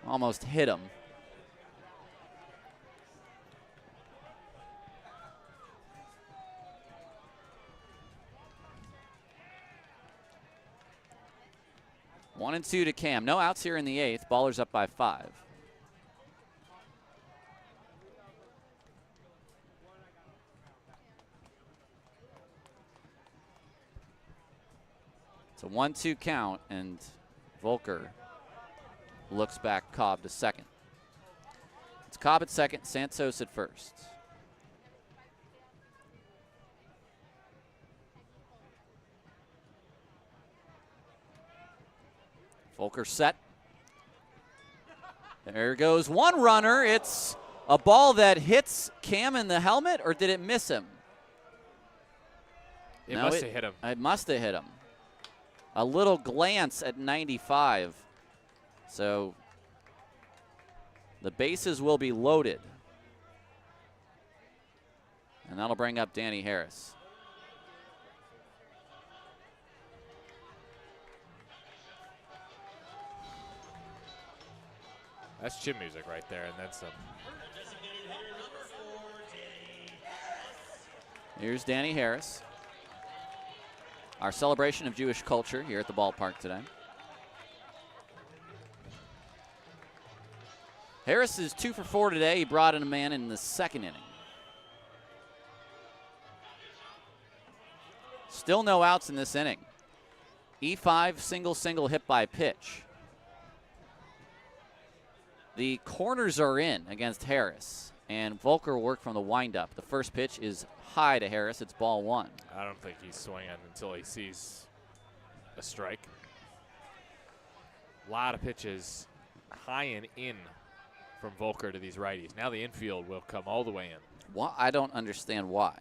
almost hit him. One and 2 to Cam. No outs here in the 8th. Ballers up by 5. It's a 1-2 count, and Volker looks back Cobb to second. It's Cobb at second, Santos at first. Volker set. There goes one runner. It's a ball that hits Cam in the helmet, or did it miss him? It must have hit him. It must have hit him. A little glance at 95. So the bases will be loaded. And that'll bring up Danny Harris. That's chin music right there, and then some. Here's Danny Harris. Our celebration of Jewish culture here at the ballpark today. Harris is 2 for 4 today. He brought in a man in the second inning. Still no outs in this inning. E5 single hit by pitch. The corners are in against Harris, and Volker will work from the windup. The first pitch is high to Harris. It's ball 1. I don't think he's swinging until he sees a strike. A lot of pitches high and in from Volker to these righties. Now the infield will come all the way in. Well, I don't understand why.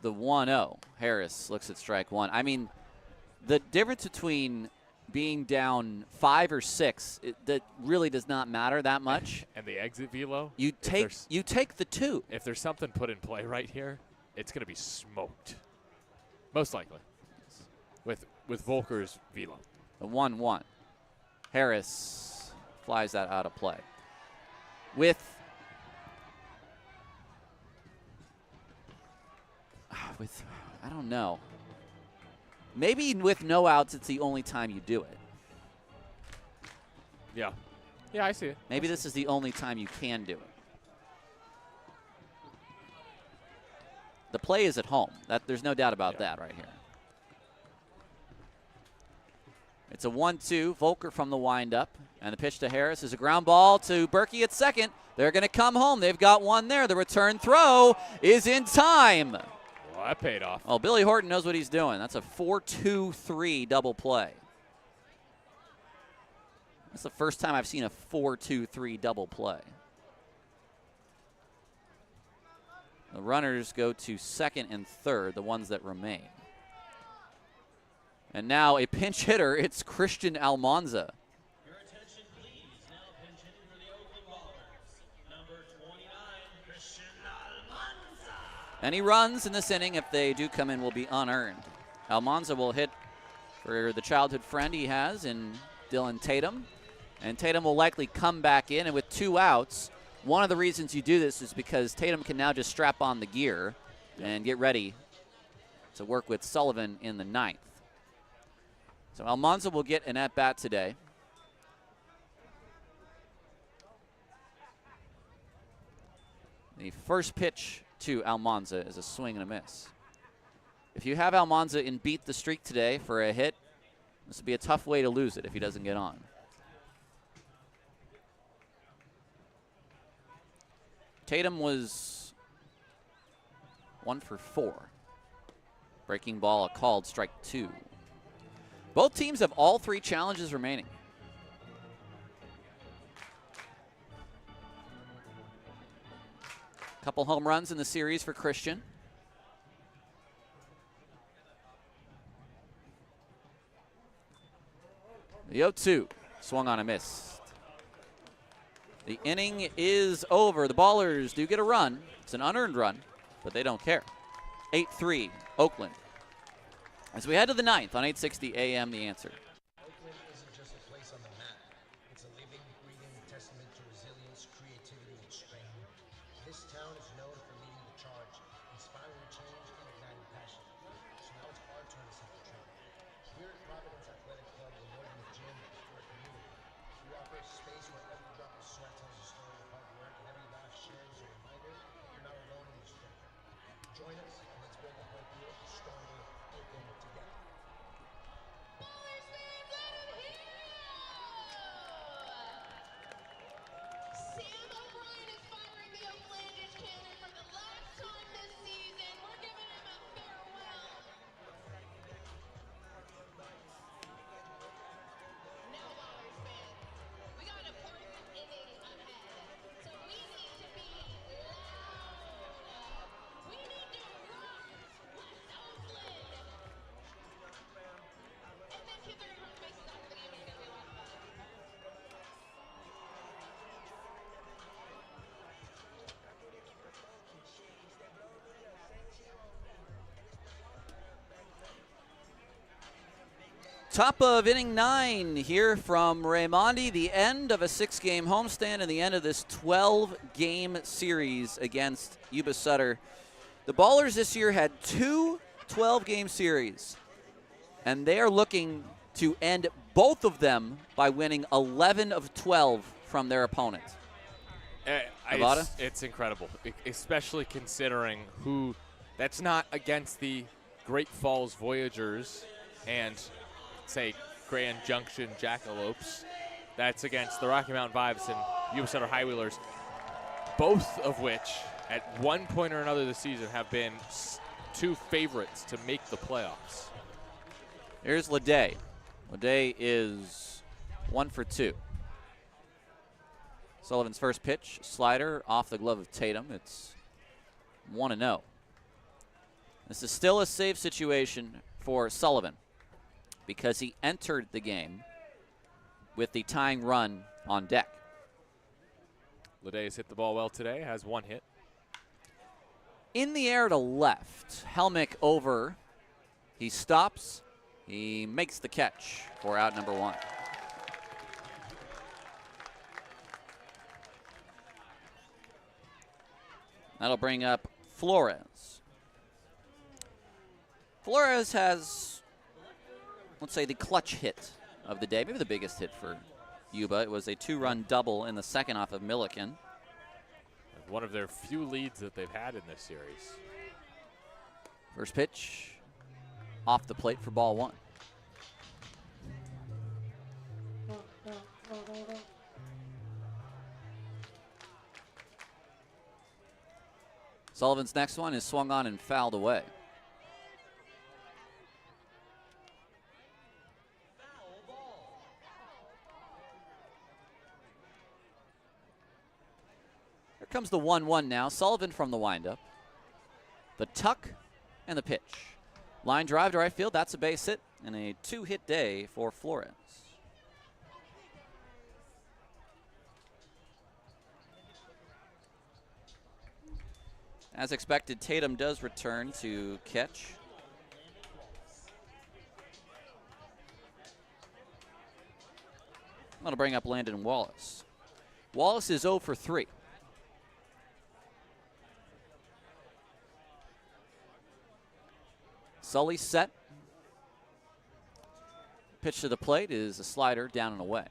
The 1-0, Harris looks at strike 1. I mean, the difference between being down 5 or 6, that really does not matter that much. And the exit velo, you take the 2. If there's something put in play right here, it's going to be smoked, most likely, with Volker's velo. The 1-1, Harris flies that out of play. With I don't know. Maybe with no outs, it's the only time you do it. Yeah. Yeah, I see it. Maybe this is the only time you can do it. The play is at home. There's no doubt about that right here. It's a 1-2. Volker from the windup. And the pitch to Harris is a ground ball to Berkey at second. They're going to come home. They've got one there. The return throw is in time. Well, that paid off. Oh, Billy Horton knows what he's doing. That's a 4-2-3 double play. That's the first time I've seen a 4-2-3 double play. The runners go to second and third, the ones that remain. And now a pinch hitter, it's Christian Almanza. Your attention, please. Now pinch hitting for the Oakland Ballers. Number 29, Christian Almanza. Any runs in this inning, if they do come in, will be unearned. Almanza will hit for the childhood friend he has in Dylan Tatum. And Tatum will likely come back in, and with 2 outs, one of the reasons you do this is because Tatum can now just strap on the gear and get ready to work with Sullivan in the 9th. So Almanza will get an at-bat today. The first pitch to Almanza is a swing and a miss. If you have Almanza in beat the streak today for a hit, this would be a tough way to lose it if he doesn't get on. Tatum was 1 for 4. Breaking ball, a called strike 2. Both teams have all 3 challenges remaining. Couple home runs in the series for Christian. The 0-2 swung on a miss. The inning is over. The Ballers do get a run. It's an unearned run, but they don't care. 8-3, Oakland. As we head to the 9th on 860 AM, The Answer. Oakland isn't just a place on the map. It's a living, breathing testament to resilience, creativity, and strength. This town is known for leading the charge, inspiring change, and igniting passion. So now it's our turn to set the trend. Here at Providence Athletic Club, we're more than a gym or a community. We offer a space where every drop of sweat tells a story of hard work, and every laugh shared is a reminder you're not alone in this journey. Join us, and let's build a healthier, stronger Oakland together. Sam O'Brien is firing the Oaklandish cannon for the last time this season. We're giving him a farewell. Now, Ballers fans, we got a party Top of inning 9 here from Raimondi, the end of a 6-game homestand and the end of this 12-game series against Yuba Sutter. The Ballers this year had 2 12-game series, and they are looking to end both of them by winning 11 of 12 from their opponents. It's incredible, especially considering who that's not against the Great Falls Voyagers and, say, Grand Junction Jackalopes. That's against the Rocky Mountain Vibes and Yuba Sutter High Wheelers, both of which at one point or another this season have been 2 favorites to make the playoffs. Here's Leday. Leday is 1 for 2. Sullivan's first pitch, slider off the glove of Tatum. It's 1-0. This is still a save situation for Sullivan because he entered the game with the tying run on deck. Leday has hit the ball well today, has 1 hit. In the air to left, Helmick over. He stops. He makes the catch for out number 1. That'll bring up Flores. Flores has, let's say, the clutch hit of the day, maybe the biggest hit for Yuba. It was a 2-run double in the second off of Milliken. One of their few leads that they've had in this series. First pitch off the plate for ball 1. Sullivan's next one is swung on and fouled away. Here comes the 1-1 now. Sullivan from the windup. The tuck and the pitch. Line drive to right field. That's a base hit and a 2-hit day for Flores. As expected, Tatum does return to catch. That'll bring up Landon Wallace. Wallace is 0 for 3. Sully set. Pitch to the plate is a slider down and away.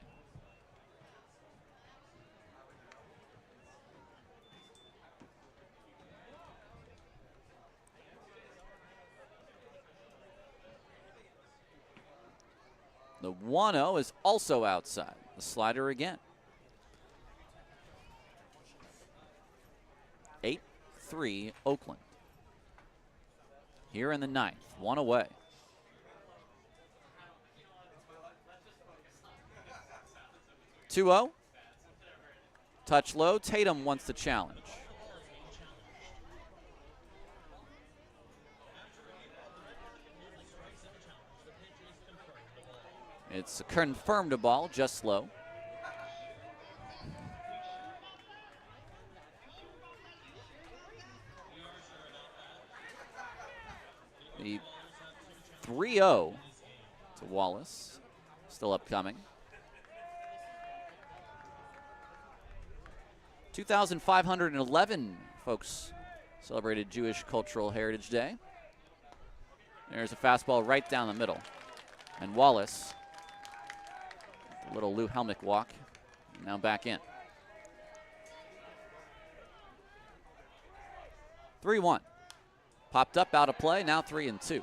The 1-0 is also outside. The slider again. 8-3 Oakland. Here in the 9th, 1 away. (2-0). Touch low. Tatum wants the challenge. It's a confirmed ball, just low. The 3-0 to Wallace, still upcoming. 2,511 folks celebrated Jewish Cultural Heritage Day. There's a fastball right down the middle. And Wallace, a little Lou Helmick walk, now back in. 3-1. Popped up, out of play, now 3-2.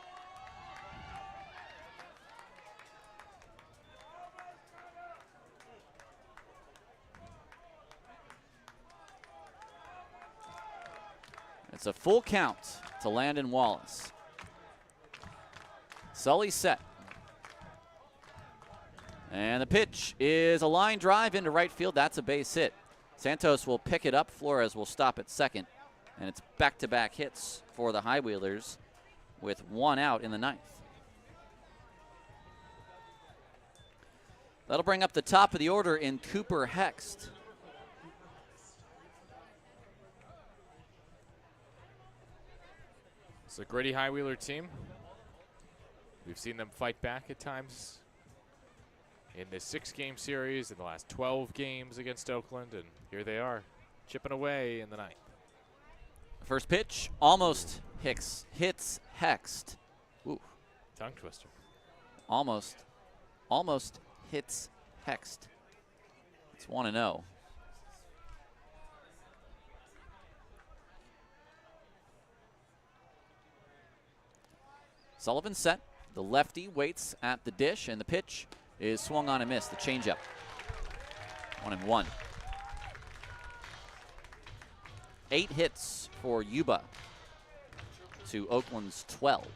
It's a full count to Landon Wallace. Sully set. And the pitch is a line drive into right field. That's a base hit. Santos will pick it up. Flores will stop at second. And it's back-to-back hits for the High Wheelers with 1 out in the 9th. That'll bring up the top of the order in Cooper Hext. It's a gritty High Wheeler team. We've seen them fight back at times in this 6-game series, in the last 12 games against Oakland, and here they are, chipping away in the 9th. First pitch almost hits Hext. Ooh, Tongue twister. almost hits Hext. It's 1-0. Sullivan set. The lefty waits at the dish, and the pitch is swung on and missed. The changeup. 1-1. 8 hits for Yuba to Oakland's 12.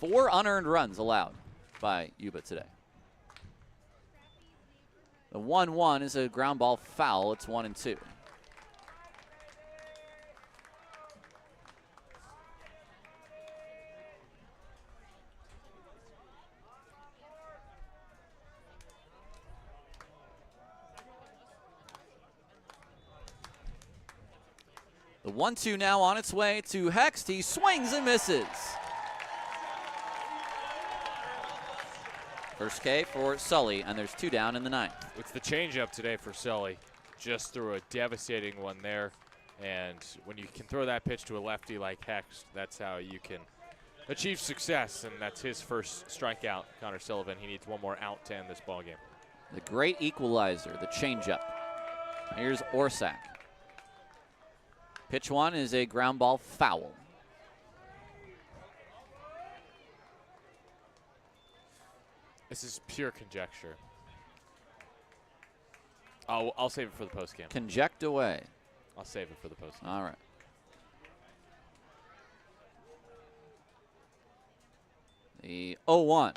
4 unearned runs allowed by Yuba today. The 1-1 is a ground ball foul. It's 1-2. The 1-2 now on its way to Hext. He swings and misses. First K for Sully, and there's 2 down in the 9th. It's the changeup today for Sully. Just threw a devastating one there. And when you can throw that pitch to a lefty like Hext, that's how you can achieve success. And that's his first strikeout, Connor Sullivan. He needs one more out to end this ballgame. The great equalizer, the changeup. Here's Orsak. Pitch 1 is a ground ball foul. This is pure conjecture. I'll save it for the postgame. Conject away. I'll save it for the postgame. All right. The 0-1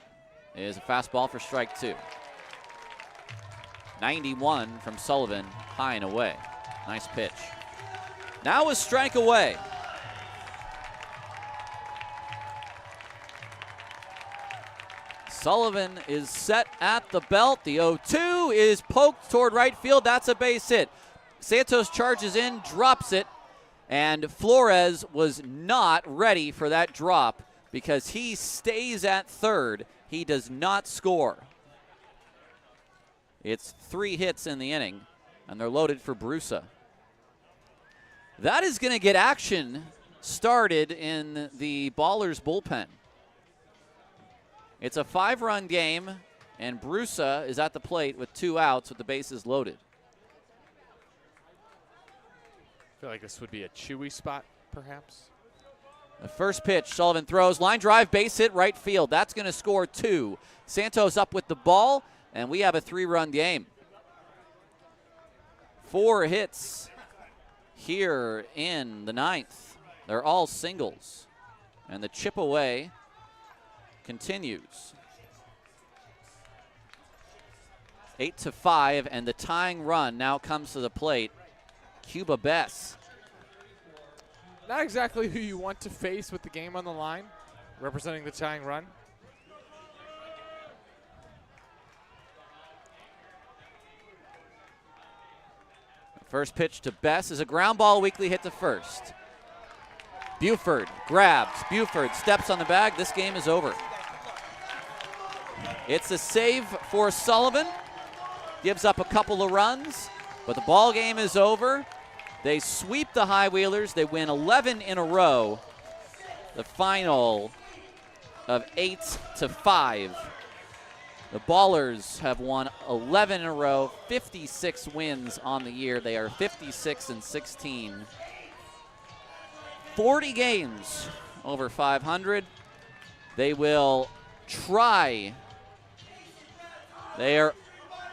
is a fastball for strike 2. 91 from Sullivan, high and away. Nice pitch. Now a strike away. Sullivan is set at the belt. The 0-2 is poked toward right field. That's a base hit. Santos charges in, drops it, and Flores was not ready for that drop because he stays at third. He does not score. It's 3 hits in the inning, and they're loaded for Brusa. That is going to get action started in the Ballers bullpen. It's a 5-run game, and Brusa is at the plate with 2 outs with the bases loaded. I feel like this would be a Chewy spot, perhaps. The first pitch, Sullivan throws, line drive, base hit, right field. That's going to score 2. Santos up with the ball, and we have a 3-run game. 4 hits here in the 9th. They're all singles, and the chip away continues. 8-5, and the tying run now comes to the plate. Cuba Bess. Not exactly who you want to face with the game on the line, representing the tying run. First pitch to Bess is a ground ball, weakly hit to first. Buford grabs. Buford steps on the bag. This game is over. It's a save for Sullivan. Gives up a couple of runs, but the ball game is over. They sweep the High Wheelers. They win 11 in a row. The final of 8-5. The Ballers have won 11 in a row, 56 wins on the year. They are 56-16. 40 games over 500. They will try. They are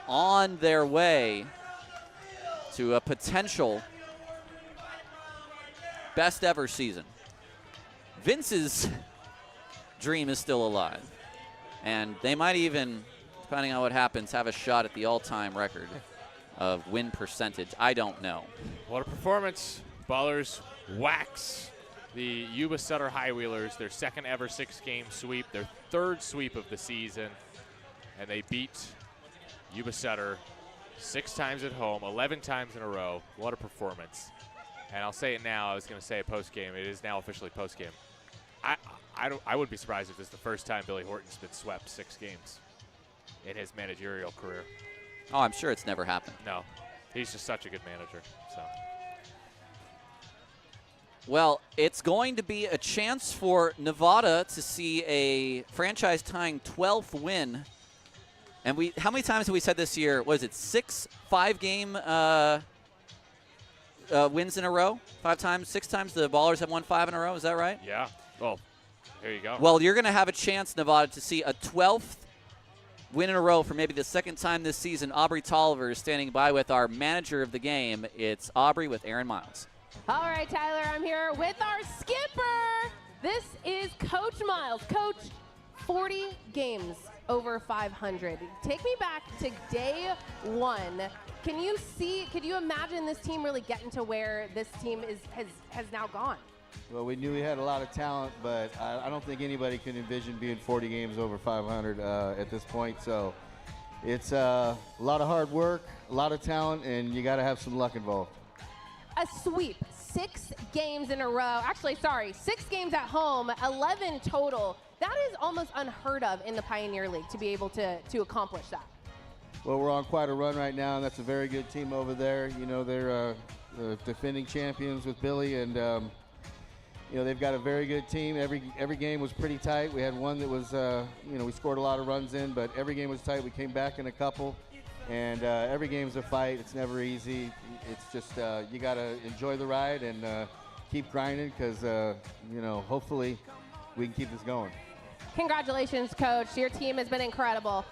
on their way to a potential best ever season. Vince's dream is still alive. And they might even, depending on what happens, have a shot at the all-time record of win percentage. I don't know. What a performance. Ballers wax the Yuba Sutter High Wheelers, their second ever 6-game sweep, their 3rd sweep of the season. And they beat Yuba Sutter 6 times at home, 11 times in a row. What a performance. And I'll say it now. I was going to say it post-game. It is now officially post-game. I wouldn't be surprised if this is the first time Billy Horton's been swept 6 games. in his managerial career. Oh, I'm sure it's never happened. No, he's just such a good manager. So. Well, it's going to be a chance for Nevada to see a franchise-tying 12th win. And how many times have we said this year? Was it 6 5-game wins in a row? 5 times, 6 times the Ballers have won 5 in a row. Is that right? Yeah. Well, there you go. Well, you're going to have a chance, Nevada, to see a 12th win in a row for maybe the second time this season. Aubrey Tolliver is standing by with our manager of the game. It's Aubrey with Aaron Miles. All right, Tyler, I'm here with our skipper. This is Coach Miles. Coach, 40 games over 500. Take me back to day one. Can you imagine this team really getting to where this team has now gone? Well, we knew we had a lot of talent, but I don't think anybody can envision being 40 games over 500 at this point. So it's a lot of hard work, a lot of talent, and you got to have some luck involved. A sweep, 6 games in a row. Actually, sorry, 6 games at home, 11 total. That is almost unheard of in the Pioneer League to be able to accomplish that. Well, we're on quite a run right now, and that's a very good team over there. You know, they're the defending champions with Billy, and you know, they've got a very good team. Every game was pretty tight. We had one that was, you know, we scored a lot of runs in, but every game was tight. We came back in a couple. And every game's a fight. It's never easy. It's just you got to enjoy the ride and keep grinding because, you know, hopefully we can keep this going. Congratulations, Coach. Your team has been incredible.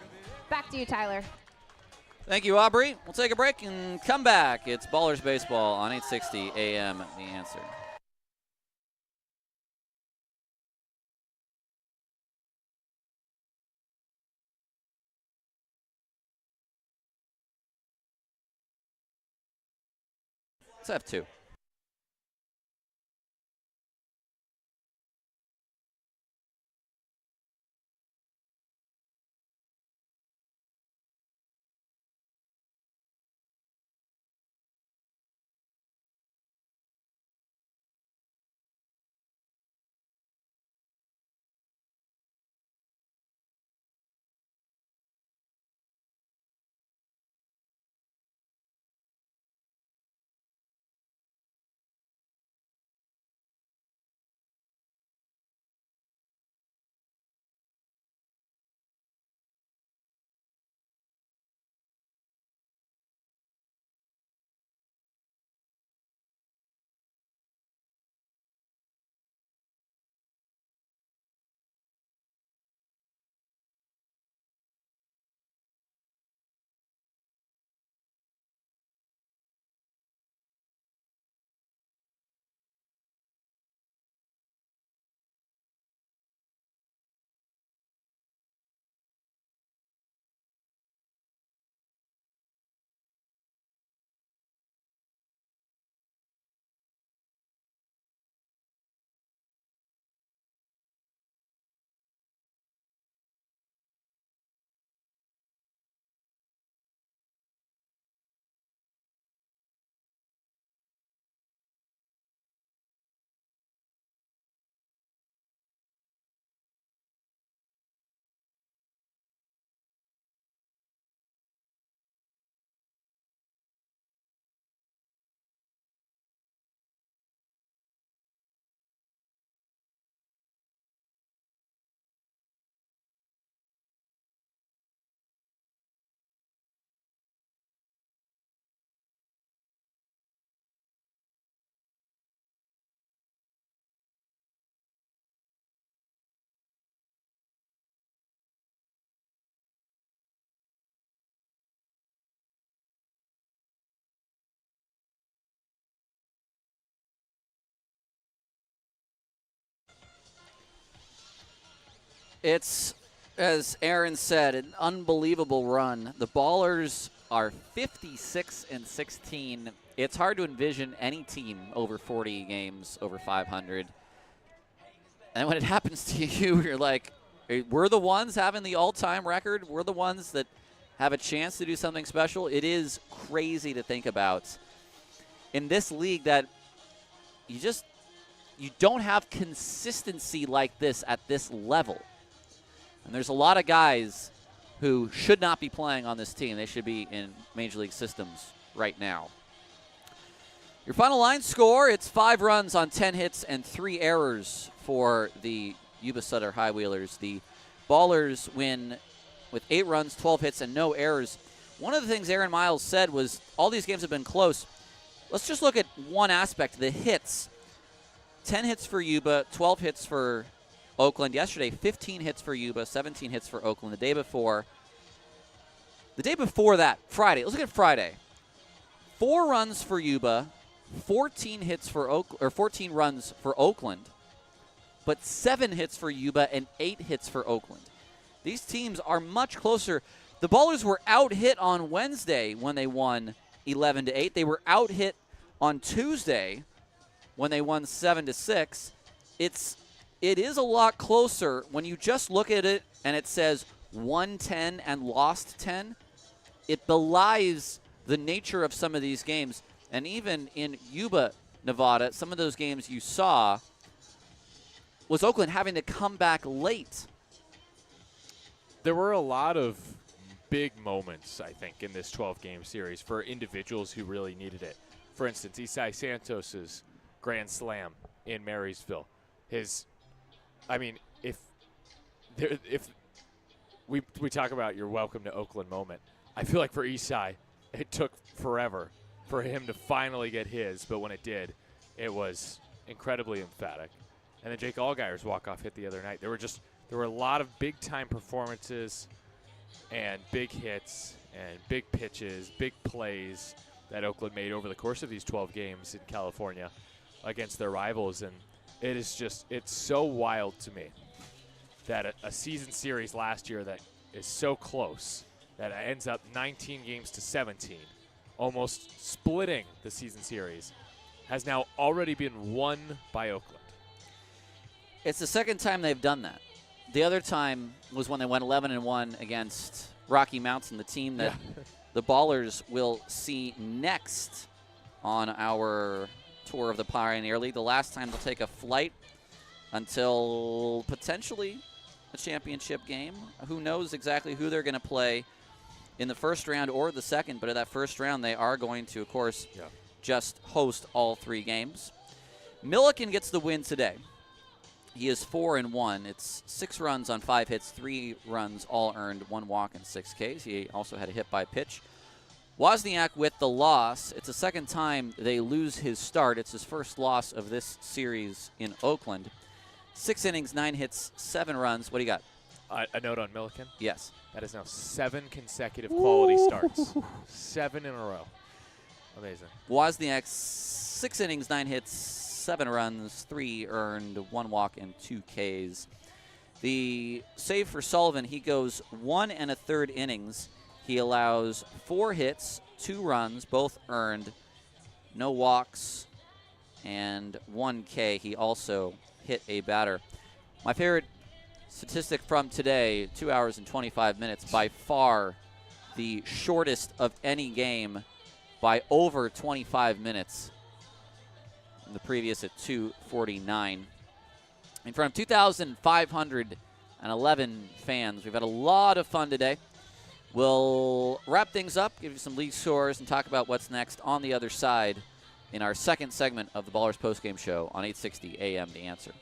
Back to you, Tyler. Thank you, Aubrey. We'll take a break and come back. It's Ballers Baseball on 860 AM The Answer. Let's have 2. It's, as Aaron said, an unbelievable run. The Ballers are 56-16. It's hard to envision any team over 40 games, over 500. And when it happens to you, you're like, we're the ones having the all-time record. We're the ones that have a chance to do something special. It is crazy to think about. In this league that you don't have consistency like this at this level. And there's a lot of guys who should not be playing on this team. They should be in Major League systems right now. Your final line score, it's 5 runs on 10 hits and 3 errors for the Yuba Sutter High Wheelers. The Ballers win with 8 runs, 12 hits, and no errors. One of the things Aaron Miles said was all these games have been close. Let's just look at one aspect, the hits. 10 hits for Yuba, 12 hits for Oakland. Yesterday, 15 hits for Yuba, 17 hits for Oakland. The day before that, Friday, let's look at Friday. 4 runs for Yuba, 14 hits for 14 runs for Oakland, but 7 hits for Yuba and 8 hits for Oakland. These teams are much closer. The Ballers were out-hit on Wednesday when they won 11-8. They were out-hit on Tuesday when they won 7-6. It is a lot closer when you just look at it and it says won 10 and lost 10. It belies the nature of some of these games. And even in Yuba, Nevada, some of those games you saw was Oakland having to come back late. There were a lot of big moments, I think, in this 12-game series for individuals who really needed it. For instance, Isai Santos's grand slam in Marysville. If we talk about your welcome to Oakland moment, I feel like for Isai, it took forever for him to finally get his, but when it did, it was incredibly emphatic. And then Jake Allgaier's walk-off hit the other night. There were a lot of big-time performances and big hits and big pitches, big plays that Oakland made over the course of these 12 games in California against their rivals. And it's so wild to me that a season series last year that is so close, that ends up 19 games to 17, almost splitting the season series, has now already been won by Oakland. It's the second time they've done that. The other time was when they went 11-1 against Rocky Mountain, the team that the Ballers will see next on our tour of the Pioneer League. The last time they'll take a flight until potentially a championship game. Who knows exactly who they're going to play in the first round or the second, but in that first round they are going to, of course, just host all 3 games. Milliken gets the win today. He is 4-1. It's 6 runs on 5 hits, 3 runs all earned, 1 walk and 6 Ks. He also had a hit by pitch. Wozniak with the loss. It's the second time they lose his start. It's his first loss of this series in Oakland. 6 innings, 9 hits, 7 runs. What do you got? A note on Milliken? Yes. That is now 7 consecutive quality starts. 7 in a row. Amazing. Wozniak, 6 innings, 9 hits, 7 runs, 3 earned, 1 walk, and 2 Ks. The save for Sullivan, he goes 1 1/3 innings. He allows 4 hits, 2 runs, both earned, no walks, and 1 K. He also hit a batter. My favorite statistic from today, 2 hours and 25 minutes, by far the shortest of any game by over 25 minutes. The previous at 2:49. In front of 2,511 fans. We've had a lot of fun today. We'll wrap things up, give you some league scores, and talk about what's next on the other side in our second segment of the Ballers postgame show on 860 AM The Answer.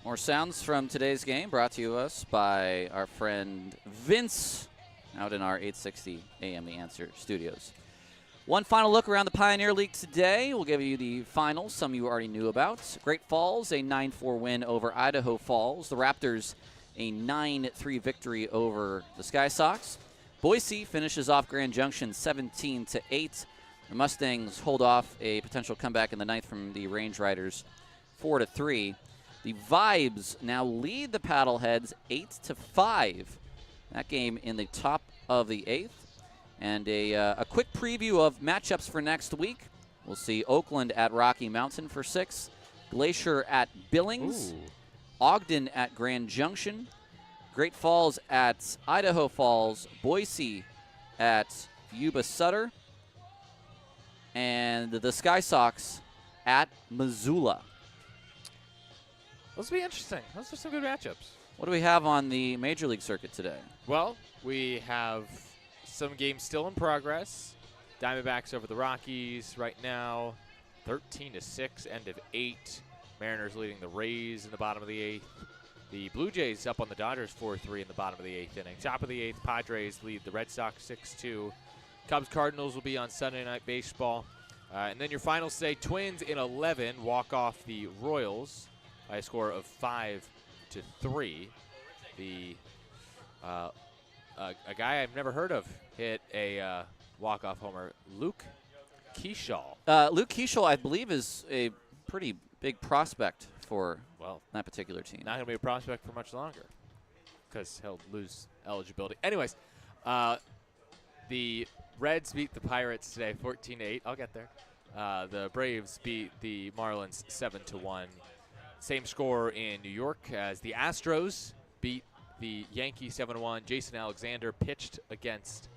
More sounds from today's game brought to us by our friend Vince out in our 860 AM The Answer studios. One final look around the Pioneer League today. We'll give you the finals, some you already knew about. Great Falls, a 9-4 win over Idaho Falls. The Raptors, a 9-3 victory over the Sky Sox. Boise finishes off Grand Junction 17-8. The Mustangs hold off a potential comeback in the ninth from the Range Riders 4-3. The Vibes now lead the Paddleheads 8-5. That game in the top of the eighth. And a quick preview of matchups for next week. We'll see Oakland at Rocky Mountain for 6, Glacier at Billings, Ogden at Grand Junction, Great Falls at Idaho Falls, Boise at Yuba Sutter, and the Sky Sox at Missoula. Those will be interesting. Those are some good matchups. What do we have on the Major League circuit today? Well, we have some games still in progress. Diamondbacks over the Rockies right now, 13-6, end of 8. Mariners leading the Rays in the bottom of the 8th. The Blue Jays up on the Dodgers 4-3 in the bottom of the 8th inning. Top of the 8th, Padres lead the Red Sox 6-2. Cubs-Cardinals will be on Sunday Night Baseball. And then your finals say Twins in 11 walk off the Royals by a score of 5-3. The a guy I've never heard of hit a walk-off homer, Luke Keeshall. Luke Keeshall, I believe, is a pretty big prospect for that particular team. Not going to be a prospect for much longer because he'll lose eligibility. Anyways, the Reds beat the Pirates today 14-8. I'll get there. The Braves beat the Marlins 7-1. Same score in New York as the Astros beat the Yankees 7-1. Jason Alexander pitched against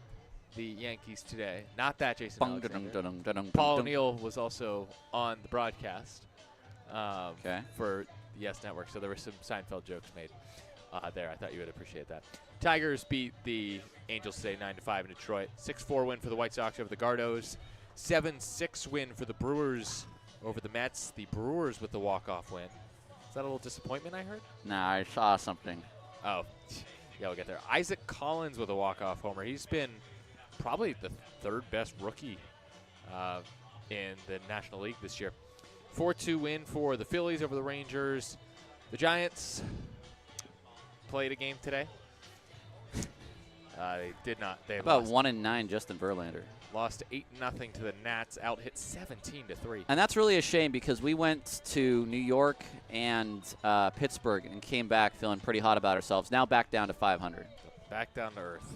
the Yankees today. Not that Jason Alexander. Paul O'Neill was also on the broadcast for the Yes Network, so there were some Seinfeld jokes made there. I thought you would appreciate that. Tigers beat the Angels today 9-5 in Detroit. 6-4 win for the White Sox over the Gardos. 7-6 win for the Brewers over the Mets. The Brewers with the walk-off win. Is that a little disappointment I heard? Nah, I saw something. Oh, yeah, we'll get there. Isaac Collins with a walk-off homer. He's been probably the third best rookie in the National League this year. 4-2 win for the Phillies over the Rangers. The Giants played a game today. They did not. They about 1-9, Justin Verlander. Lost 8-0 to the Nats. Out hit 17-3. And that's really a shame because we went to New York and Pittsburgh and came back feeling pretty hot about ourselves. Now back down to 500. Back down to earth.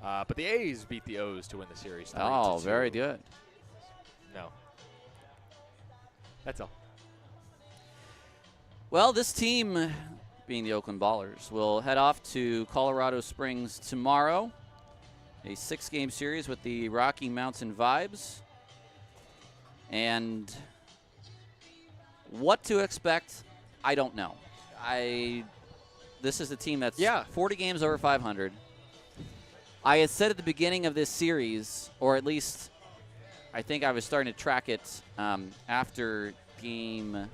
But the A's beat the O's to win the series. Oh, very good. No. That's all. Well, this team, being the Oakland Ballers, will head off to Colorado Springs tomorrow. A 6-game series with the Rocky Mountain Vibes. And what to expect, I don't know. This is a team that's 40 games over 500. I had said at the beginning of this series, or at least I think I was starting to track it after game,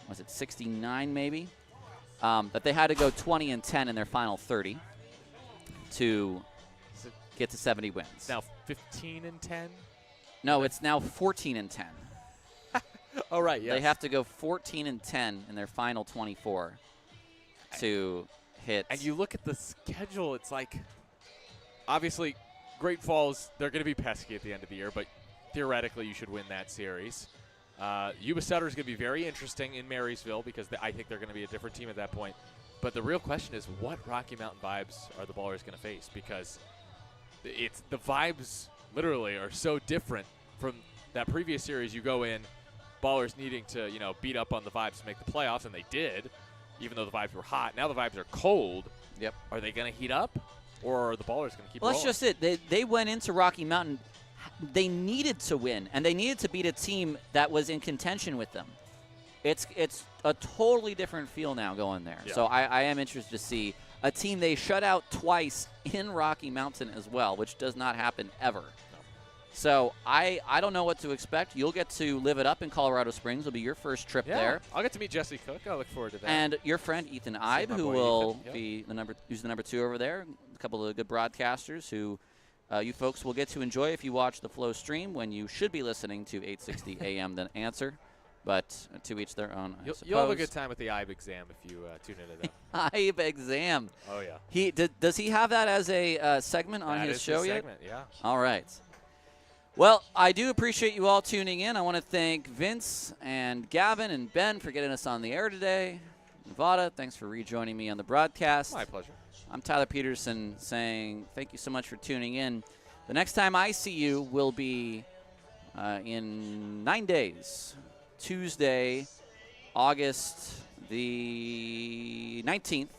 was it 69 maybe? That they had to go 20-10 in their final 30 to get to 70 wins. Now 15-10? No, it's now 14-10. Oh, right, yes. They have to go 14-10 in their final 24 to hit. And you look at the schedule, it's like, obviously, Great Falls, they're going to be pesky at the end of the year, but theoretically you should win that series. Yuba Sutter is going to be very interesting in Marysville because I think they're going to be a different team at that point. But the real question is, what Rocky Mountain Vibes are the Ballers going to face? Because it's the vibes literally are so different from that previous series. You go in, Ballers needing to beat up on the Vibes to make the playoffs, and they did, even though the Vibes were hot. Now the Vibes are cold. Yep. Are they going to heat up, or are the Ballers going to keep rolling? Well, that's just it. They went into Rocky Mountain. They needed to win, and they needed to beat a team that was in contention with them. It's a totally different feel now going there. Yeah. So I am interested to see a team they shut out twice in Rocky Mountain as well, which does not happen ever. So I don't know what to expect. You'll get to live it up in Colorado Springs. It'll be your first trip there. I'll get to meet Jesse Cook. I look forward to that. And your friend Ethan Ibe, my who boy will Ethan, yep. be who's the number 2 over there. A couple of good broadcasters who you folks will get to enjoy if you watch the Flow stream when you should be listening to 860 AM The Answer. But to each their own, I You'll have a suppose. good time with the IBE exam if you tune into them. Ibe exam. Oh, yeah. Does he have that as a segment on That his is show his yet? segment, yeah. All right. Well, I do appreciate you all tuning in. I want to thank Vince and Gavin and Ben for getting us on the air today. Nevada, thanks for rejoining me on the broadcast. My pleasure. I'm Tyler Peterson saying thank you so much for tuning in. The next time I see you will be in 9 days. Tuesday, August the 19th,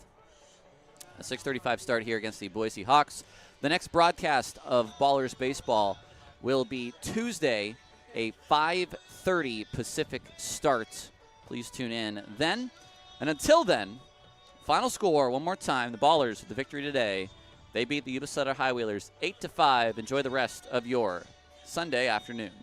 a 6:35 start here against the Boise Hawks. The next broadcast of Ballers Baseball will be Tuesday, a 5:30 Pacific start. Please tune in then. And until then, final score one more time. The Ballers with the victory today. They beat the Yuba Sutter High Wheelers 8-5. Enjoy the rest of your Sunday afternoon.